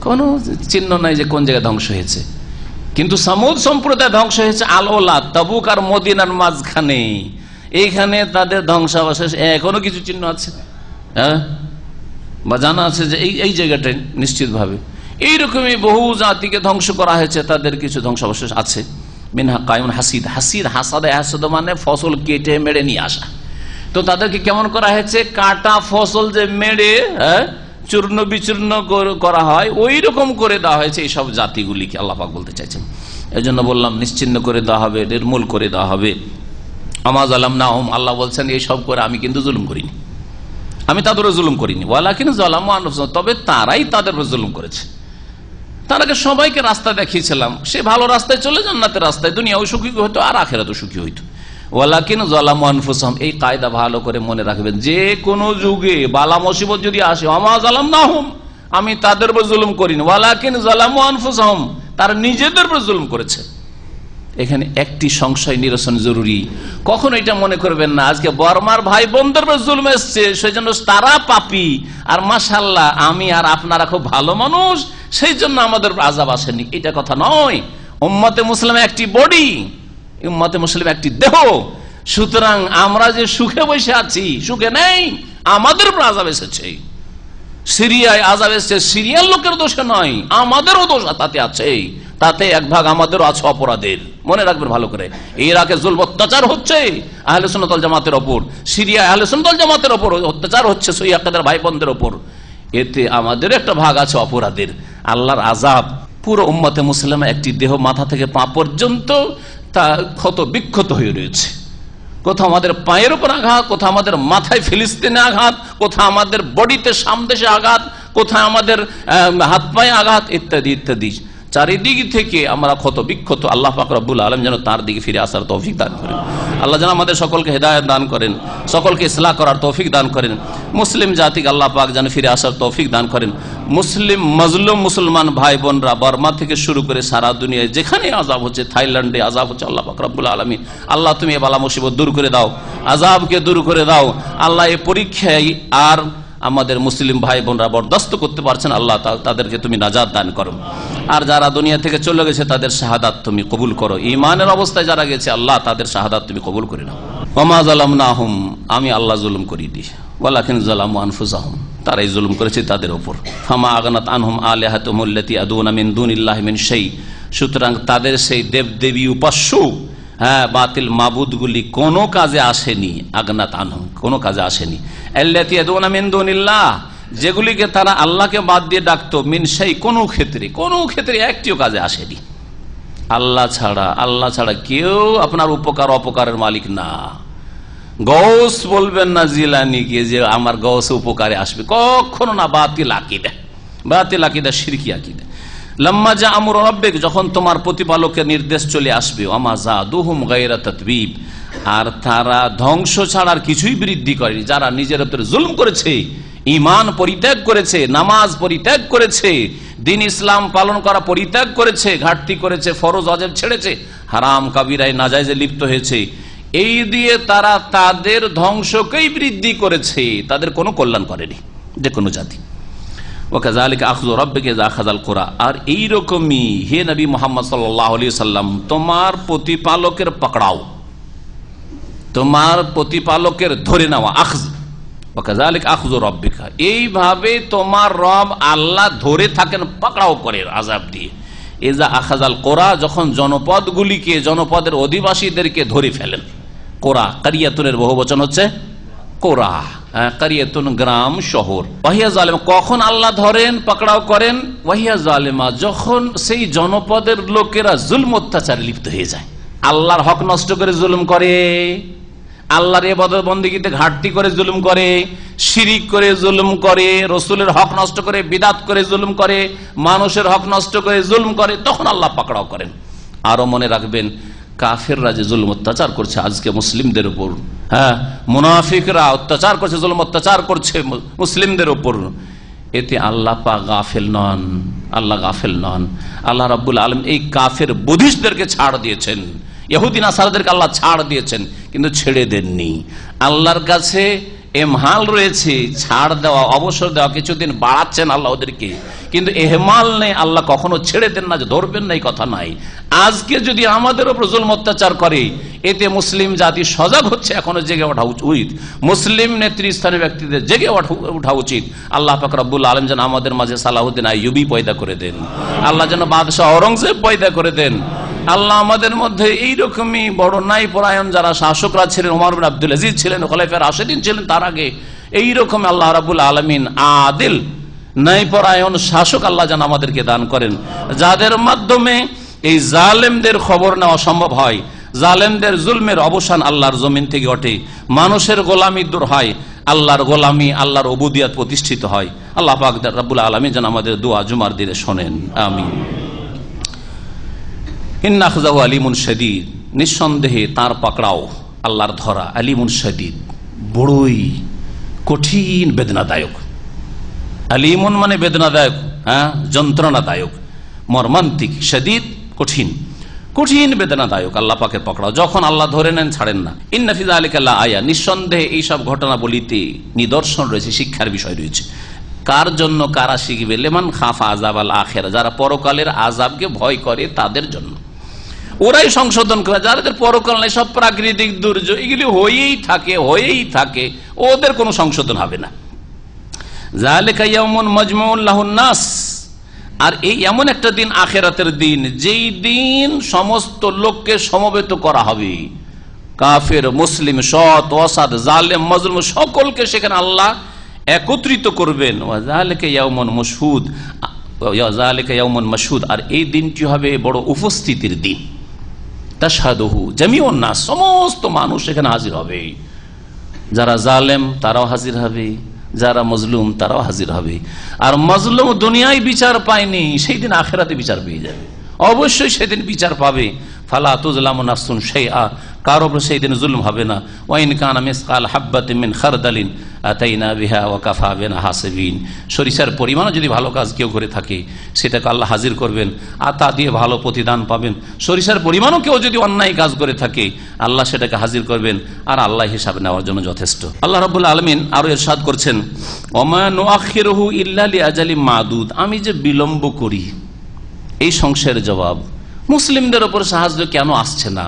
কোনো চিহ্ন নাই যে কোন জায়গায় ধ্বংস হয়েছে। কিন্তু সামুদ সম্প্রদায় ধ্বংস হয়েছে আল-ওলা, তাবুক আর মদিনার মাঝখানে, এইখানে তাদের ধ্বংসাবশেষ এখনো কিছু চিহ্ন আছে, হ্যাঁ, বা জানা আছে যে এই জায়গাটায় নিশ্চিতভাবে। এইরকমই বহু জাতিকে ধ্বংস করা হয়েছে, তাদের কিছু ধ্বংসাবশেষ আছে। মিনহা কায়ুন হাসিদ, হাসিদ হাসাদে হাসাদ মানে ফসল কেটে মেরে নিয়ে আসা। তো তাদেরকে কেমন করা হয়েছে, কাটা ফসল যে মেরে চূর্ণ বিচূর্ণ করা হয়, ওই রকম করে দেওয়া হয়েছে এইসব জাতিগুলিকে, আল্লাহ পাক বলতে চাইছেন। এই জন্য বললাম নিশ্চিহ্ন করে দেওয়া হবে, নির্মূল করে দেওয়া হবে। আমা যালামনাহুম, আল্লাহ বলছেন এইসব করে আমি কিন্তু জুলুম করিনি, আমি তাদেরও জুলুম করিনি। ওয়ালাকিন যালামু আনফুসাহুম, তবে তারাই তাদের উপর জুলুম করেছে। তারাকে সবাইকে রাস্তা দেখিয়েছিলাম, সে ভালো রাস্তায় চলে জান্নাতের রাস্তায়, দুনিয়াও সুখী হইতো আর আখিরাতেও সুখী হইতো। ওয়ালাকিন যালামু আনফুসাহুম, এই কায়দা ভালো করে মনে রাখবেন, যে কোনো যুগে বালা মুসিবত যদি আসে, আমা যালামনাহুম, আমি তাদের উপর জুলুম করিনি, ওয়ালাকিন যালামু আনফুসাহুম, তারা নিজেদের উপর জুলুম করেছে। এখানে একটি সংশয় নিরসন জরুরি, কখন এটা মনে করবেন না আজকে বর্মার ভাই বোনদের উপর জুলুম এসছে সেই জন্য তারা পাপী, আর মাশাআল্লাহ আমি আর আপনারা খুব ভালো মানুষ সেই জন্য আমাদের আযাব আসেনি, এটা কথা নয়। উম্মতে মুসলিম একটি বডি, উম্মতে মুসলিম একটি দেহ, সুতরাং আমরা যে সুখে বসে আছি, সুখে নেই, আমাদের উপর আযাব এসেছে। সিরিয়ায় আযাব এসেছে, সিরিয়ার লোকের দোষে নয়, আমাদেরও দোষ তাতে আছে, তাতে এক ভাগ আমাদেরও আছে অপরাধের, মনে রাখবেন ভালো করে। ইরাকে জুলম অত্যাচার হচ্ছে আহলে সুন্নাত ওয়াল জামাতের ওপর, সিরিয়ায় আহলে সুন্নাত ওয়াল জামাতের ওপর অত্যাচার হচ্ছে সহি আকিদার ভাই বোনদের ওপর, এতে আমাদের একটা ভাগ আছে অপরাধের। আল্লাহর আযাব পুরো উম্মতে মুসলিমা একটি দেহ মাথা থেকে পা পর্যন্ত তা ক্ষত বিক্ষত হয়ে রয়েছে। কোথাও আমাদের পায়ের উপর আঘাত, কোথাও আমাদের মাথায় ফিলিস্তিনে আঘাত, কোথাও আমাদের বডিতে সামদেশে আঘাত, কোথায় আমাদের হাত পায়ে আঘাত, ইত্যাদি ইত্যাদি। চারিদিক থেকে আমরা ক্ষত বিক্ষত। আল্লাহ পাক রব্বুল আলামিন যেন তার দিকে ফিরে আসার তৌফিক দান করেন। আল্লাহ যেন আমাদের সকলকে হেদায়েত দান করেন, সকলকে ইসলাহ করার তৌফিক দান করেন। মুসলিম জাতিকে আল্লাহ পাক যেন ফিরে আসার তৌফিক দান করেন। মুসলিম মজলুম মুসলমান ভাই বোনরা বর্মা থেকে শুরু করে সারা দুনিয়ায় যেখানে আযাব হচ্ছে, থাইল্যান্ডে আযাব হচ্ছে, আল্লাহ পাক রব্বুল আলামিন আল্লাহ তুমি এ বালা মুসিবত দূর করে দাও, আযাবকে দূর করে দাও। আল্লাহ এই পরীক্ষায় আর আমাদের মুসলিম ভাই বোনরা বরদাস্ত করতে পারছেন, আল্লাহ তাদেরকে তুমি নাজাত দান করো। আর যারা দুনিয়া থেকে চলে গেছে তাদের শাহাদাত তুমি কবুল করো। ঈমানের অবস্থায় যারা গেছে আল্লাহ তাদের শাহাদাত তুমি কবুল করে নাও। ওমা যালামনাহুম, আমি আল্লাহ জুলুম করিনি, ওয়ালাকিন যালামু আনফুসাহুম, তারাই জুলুম করেছে তাদের উপর। ফামা আগনাত আনহুম আলিহাতুহুম আল্লাতী আদুনা মিন দুনিল্লাহি মিন শাই, সুতরাং তাদের সেই দেবদেবী উপাস্য বাতিল মাবুদগুলি কোনো কাজে আসেনি। আগনাত আনহুম, কোনো কাজে আসেনি। আল্লাতী আদুনা মিন দুনিল্লাহ, যেগুলিকে তারা আল্লাহকে বাদ দিয়ে ডাকতো, মিন শাই, কোনো ক্ষেত্রে একটিও কাজে আসেনি। আল্লাহ ছাড়া কেউ আপনার উপকার অপকারের মালিক না। গৌস বলবেন না জিলানীকে যে আমার গৌস উপকারে আসবে, কখনো না। বাতিল আকীদা, শিরকি আকীদা। লাম্মা জা আমরু রাব্বিক, যখন তোমার প্রতিপালকের নির্দেশ চলে আসবে, ওমা যাদুহুম গায়রা তাতবীব, আর তারা ধ্বংস ছাড়ার কিছুই বৃদ্ধি করেনি। যারা নিজের উপরে জুলুম করেছে, ঈমান পরিত্যাগ করেছে, নামাজ পরিত্যাগ করেছে, দিন ইসলাম পালন করা পরিত্যাগ করেছে, ঘাটতি করেছে, ফরজ ওয়াজিব ছেড়েছে, হারাম কাবিরায় নাজায়েজে লিপ্ত হয়েছে, এই দিয়ে তারা তাদের ধ্বংসকেই বৃদ্ধি করেছে, তাদের কোনো কল্যাণ করেনি যে কোনো জাতি। ওয়াকাযালিকা আখযু রাব্বিকা ইযা আখাযাল কুরা, আর এইরকমই হে নবী মুহাম্মদ সাল্লাল্লাহু আলাইহি সাল্লাম, তোমার প্রতিপালকের পাকড়াও, তোমার প্রতিপালকের ধরে নেওয়া, আখয। ওয়াকাযালিকা আখযু রাব্বিকা, এইভাবে তোমার রব আল্লাহ ধরে থাকেন, পাকড়াও করে আযাব দিয়ে। ইযা আখাযাল কুরা, যখন জনপদগুলিকে, জনপদের অধিবাসীদেরকে ধরে ফেলেন। কোরা, কারিয়াতুনের বহুবচন হচ্ছে কোরা, কারিয়াতুন গ্রাম, শহর। ওয়াহিয়া জালিমা, কখন আল্লাহ ধরেন পাকড়াও করেন? ওয়াহিয়া জালিমা, যখন সেই জনপদের লোকেরা জুলম অত্যাচারে লিপ্ত হয়ে যায়, আল্লাহর হক নষ্ট করে জুলুম করে, আল্লাহর ইবাদত বন্দেগীতে ঘাটতি করে জুলুম করে, শিরিক করে জুলুম করে, রসুলের হক নষ্ট করে বিদাত করে জুলুম করে, মানুষের হক নষ্ট করে জুলুম করে, তখন আল্লাহ পাকড়াও করেন। আরো মনে রাখবেন, কাফেররা যে জুলুম অত্যাচার করছে আজকে মুসলিমদের উপর, মুনাফিকরা অত্যাচার করছে, জুলুম অত্যাচার করছে মুসলিমদের উপর, এতে আল্লাহ পাক গাফেল নন, আল্লাহ গাফেল নন। আল্লাহ রাব্বুল আলামিন এই কাফের বুদ্ধিস্টদেরকে ছাড় দিয়েছেন, ইহুদি নাসারাদেরকে আল্লাহ ছাড় দিয়েছেন, কিন্তু ছেড়ে দেননি। আল্লাহর কাছে এমহাল রয়েছে, ছাড় দেওয়া, অবসর দেওয়া, কিছুদিন বাড়াচ্ছেন আল্লাহ ওদেরকে, কিন্তু এহমাল নেই, আল্লাহ কখনো ছেড়ে দেন না যে ধরবেন না, এই কথা নাই। আজকে যদি আমাদের উপর জুলম অত্যাচার করে, এতে মুসলিম জাতি সজাগ হচ্ছে, এখনো জেগে ওঠা উচিত, মুসলিম নেতৃস্থানীয় ব্যক্তিদের জেগে ওঠা উচিত। আল্লাহ পাক রব্বুল আলামিন যেন আমাদের মাঝে সালাহুদ্দিন আইয়ুবী পয়দা করে দেন, আল্লাহ যেন বাদশাহ অরঙ্গজেব পয়দা করে দেন, আল্লাহ আমাদের মধ্যে এইরকমই বড় নাই পরায়ণ যারা শাসকরা ছিলেন, ওমর বিন আব্দুল আজিজ ছিলেন, খোলাফায়ে রাশিদিন ছিলেন, তার আগে এইরকম আল্লাহ রাব্বুল আলামিন আদিল ন্যায়পরায়ণ শাসক আল্লাহ যেন আমাদেরকে দান করেন, যাদের মাধ্যমে এই জালেমদের খবর নেওয়া সম্ভব হয়, জালেমদের জুলমের অবসান আল্লাহর জমিন থেকে ঘটে, মানুষের গোলামি দূর হয়, আল্লাহর গোলামি, আল্লাহর উবুদিয়াত প্রতিষ্ঠিত হয়। আল্লাহ পাক রব্বুল আলামিন যেন আমাদের দোয়া জুমার দিনে শোনেন, আমিন। ইন্না আখযাহু আলিমুন শাদীদ, নিঃসন্দেহে তার পাকড়াও, আল্লাহর ধরা, আলিমুন শাদীদ, বড়ই কঠিন বেদনাদায়ক। আলিমুন মানে বেদনাদায়ক, যন্ত্রণাদায়ক, মর্মান্তিক, শাদীদ কঠিন, কঠিন বেদনাদায়ক আল্লাহ পাকের পাকড়াও, যখন আল্লাহ ধরে নেন ছাড়েন না। ইন্না ফি যালিকা লাআয়া, নিঃসন্দেহে এইসব ঘটনা বলিতে নিদর্শন রয়েছে, শিক্ষার বিষয় রয়েছে। কার জন্য? কারা শিখবে? লিমান খাফা আযাবাল আখিরা, যারা পরকালের আযাবকে ভয় করে তাদের জন্য। ওরাই সংশোধন করে, যাদের পরকাল নাই, সব প্রাকৃতিক দুর্যোগ এগুলি হয়েই থাকে, ওদের কোনো সংশোধন হবে না। যালিকা ইয়াউমুন মাজমুউন লাহুন নাস, আর এই এমন একটা দিন আখিরাতের দিন, যেই দিন সমস্ত লোককে সমবেত করা হবে, কাফের, মুসলিম, সৎ, অসৎ, জালেম, মাজলুম, সকলকে সেখানে আল্লাহ একত্রিত করবেন। যালিকা ইয়াউমুন মাশহুদ, যালিকা ইয়াউমুন মাশহুদ, আর এই দিনটি হবে বড় উপস্থিতির দিন। তাশহাদুহু জামিউন নাস, সমস্ত মানুষ এখানে হাজির হবে, যারা জালেম তারাও হাজির হবে, যারা মজলুম তারাও হাজির হবে। আর মজলুম দুনিয়ায় বিচার পায়নি, সেই দিন আখেরাতে বিচার পেয়ে যাবে, অবশ্যই সেদিন বিচার পাবে। ফালা তুজলামু নাফসুন শাইআ, কারো উপর সেই দিন জুলুম হবে না। ওয়াইন কানা মিসকাল হাববাতিন মিন খারদালিন আতাইনা বিহা ওয়া কাফা বিনা হাসিবিন। সরিষার পরিমাণও যদি ভালো কাজ কেউ করে থাকে সেটাকে আল্লাহ হাজির করবেন, আর তা দিয়ে ভালো প্রতিদান পাবেন। সরিষার পরিমাণও কেউ যদি অন্যায় কাজ করে থাকে আল্লাহ সেটাকে হাজির করবেন, আর আল্লাহ হিসাব নেওয়ার জন্য যথেষ্ট। আল্লাহ রাব্বুল আলামিন আরো ইরশাদ করছেন, ওমা নুআখিরুহু ইল্লা লিআজালিম মাদুদ, আমি যে বিলম্ব করি। এই সংশয়ের জবাব, মুসলিমদের ওপর সাহায্য কেন আসছে না,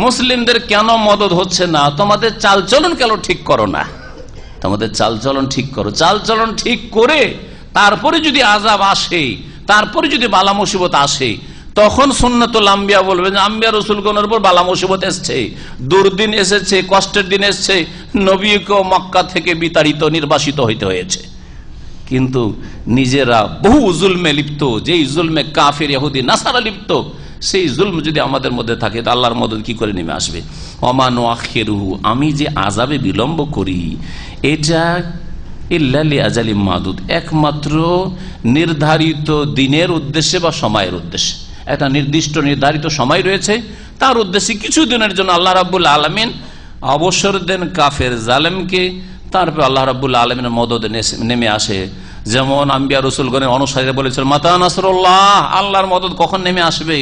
মুসলিমদের কেন মদদ হচ্ছে না? তোমাদের চালচলন কেন ঠিক করো না? তোমাদের চালচলন ঠিক করো, চালচলন ঠিক করে তারপরে যদি আযাব আসে, তারপরে যদি বালা মুসিবত আসে, তখন সুন্নাতুল আম্বিয়া বলবেন যে আম্বিয়া রাসূলগণের উপর বালা মুসিবত এসেছে, দুর্দিন এসেছে, কষ্টের দিন এসেছে, নবীকে মক্কা থেকে বিতাড়িত নির্বাসিত হইতে হয়েছে। কিন্তু নিজেরা বহু জুলমে লিপ্ত, যেই জুলমে কাফির ইহুদি নাসারা লিপ্ত, সেই জুলম যদি আমাদের মধ্যে থাকে তো আল্লাহর মদদ কি করে নেমে আসবে? ওমা নুআখিরুহু, আমি যে আযাবে বিলম্ব করি, এটা ইল্লা লিআজালিম মাদুদ, একমাত্র নির্ধারিত দিনের উদ্দেশ্যে বা সময়ের উদ্দেশ্যে। একটা নির্দিষ্ট নির্ধারিত সময় রয়েছে, তার উদ্দেশ্যে কিছু দিনের জন্য আল্লাহ রাব্বুল আলামিন অবসর দেন কাফের জালেমকে, তারপর আল্লাহ রাব্বুল আলামিনের মদদ নেমে আসে। যেমন আম্বিয়া রাসূলগণের অনুসারীরা বলেছিল মাতা নাসরুল্লাহ, আল্লাহর মদদ কখন নেমে আসবে?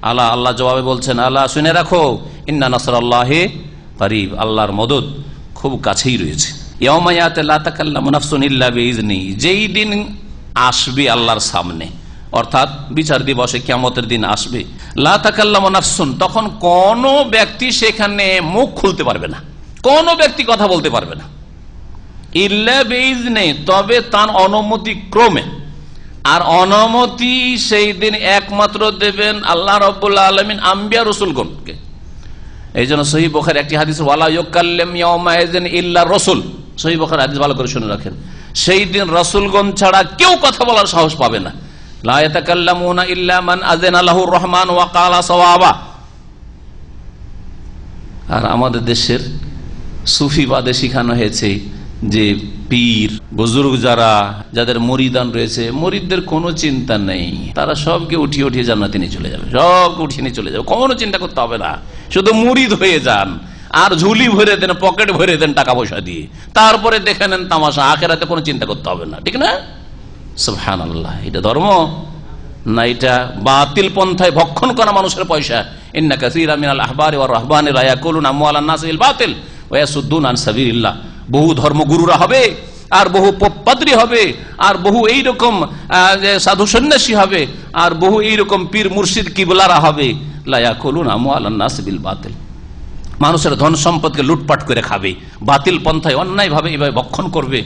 আল্লাহ জবাবে বলছেন, আল্লাহ শুনে রাখো, ইন্না নাসরাল্লাহি করিব, আল্লাহর মদদ খুব কাছেই রয়েছে। ইয়াউমা ইয়াতি লা তাকাল্লামু নাফসুন ইল্লা বিইজনি, যেই দিন আসবে আল্লাহর সামনে, অর্থাৎ বিচার দিবসে, কিয়ামতের দিন আসবে। লা তাকাল্লামু নাফসুন, তখন কোন ব্যক্তি সেখানে মুখ খুলতে পারবে না, কোন ব্যক্তি কথা বলতে পারবে না। ইল্লা বিইজনি, তবে তার অনুমতি ক্রমে। আর অনুমতি সেই দিন একমাত্র দেবেন আল্লাহ রাব্বুল আলামিন আম্বিয়া রাসূলগণকে। এই জন্য সহিহ বুখারী একটি হাদিস, ওয়ালা ইউকাল্লিম ইয়াউমাইযিন ইল্লা রাসূল, সহিহ বুখারী হাদিস ভালো করে শুনে রাখেন। সেই দিন রাসূলগণ ছাড়া কেউ কথা বলার সাহস পাবে না। লা ইয়াতাকাল্লামুনা ইল্লা মান আযানা লাহুর রহমান ওয়া ক্বালা সাওয়াবা। আর আমাদের দেশের সুফিবাদে শিখানো হয়েছে যে পীর বুজুর্গ যারা, যাদের মুরিদান রয়েছে, মুরিদদের কোনো চিন্তা নেই, তারা সবকে উঠিয়ে উঠিয়ে জান্নাতে নিয়ে চলে যাবে, সবকে উঠিয়ে নিয়ে চলে যাবে, কোনো চিন্তা করতে হবে না, শুধু মুরিদ হয়ে যান আর ঝুলি ভরে দেন, পকেট ভরে দেন টাকা পয়সা দিয়ে, তারপরে দেখে নেন তামাশা, আখেরাতে কোনো চিন্তা করতে হবে না, ঠিক না? সুবহানাল্লাহ, এটা ধর্ম না, এটা বাতিল পন্থায় ভক্ষণ করা মানুষের পয়সা। ইন্না কাসীরা মিনাল আহবারি ওয়ার রাহবানিরা ইয়াকুলুনা আমওয়ালান নাসি বিল বাতিল ওয়া ইয়াসুদ্দুনা আন সাবিলিল্লাহ। বহু ধর্মগুরুরা হবে, আর বহু পোপপাদ্রী হবে, আর বহু এইরকম সাধু সন্ন্যাসী হবে, আর বহু এইরকম পীর মুর্শিদ কিবলারা হবে। লা ইয়াকুলুনা আমওয়ালান নাসি বিল বাতিল, মানুষের ধন সম্পদকে লুটপাট করে খাবে, বাতিল পন্থায় অন্যায়ভাবে এভাবে ভক্ষণ করবে।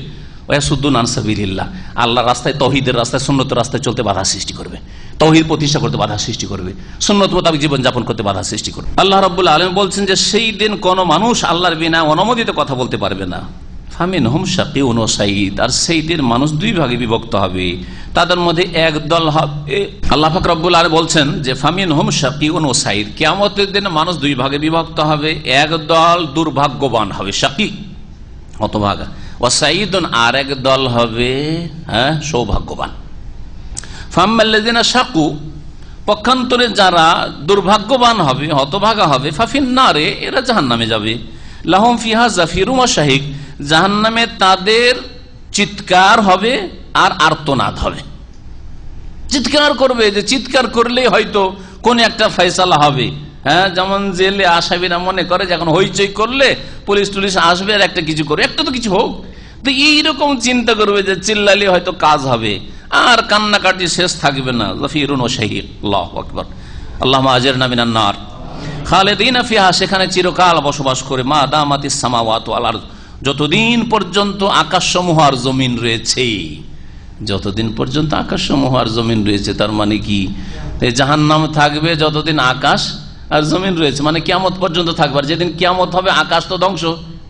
ওয়াসুদ্দুনা আন সাবিলিল্লাহ, আল্লাহর রাস্তায়, তৌহিদের রাস্তায়, সুন্নতের রাস্তায় চলতে বাধা সৃষ্টি করবে, তৌহিদ প্রতিষ্ঠা করতে বাধা সৃষ্টি করবে, সুন্নত মোতাবেক জীবন যাপন করতে বাধা সৃষ্টি করবে। আল্লাহ রাব্বুল আলামিন বলছেন যে সেই দিন কোন মানুষ আল্লাহর বিনা অনুমোদিত কথা বলতে পারবে না। ফামিনহুম শাকিউন ওয়া সাঈদ, আর সেই দিন মানুষ দুই ভাগে বিভক্ত হবে, তাদের মধ্যে এক দল হবে, আল্লাহ পাক রব্বুল আলামিন বলছেন যে ফামিনহুম শাকিউন ওয়া সাঈদ, কিয়ামতের দিন মানুষ দুই ভাগে বিভক্ত হবে, এক দল দুর্ভাগ্যবান হবে, শাকি হতভাগা, ওয়া সাঈদুন, আর এক দল হবে সৌভাগ্যবান। ফাম্মাল্লাযিনা শাকু, পক্ষান্তরে যারা দুর্ভাগ্যবান হবে, হতভাগা হবে, ফাফিন্নারে, এরা জাহান্নামে যাবে। লাহুম ফিহা জাফিরুম ওয়া শাহিক, জাহান্নামে তাদের চিৎকার হবে আর আর্তনাদ হবে, চিৎকার করবে, যে চিৎকার করলেই হয়তো কোন একটা ফয়সালা হবে। যেমন জেলে আসামিরা মনে করে যে এখন হইচই করলে পুলিশ টুলিশ আসবে আর একটা কিছু করে, একটা তো কিছু হোক, তো এইরকম চিন্তা করবে যে চিল্লালে হয়তো কাজ হবে, আর কান্নাকাটি শেষ থাকবে না। জাফিরুন ওয়া শাহিক, আল্লাহু আকবার, আল্লাহুম্মা আজিরনা মিনান নার। খালিদিনা ফিহা, সেখানে চিরকাল বসবাস করে, মা দামাতিস সামাওয়াতু ওয়াল আরদ, যতদিন পর্যন্ত আকাশসমূহ আর জমিন রয়েছে, যতদিন পর্যন্ত আকাশসমূহ আর জমিন রয়েছে, তার মানে কি জাহান্নাম থাকবে যতদিন আকাশ আর জমিন রয়েছে, মানে কিয়ামত পর্যন্ত থাকবে। আর যেদিন কিয়ামত হবে আকাশ তো ধ্বংস,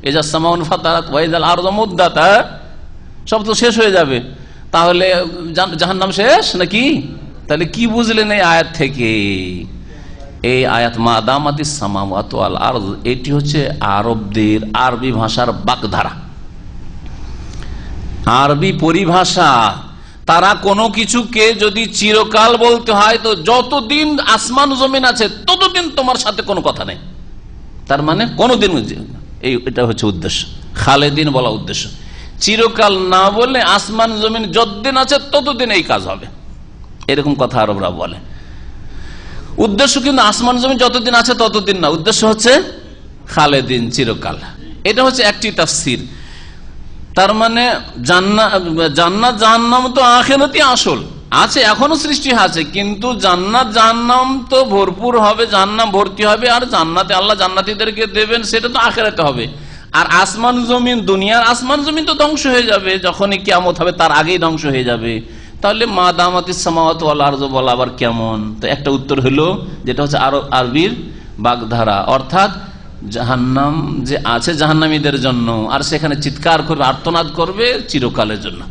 ইযা সামাউন ফাতারাত ওয়া ইযাল আরদু মুদ্দাত, সব তো শেষ হয়ে যাবে, তাহলে জাহান্নাম শেষ নাকি? তাহলে কি বুঝলেন এই আয়াত থেকে? এই আয়াত মা দামাতিস সামাওয়াতু ওয়াল আরদ, এটি হচ্ছে আরবদের আরবি ভাষার বাকধারা। আরবি পরিভাষা, তারা কোনো কিছুকে যদি চিরকাল বলতে হয় তো যতদিন আসমান জমিন আছে ততদিন তোমার সাথে কোনো কথা নেই, তার মানে কোনোদিন, এটা হচ্ছে উদ্দেশ্য। খালেদিন বলা উদ্দেশ্য, চিরকাল না বলে আসমান জমিন যতদিন আছে ততদিন এই কাজ হবে, এরকম কথা আরবরা বলে। উদ্দেশ্য কিন্তু আসমান জমিন যতদিন আছে ততদিন না, উদ্দেশ্য হচ্ছে খালেদিন, চিরকাল। এটা হচ্ছে একটি তাফসীর। তার মানে জান্নাত জাহান্নাম তো আখিরাতে আসল আছে, এখনো সৃষ্টি আছে, কিন্তু জান্নাত জাহান্নাম তো ভরপুর হবে, জাহান্নাম ভর্তি হবে, আর জান্নাতে আল্লাহ জান্নাতীদেরকে দেবেন, সেটা তো আখিরাতে হবে। আর আসমান জমিন, দুনিয়ার আসমান জমিন তো ধ্বংস হয়ে যাবে, যখনই কিয়ামত হবে তার আগেই ধ্বংস হয়ে যাবে। তাহলে মা দামাতিস সামাওয়াতু ওয়াল আরযু বলা আবার কেমন? তো একটা উত্তর হলো, যেটা হচ্ছে আরবির বাগধারা, অর্থাৎ জাহান্নাম যে আছে জাহান্নামীদের জন্য, আর সেখানে চিৎকার করবে, আর্তনাদ করবে চিরকালের জন্য,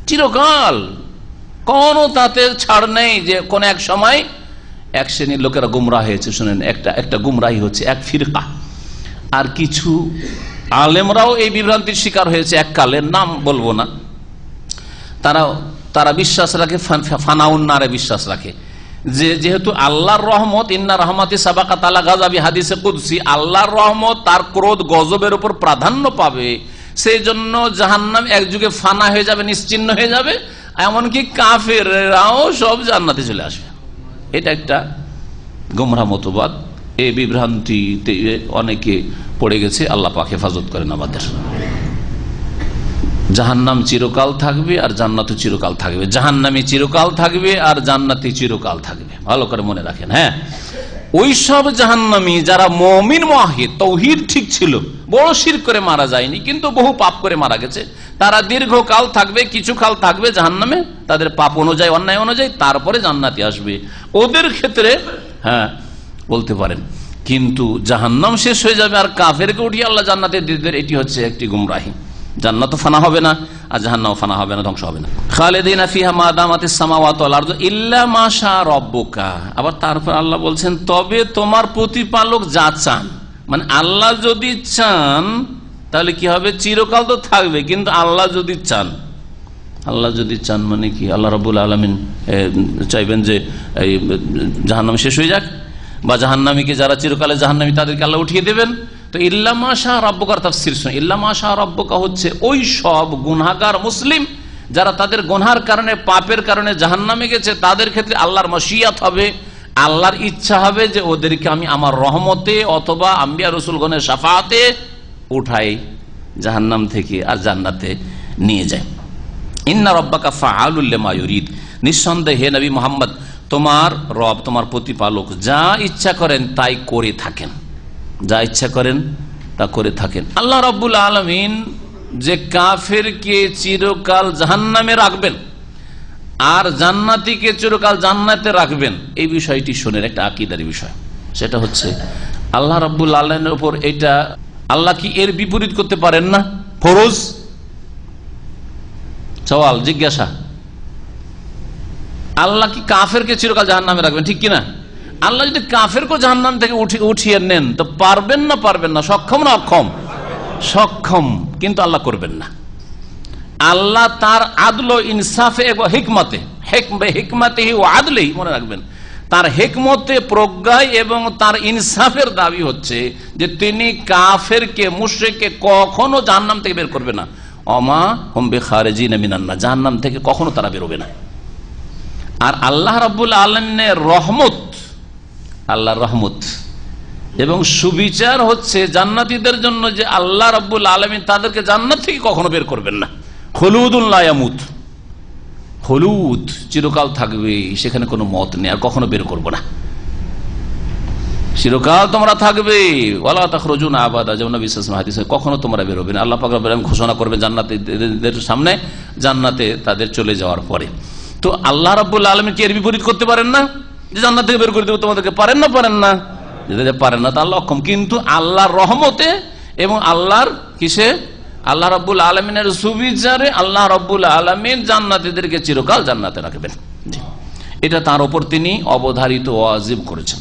চিরকাল, কোনো তাতে ছাড় নেই যে কোন এক সময় এক শ্রেণীর লোকেরা গুমরাহ হয়েছে। শুনেন, একটা গুমরাহি হচ্ছে এক ফিরকা, আর কিছু আলেমরাও এই বিভ্রান্তির শিকার হয়েছে এককালের, নাম বলবো না। তারা বিশ্বাস রাখে, ফানাউন নারে বিশ্বাস রাখে, যে যেহেতু আল্লাহর রহমত, ইন্না রহমাতি সাবাকাত আলা গাযাবি, হাদিসে কুদসি, আল্লাহর রহমত তার ক্রোধ গজবের উপর প্রাধান্য পাবে, সেই জন্য জাহান্নাম এক যুগে ফানা হয়ে যাবে, নিশ্চিহ্ন হয়ে যাবে, এমনকি কাফেররাও সব জান্নাতে চলে আসবে। এটা একটা গোমরাহ মতবাদ। এই বিভ্রান্তিতে অনেকে পড়ে গেছে, আল্লাহ পাক হেফাজত করেন আমাদের। জাহান্নাম চিরকাল থাকবে আর জান্নাতও চিরকাল থাকবে, জাহান্নামী চিরকাল থাকবে আর জান্নাতি চিরকাল থাকবে, ভালো করে মনে রাখেন। হ্যাঁ, ওই সব জাহান্নামী যারা মুমিন মুওয়াহিদ, তাওহীদ ঠিক ছিল, বড় শিরক করে মারা যায়নি, কিন্তু বহু পাপ করে মারা গেছে, তারা দীর্ঘকাল থাকবে, কিছু কাল থাকবে জাহান্নামে তাদের পাপ অনুযায়ী, অন্যায় অনুযায়ী, তারপরে জান্নাতে আসবে। ওদের ক্ষেত্রে হ্যাঁ বলতে পারেন, কিন্তু জাহান্নাম শেষ হয়ে যাবে আর কাফেরকে উঠিয়ে আল্লাহ জান্নাতে দিয়ে দেবেন, এটি হচ্ছে একটি গুমরাহি। জান্নাত ফানা হবে না আর জাহান্নাম ফানা হবে না, ধ্বংস হবে না। খালিদিনা ফিহা মা দামাতিস সামাওয়াতু ওয়াল আরদু ইল্লা মা শা রাব্বুকা। আবার তারপর আল্লাহ বলছেন, তবে তোমার প্রতিপালক যা চান, মানে আল্লাহ যদি চান তাহলে কি হবে, চিরকাল তো থাকবে, কিন্তু আল্লাহ যদি চান, আল্লাহ যদি চান মানে কি, আল্লাহ রাব্বুল আলামিন চাইবেন যে এই জাহান্নাম শেষ হয়ে যাক, বা জাহান্নামীকে যারা চিরকালে জাহান্নামী তাদেরকে আল্লাহ উঠিয়ে দেবেন। তো ইল্লা মা শা রাব্বুকার তাফসীর শুনুন, ইল্লা মা শা রাব্বুকা হচ্ছে ওই সব গুনাহগার মুসলিম যারা তাদের গুনার কারণে, পাপের কারণে জাহান্নামে গেছে, তাদের ক্ষেত্রে আল্লাহর মশিয়াত হবে, আল্লাহর ইচ্ছা হবে যে ওদেরকে আমি আমার রহমতে অথবা আম্বিয়া রাসূলগণের শাফাআতে উঠাই জাহান্নাম থেকে আর জান্নাতে নিয়ে যায়। ইন্না রাব্বাকা ফাআলুল লিমা ইউরিদ, নিঃসন্দেহে নবী মুহাম্মদ তোমার রব, তোমার প্রতিপালক যা ইচ্ছা করেন তাই করে থাকেন, যা ইচ্ছা করেন তা করে থাকেন। আল্লাহ রাব্বুল আলামিন যে কাফেরকে চিরকাল জাহান্নামে রাখবেন আর জান্নাতীকে চিরকাল জান্নাতে রাখবেন, এই বিষয়টি শোনেন, একটা আকীদার বিষয়। সেটা হচ্ছে আল্লাহ রাব্বুল আলামিনের উপর এটা, আল্লাহ কি এর বিপরীত করতে পারেন না? ফরজ সওয়াল, জিজ্ঞাসা, আল্লাহ কি কাফেরকে চিরকাল জাহান্নামে রাখবেন, ঠিক কিনা? আল্লাহ যদি কাফেরকে জাহান্নাম থেকে উঠিয়ে নেন তো পারবেন না? পারবেন না? সক্ষম না অক্ষম? সক্ষম, কিন্তু আল্লাহ করবেন না। আল্লাহ তার আদল ইনসাফে এবং হিকমতে, হিকমতেহি ও আদলেহি, মনে রাখবেন, তার হিকমতে, প্রজ্ঞায় এবং তার ইনসাফের দাবি হচ্ছে যে তিনি কাফেরকে, মুশরিককে কখনো জাহান্নাম থেকে বের করবে না। অমা হুম বিখারিজিনা মিনান নার, জাহান্নাম থেকে কখনো তারা বেরোবে না। আর আল্লাহ রাব্বুল আলামিনের রহমত, আল্লাহর রহমত এবং সুবিচার হচ্ছে জান্নাতীদের জন্য যে আল্লাহ রাব্বুল আলামিন তাদেরকে জান্নাত থেকে কখনো বের করবেন না। খুলুদুন লা ইয়ামুত, খুলুদ, চিরকাল থাকবে, সেখানে কোনো মত নেই, আর কখনো বের করব না, চিরকাল তোমরা থাকবে। ওয়ালা তাখরুজুনা আবাদা, যেমন নবী সাল্লাল্লাহু আলাইহি ওয়াসাল্লাম, কখনো তোমরা বের হবে না। আল্লাহ পাক রব্বুল আলামিন ঘোষণা করবেন জান্নাতীদের সামনে, জান্নাতে তাদের চলে যাওয়ার পরে। তো আল্লাহ রাব্বুল আলামিন কি এর বিপরীত করতে পারেন না যে জান্নাত থেকে বের করে দেব তোমাদেরকে? পারেন না? পারেন না? যদি পারেন না তা আল্লাহ অক্ষম। কিন্তু আল্লাহর রহমতে এবং আল্লাহর কিসে, আল্লাহ রাব্বুল আলামিনের সুবিচারে আল্লাহ রাব্বুল আলামিন জান্নাতীদেরকে চিরকাল জান্নাতে রাখবেন, এটা তার উপর তিনি অবধারিত ওয়াজিব করেছেন।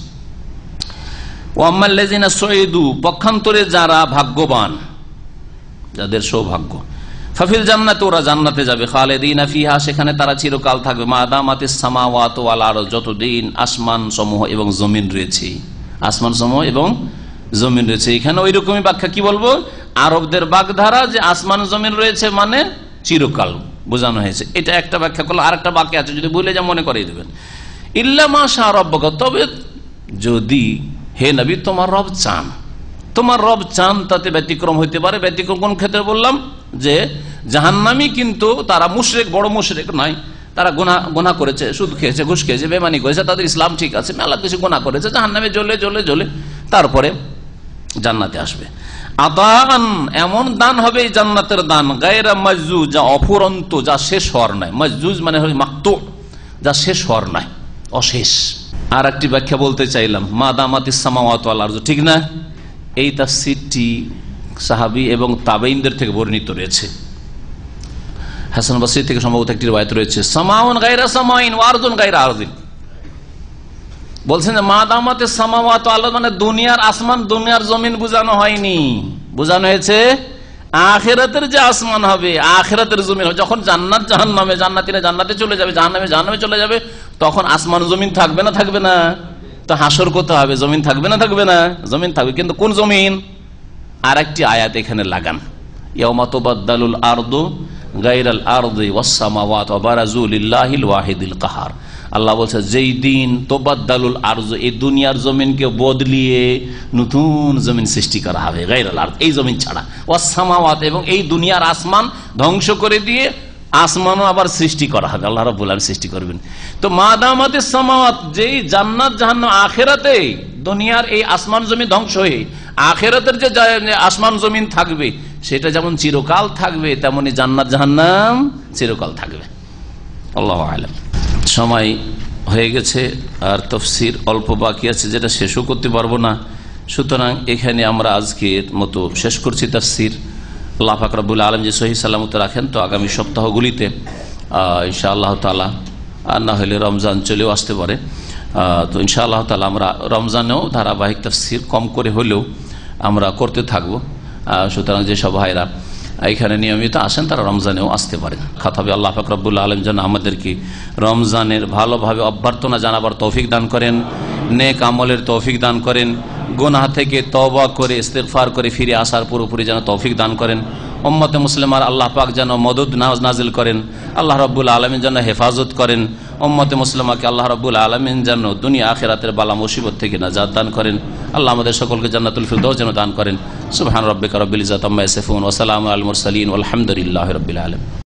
ওয়াম্মাল্লাযিনা সুইদু, পক্ষান্তরে যারা ভাগ্যবান, যাদের সৌভাগ্য, ফাফিল জান্নাতে, ওরা জান্নাতে যাবে, খালিদিনা ফিহা, সেখানে তারা চিরকাল থাকবে, মা দামাতিস সামাওয়াতু ওয়াল আরদ, যতদিন আসমান সমূহ এবং জমিন রয়েছে, আসমান সমূহ এবং জমিন রয়েছে। এখানে ওই রকমই ব্যাখ্যা কি বলবো, আরবদের বাগধারা যে আসমান জমিন রয়েছে মানে চিরকাল বোঝানো হয়েছে, এটা একটা ব্যাখ্যা করলো। আর একটা বাক্য আছে, যদি ভুলে যা মনে করিয়ে দেবেন, ইল্লা মা শা রাব্বুকা, তবে যদি হে নবী তোমার রব চান, তোমার রব চান, তাতে ব্যতিক্রম হইতে পারে। ব্যতিক্রম কোন ক্ষেত্রে বললাম, যে জাহান্নামী কিন্তু তারা মুশরিক, বড় মুশরিক নয়, তারা গুনাহ করেছে, সুদ খেয়েছে, ঘুষ খেয়েছে, বেমানি করেছে, তাদের ইসলাম ঠিক আছে, মেলা কিছু গুনাহ করেছে, জাহান্নামে জ্বলে জ্বলে জ্বলে তারপরে জান্নাতে আসবে। আদান, এমন দান হবে এই জান্নাতের দান, গায়রা মাজজুজ, যা অফুরন্ত, যা শেষ হওয়ার নাই। মাজজুজ মানে হল মাকতু, যা শেষ হওয়ার নাই, অশেষ। আর একটি ব্যাখ্যা বলতে চাইলাম, মা দামাতিস সামাওয়াতু ওয়াল আরদ, ঠিক না? এই তাফসীরটি সাহাবী এবং তাবেঈনদের থেকে বর্ণিত রয়েছে। হাসান বসরি থেকে সম্ভবত একটি riwayat রয়েছে, সামাউন গায়রা সামাইন ওয়া আরদুন গায়রা আরদিন, বলছেন যে মা দামাতিস সামাওয়াতু ওয়াল আরদ মানে দুনিয়ার আসমান, দুনিয়ার জমিন বোঝানো হয়নি, বোঝানো হয়েছে আখিরাতের যে আসমান হবে, আখিরাতের জমিন হবে। যখন জান্নাত জাহান্নামে, জান্নাতীরা জান্নাতে চলে যাবে, জাহান্নামে জাহান্নামে চলে যাবে, তখন আসমান জমিন থাকবে না, থাকবে না? তো হাসর করতে হবে, জমিন থাকবে না, থাকবে না? জমিন থাকবে, কিন্তু কোন জমিন? আর একটি আয়াত এখানে লাগান, ইয়াউমা তুবাদদালুল আরদু গায়রাল আরদি ওয়াস সামাওয়াতু ওয়া বারাজু লিল্লাহিল ওয়াহিদিল কাহার। আল্লাহ বলছে যেই দিন তুবাদদালুল আরদু, এই দুনিয়ার জমিনকে বদলিয়ে নতুন জমিন সৃষ্টি করা হবে, গায়রাল আরদ, এই জমিন ছাড়া, ওয়াস সামাওয়াত, এবং এই দুনিয়ার আসমান ধ্বংস করে দিয়ে আসমানও আবার সৃষ্টি করা হবে, আল্লাহ রাব্বুল আলামিন সৃষ্টি করবেন। তো মা দামাতিস সামাওয়াত, যেই জান্নাত জাহান্নাম আখিরাতে, দুনিয়ার এই আসমান জমিন ধ্বংস হয়ে আখিরাতের যে আসমান জমিন থাকবে, সেটা যেমন চিরকাল থাকবে, তেমনি জান্নাত জাহান্নাম চিরকাল থাকবে। আল্লাহু আ'লাম। সময় হয়ে গেছে, আর তাফসীর অল্প বাকি আছে, যেটা শেষও করতে পারবো না। সুতরাং এখানে আমরা আজকের মতো শেষ করছি তাফসীর। আল্লাহ পাক রব্বুল আলামিন যে সহিহ সালামত রাখেন, তো আগামী সপ্তাহগুলিতে ইনশাআল্লাহ তাআলা, আর না হলে রমজান চলেও আসতে পারে, তো ইনশাআল্লাহ তাআলা আমরা রমজানেও ধারাবাহিক তাফসীর কম করে হলেও আমরা করতে থাকবো। সুতরাং যেসব ভাইরা এখানে নিয়মিত আসেন, তারা রমজানেও আসতে পারেন। খাতাবে আল্লাহ পাক রব্বুল আলামিন যেন আমাদেরকে রমজানের ভালোভাবে অভ্যর্থনা জানাবার তৌফিক দান করেন, নেক আমলের তৌফিক দান করেন, গুনাহ থেকে তওবা করে ইস্তিগফার করে ফিরে আসার পুরোপুরি যেন তৌফিক দান করেন। উম্মতে মুসলিমার আল্লাহ পাক যেন মদদ নাজিল করেন, আল্লাহ রাব্বুল আলামিন যেন হেফাজত করেন। উম্মতে মুসলিমাকে আল্লাহ রাব্বুল আলামিন যেন দুনিয়া আখিরাতের বালা মুসিবত থেকে নাজাত দান করেন। আল্লাহ আমাদের সকলকে জান্নাতুল ফিরদাউস যেন দান করেন। সুবহান রাব্বিকা রাব্বিল ইজ্জাতি আম্মা ইয়াসিফুন ওয়া সালামুন আলাল মুরসালিন ওয়াল হামদুলিল্লাহি রাব্বিল আলামিন।